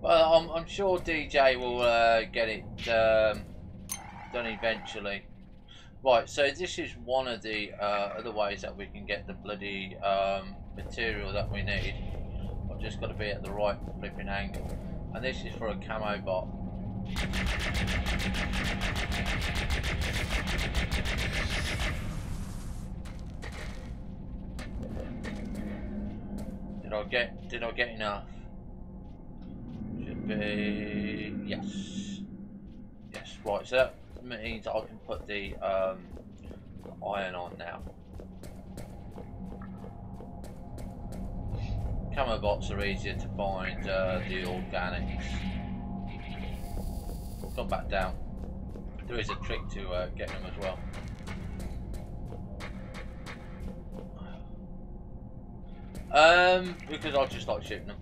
[SPEAKER 2] Well, I'm sure DJ will get it done eventually. Right, so this is one of the other ways that we can get the bloody material that we need. I've just got to be at the right flipping angle. And this is for a camo bot. Did I get enough? Should be yes. Yes, right, so that means I can put the iron on now. Camo bots are easier to find the organics. We'll come back down. There is a trick to get them as well. Because I just like shooting them.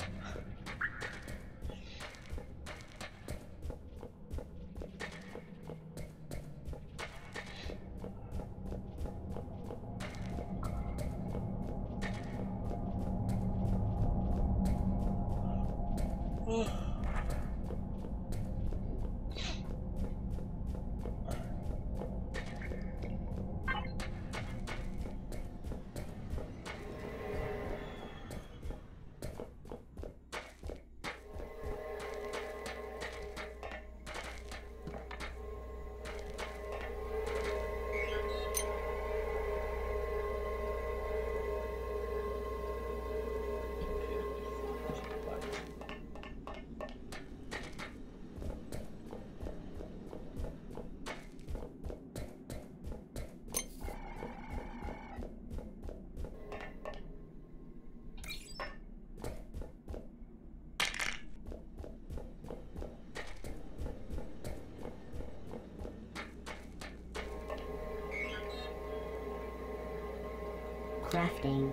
[SPEAKER 1] Crafting.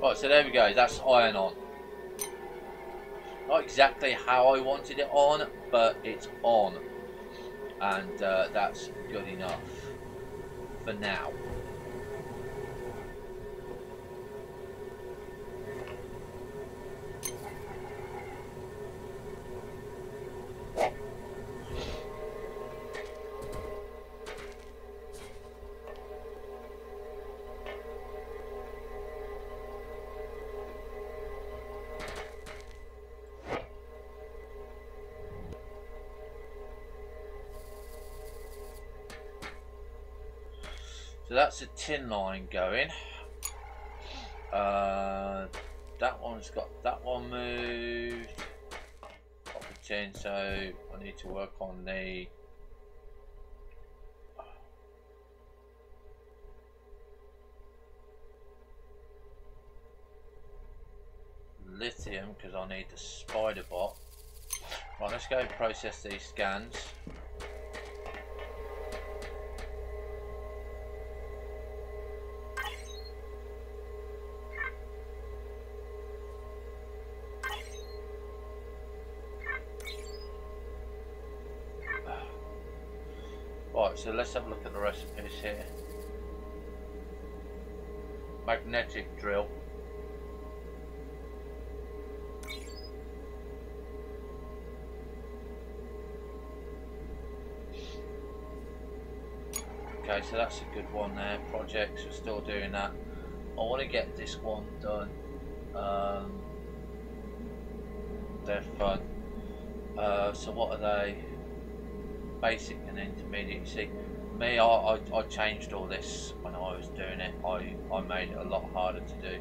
[SPEAKER 2] Right, so there we go, that's iron on. Not exactly how I wanted it on, but it's on. And that's good enough for now. So that's a tin line going. That one's got that one moved. Got the tin, so I need to work on the lithium because I need the spider bot. Right, let's go and process these scans. Right, so let's have a look at the recipes here. Magnetic drill. Okay, so that's a good one there. Projects, we're still doing that. I want to get this one done. They're fun. So what are they? Basic and intermediate. You see, me, I changed all this when I was doing it. I made it a lot harder to do.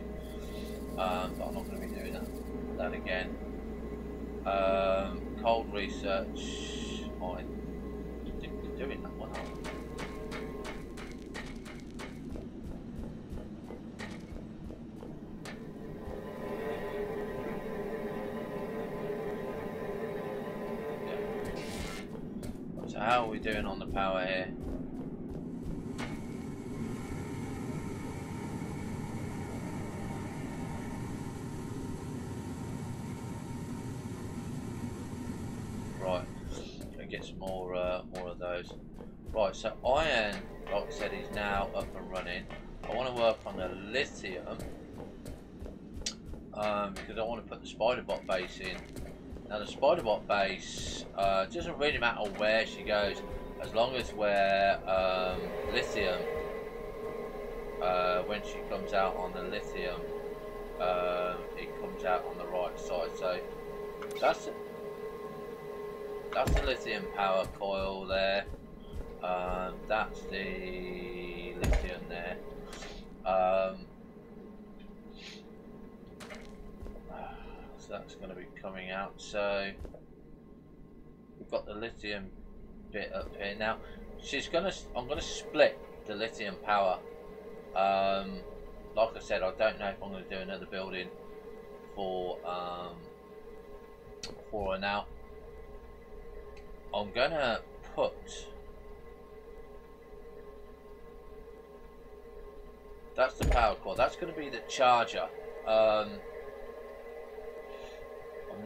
[SPEAKER 2] But I'm not going to be doing that again. Cold research. I didn't be doing that one. How are we doing on the power here? more of those. Right, so iron, like I said, is now up and running. I want to work on the lithium because I want to put the spider bot base in. Now the spider bot base doesn't really matter where she goes, as long as we're lithium. When she comes out on the lithium, it comes out on the right side. So that's the lithium power coil there. That's the lithium there. So that's going to be coming out. So we've got the lithium bit up here now. I'm going to split the lithium power. Like I said, I don't know if I'm going to do another building for her now. I'm going to put, that's the power core, that's going to be the charger. I'm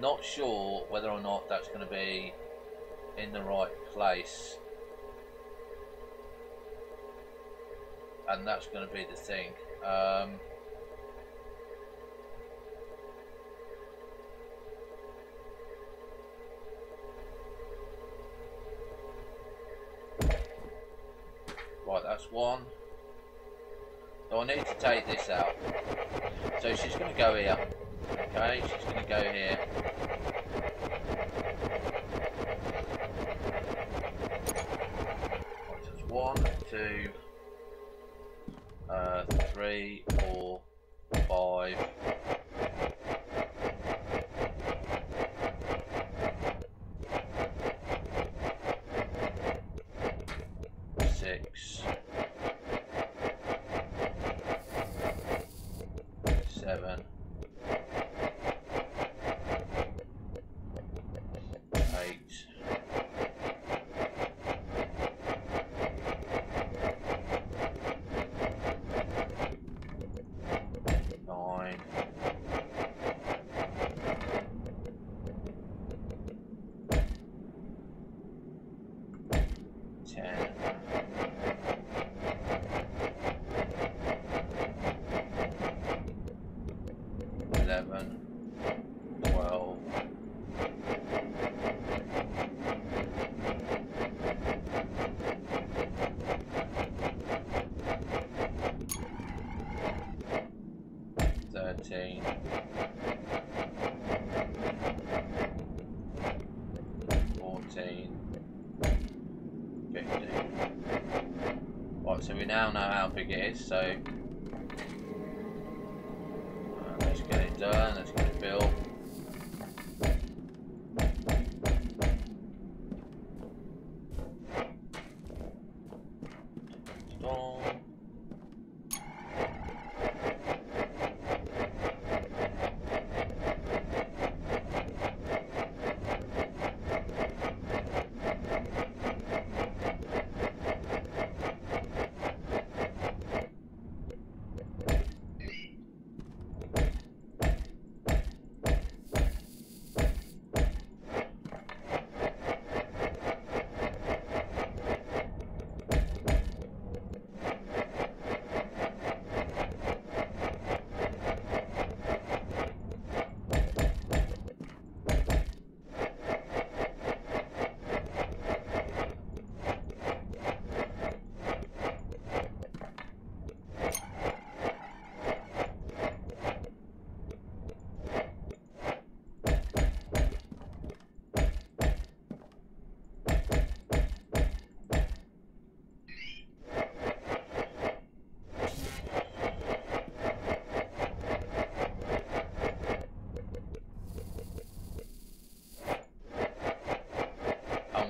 [SPEAKER 2] not sure whether or not that's going to be in the right place, and that's going to be the thing. Right, that's one. So I need to take this out. So she's going to go here. Okay, she's going to go here. Right, so it's 1, 2, 3, 4, 5. 6, 7, 8, 9, 10, 11, 12, 13, 14, 15. Right, so we now know how big it is, so let's get it done, let's get it built.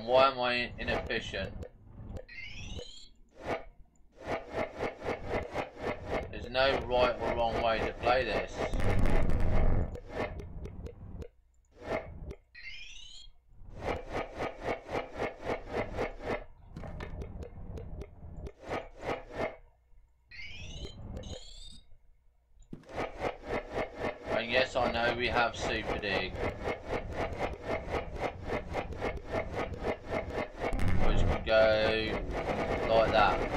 [SPEAKER 2] Why am I inefficient? There's no right or wrong way to play this. And yes, I know we have Super Dig. go like that.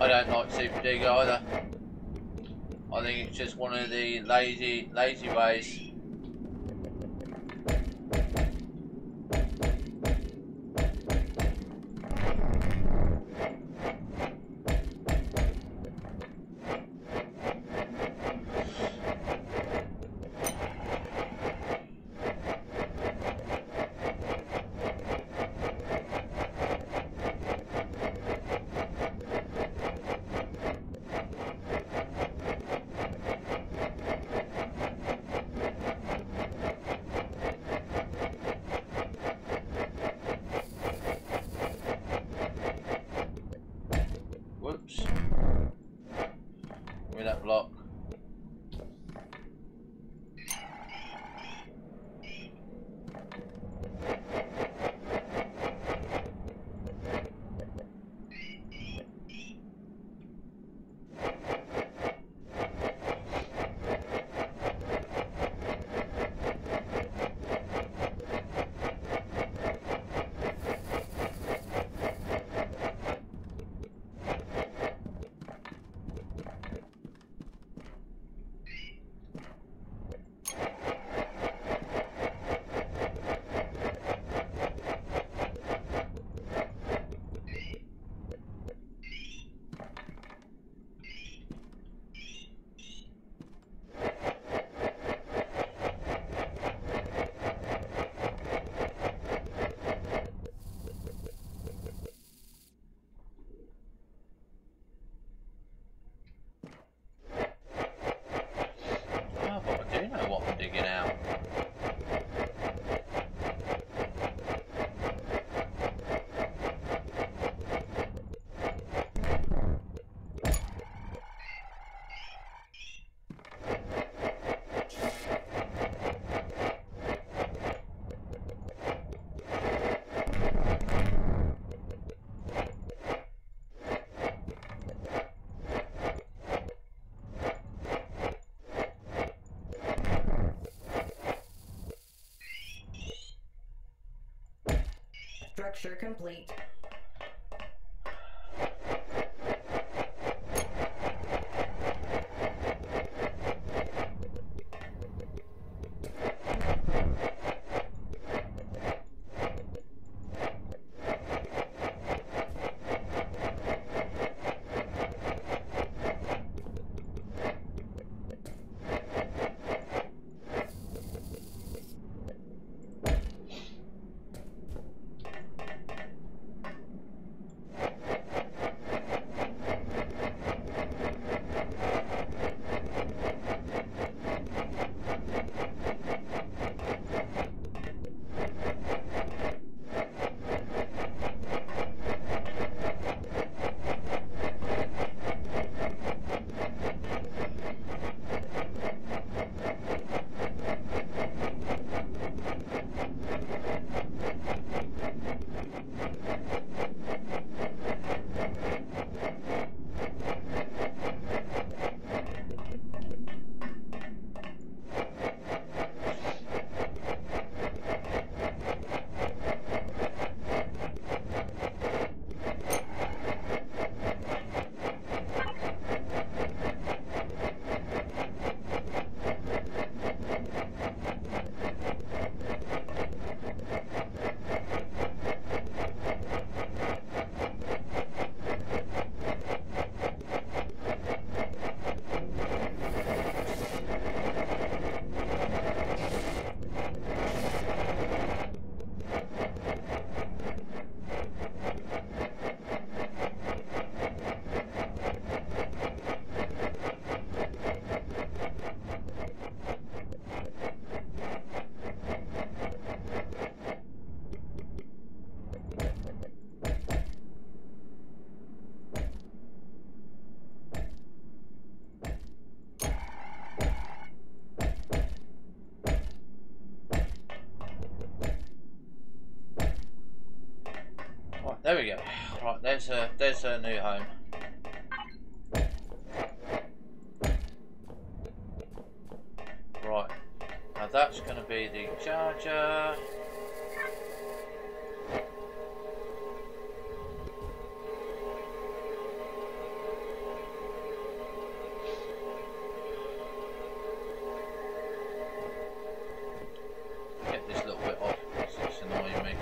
[SPEAKER 2] I don't like Super Dig either. I think it's just one of the lazy ways. Whoops. With that block. Digging out.
[SPEAKER 3] Structure complete.
[SPEAKER 2] There we go. Right, there's her new home. Right, now that's going to be the charger. Get this little bit off because it's annoying me.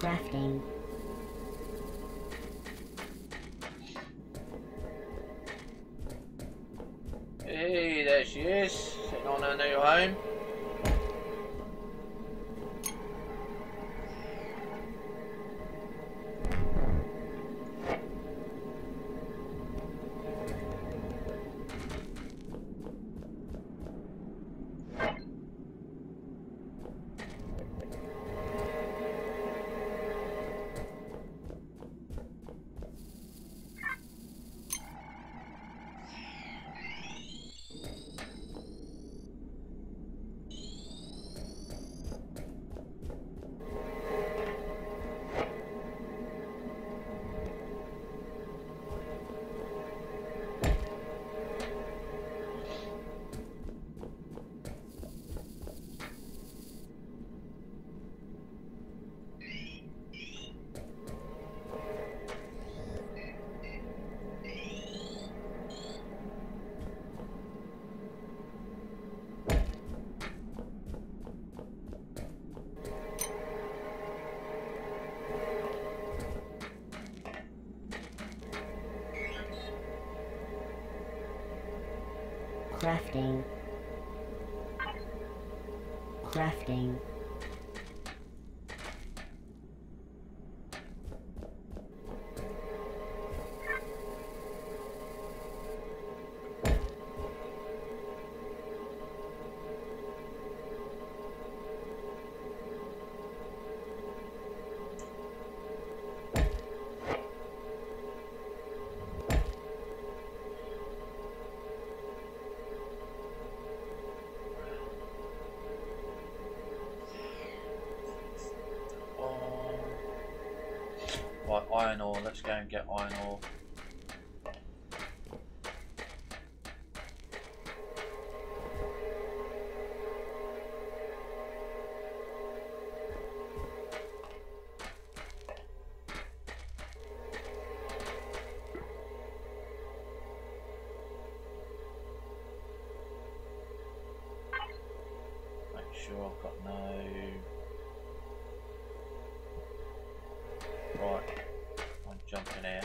[SPEAKER 1] Crafting.
[SPEAKER 2] Hey, there she is, sitting on her new home.
[SPEAKER 1] Crafting. Crafting.
[SPEAKER 2] Right, iron ore, let's go and get iron ore. Make sure I've got no... Right, I'm jumping here.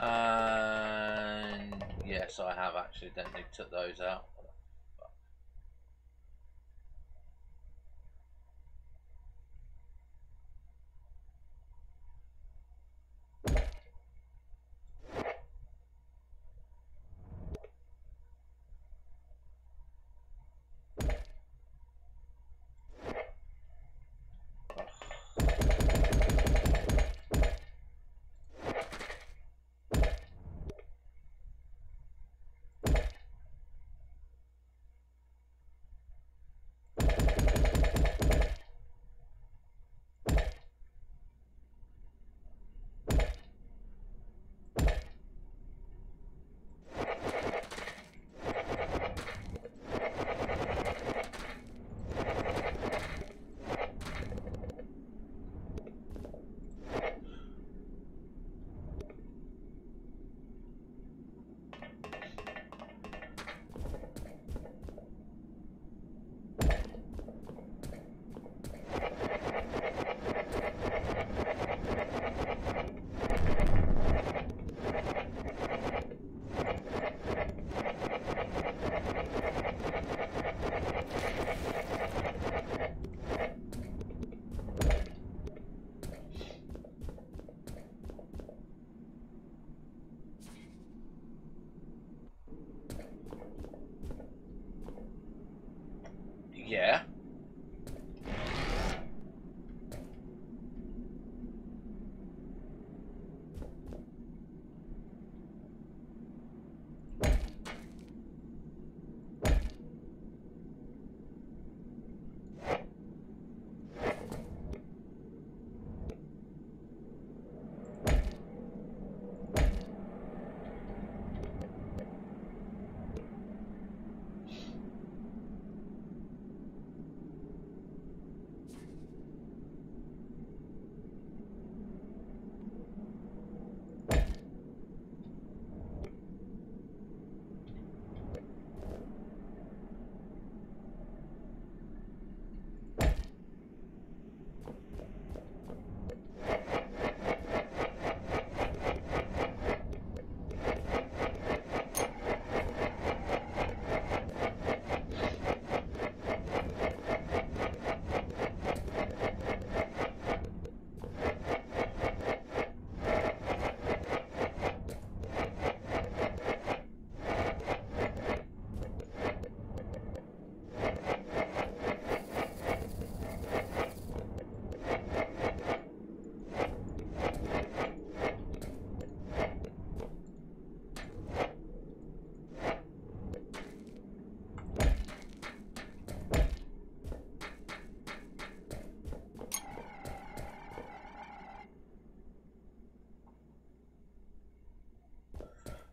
[SPEAKER 2] And yes, I have accidentally took those out. Yeah.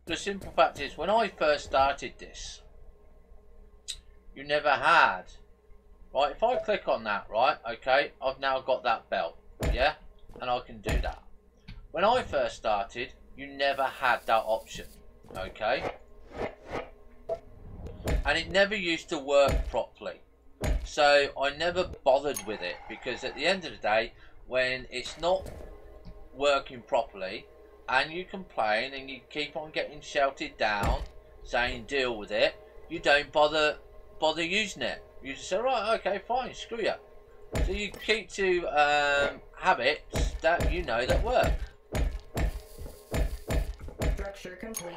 [SPEAKER 2] The simple fact is, when I first started this, you never had, right, if I click on that, right, okay, I've now got that belt, yeah, and I can do that. When I first started, you never had that option, okay, and it never used to work properly, so I never bothered with it, because at the end of the day, when it's not working properly, and you complain and you keep on getting shouted down saying deal with it, you don't bother using it. You just say, right, okay, fine, screw you. So you keep to habits that you know that work.
[SPEAKER 3] Structure complete.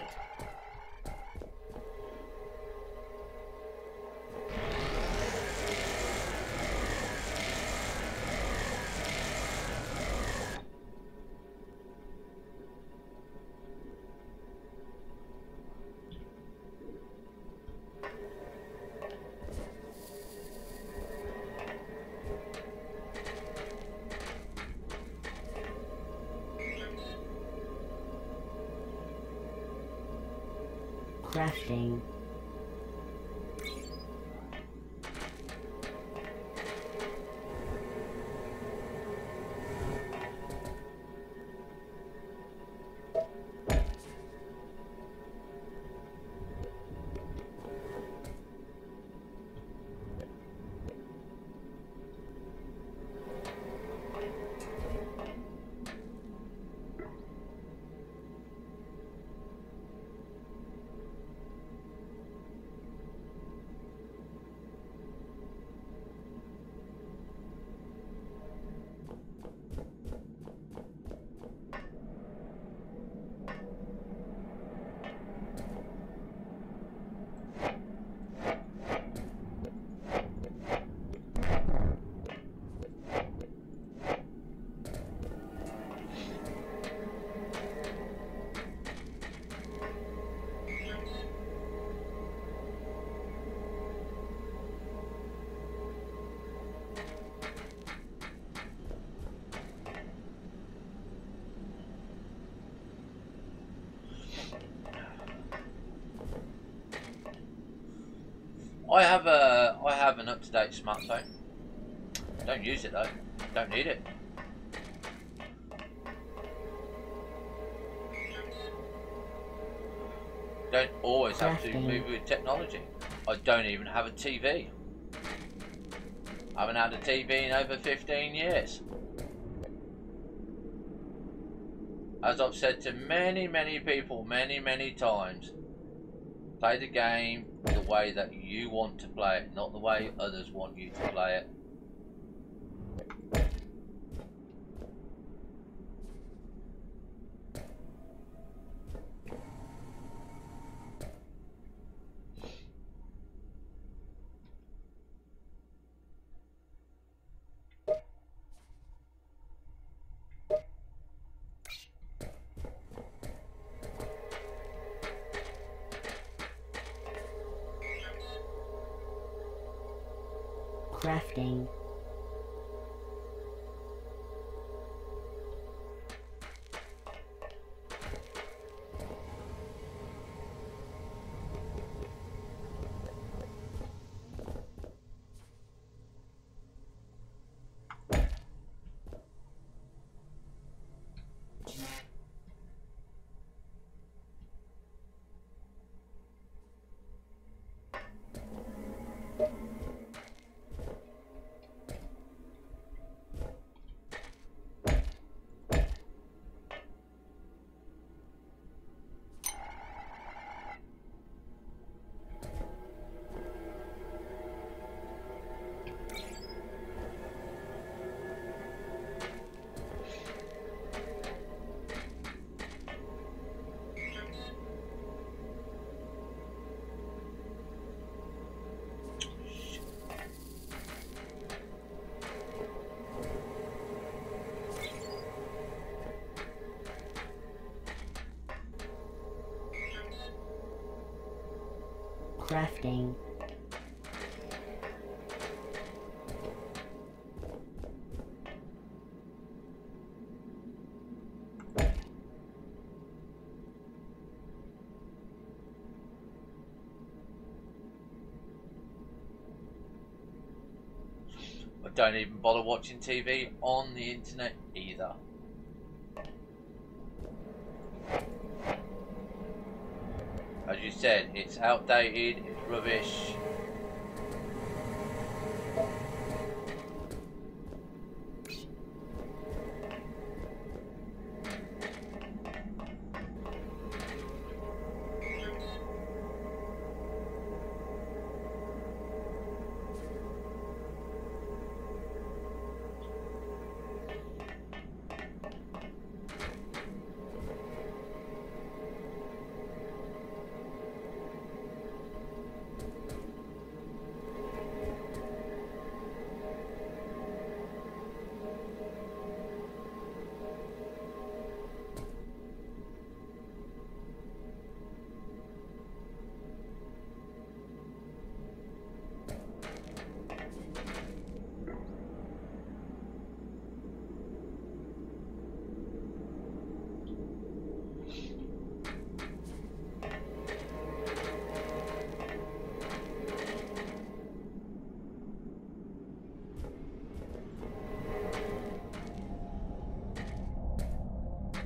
[SPEAKER 1] Crafting.
[SPEAKER 2] I have an up-to-date smartphone. Don't use it though. Don't need it. Don't always have to move with technology. I don't even have a TV. I haven't had a TV in over 15 years. As I've said to many people many times, play the game the way that you want to play it, not the way others want you to play it.
[SPEAKER 1] Crafting. Crafting.
[SPEAKER 2] I don't even bother watching TV on the internet either. As you said, it's outdated, it's rubbish.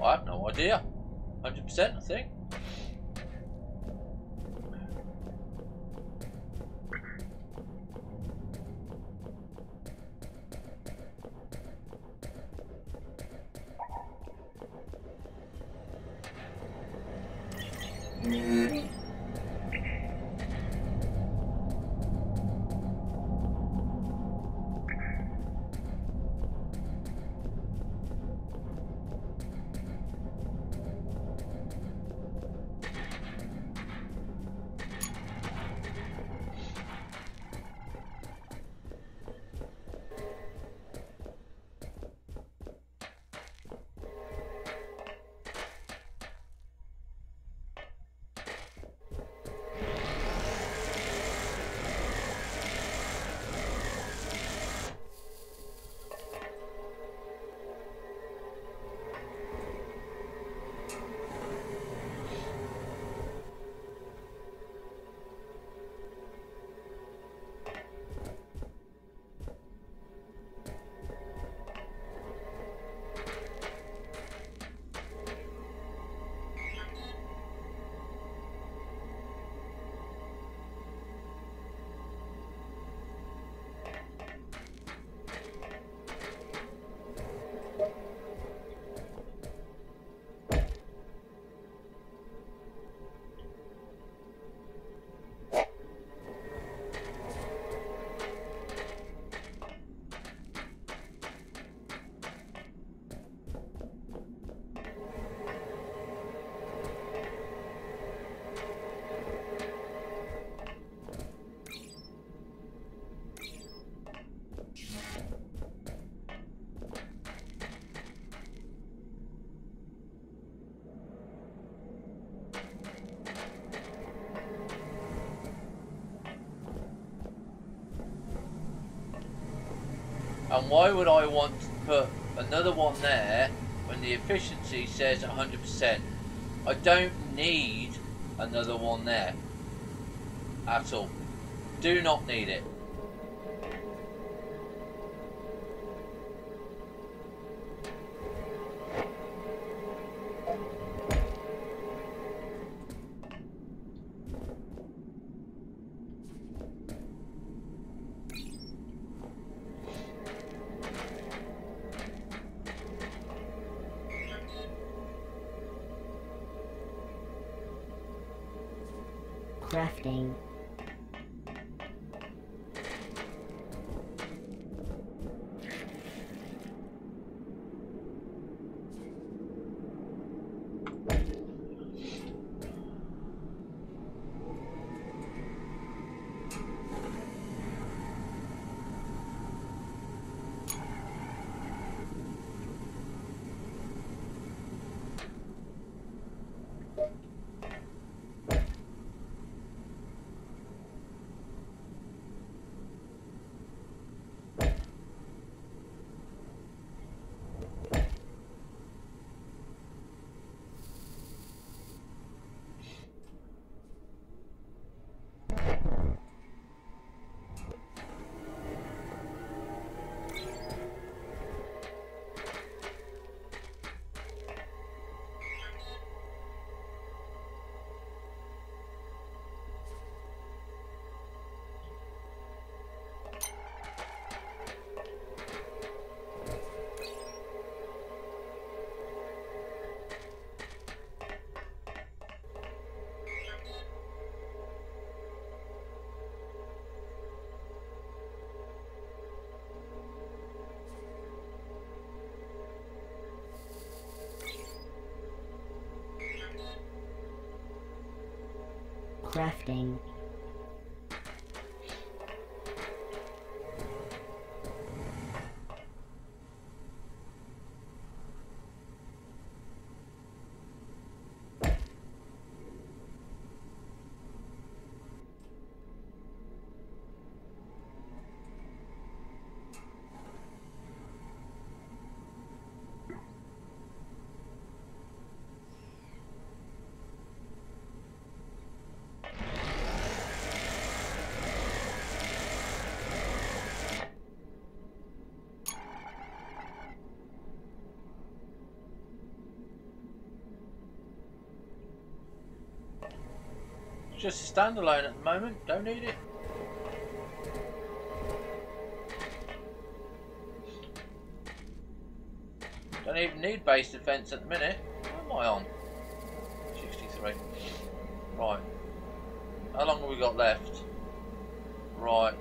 [SPEAKER 2] I have no idea. 100%, I think. And why would I want to put another one there when the efficiency says 100%? I don't need another one there at all. Do not need it.
[SPEAKER 1] Crafting. Crafting.
[SPEAKER 2] Just a standalone at the moment, don't need it. Don't even need base defense at the minute. What am I on? 63. Right. How long have we got left? Right.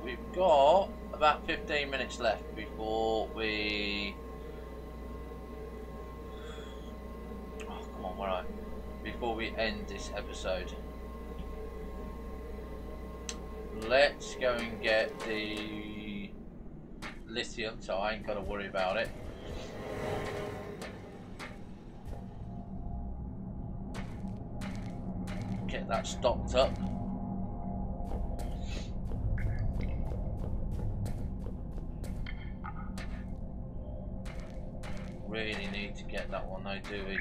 [SPEAKER 2] We've got about 15 minutes left before we... Oh, come on, where are I? Before we end this episode. Let's go and get the lithium, so I ain't got to worry about it. Get that stocked up. Really need to get that one though, do we?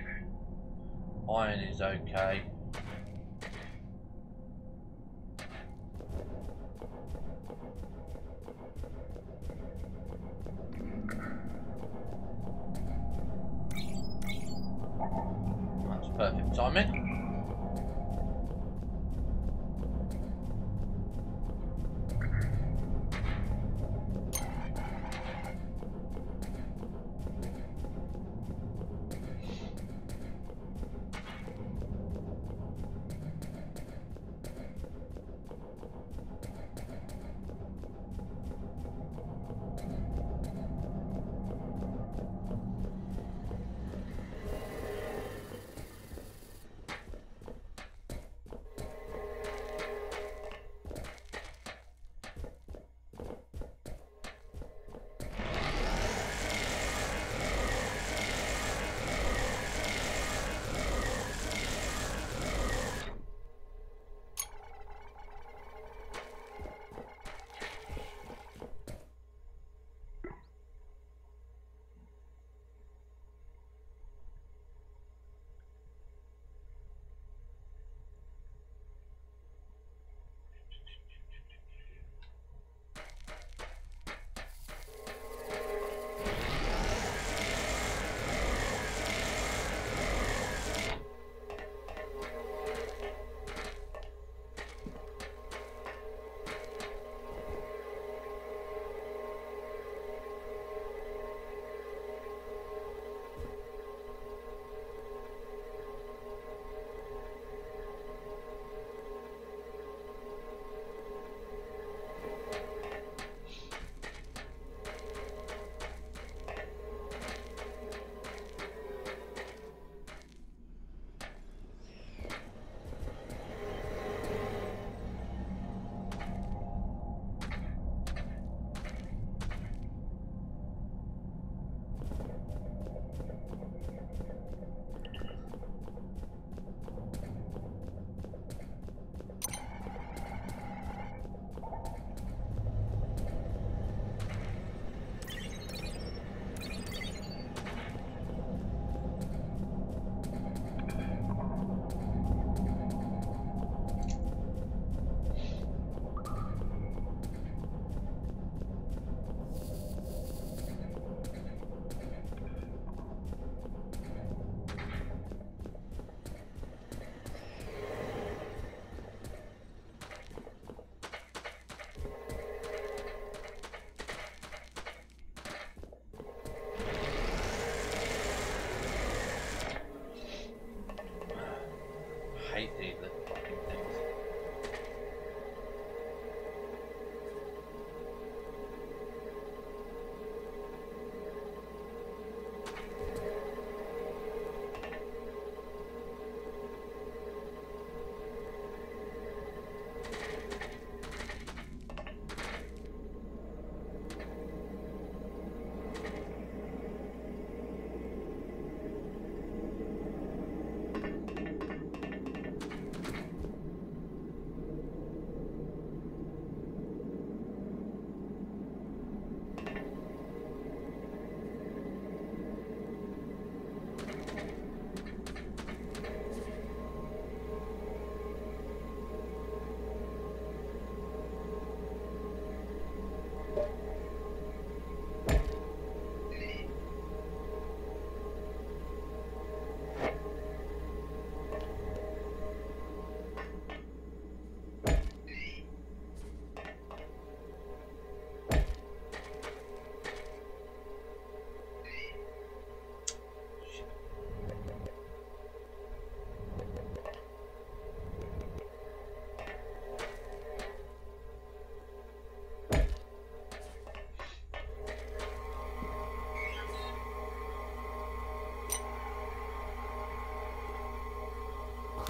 [SPEAKER 2] Iron is okay. That's perfect timing.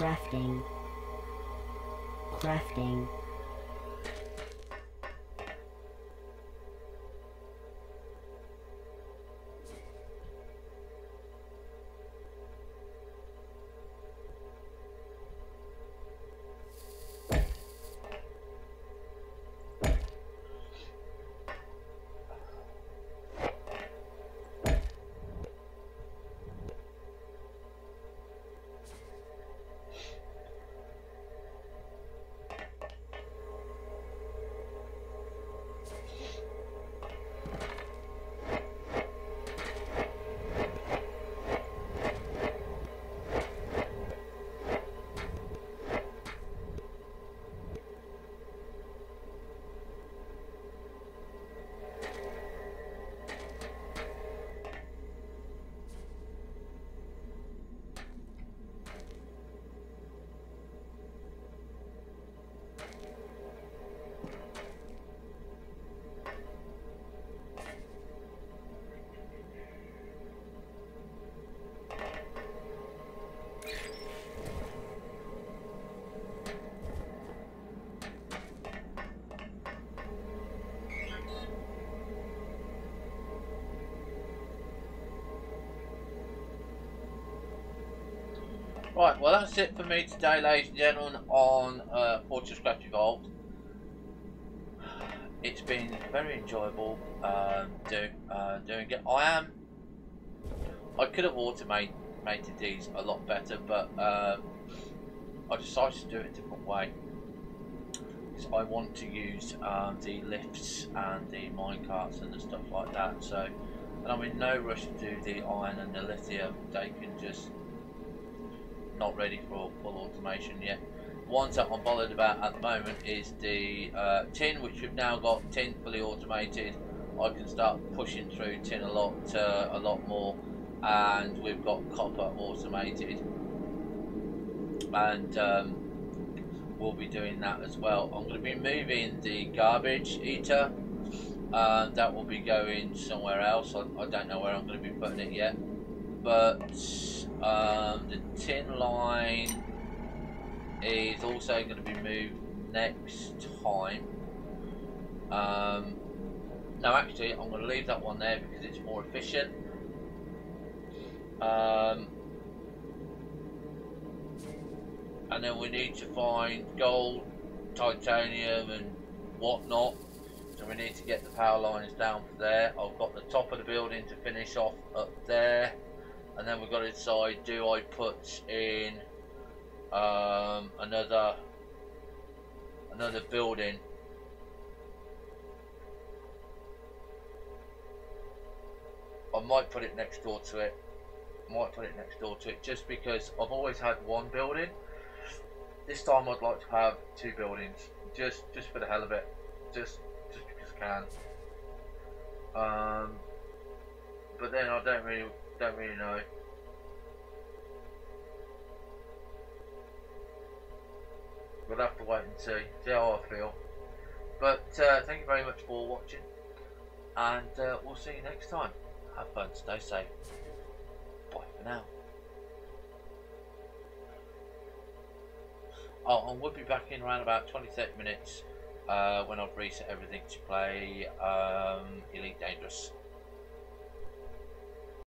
[SPEAKER 1] Crafting. Crafting.
[SPEAKER 2] Right, well that's it for me today, ladies and gentlemen, on Fortresscraft Evolved. It's been very enjoyable doing it. I could have automated these a lot better, but I decided to do it a different way. Because I want to use the lifts and the minecarts and the stuff like that. So, and I'm in no rush to do the iron and the lithium. They can just not ready for full automation yet. Ones that I'm bothered about at the moment is the tin, which we've now got tin fully automated. I can start pushing through tin a lot more, and we've got copper automated, and we'll be doing that as well. I'm going to be moving the garbage eater, that will be going somewhere else. I don't know where I'm going to be putting it yet, but the tin line is also going to be moved next time. No, actually, I'm going to leave that one there because it's more efficient. And then we need to find gold, titanium, and whatnot. So we need to get the power lines down for there. I've got the top of the building to finish off up there. And then we've got to decide, do I put in another building? I might put it next door to it. Just because I've always had one building. This time I'd like to have two buildings, just for the hell of it, just because I can. But then I don't really know. We'll have to wait and see how I feel. But thank you very much for watching, and we'll see you next time. Have fun, stay safe. Bye for now. Oh, and we'll be back in around about 20-30 minutes when I've reset everything to play Elite Dangerous.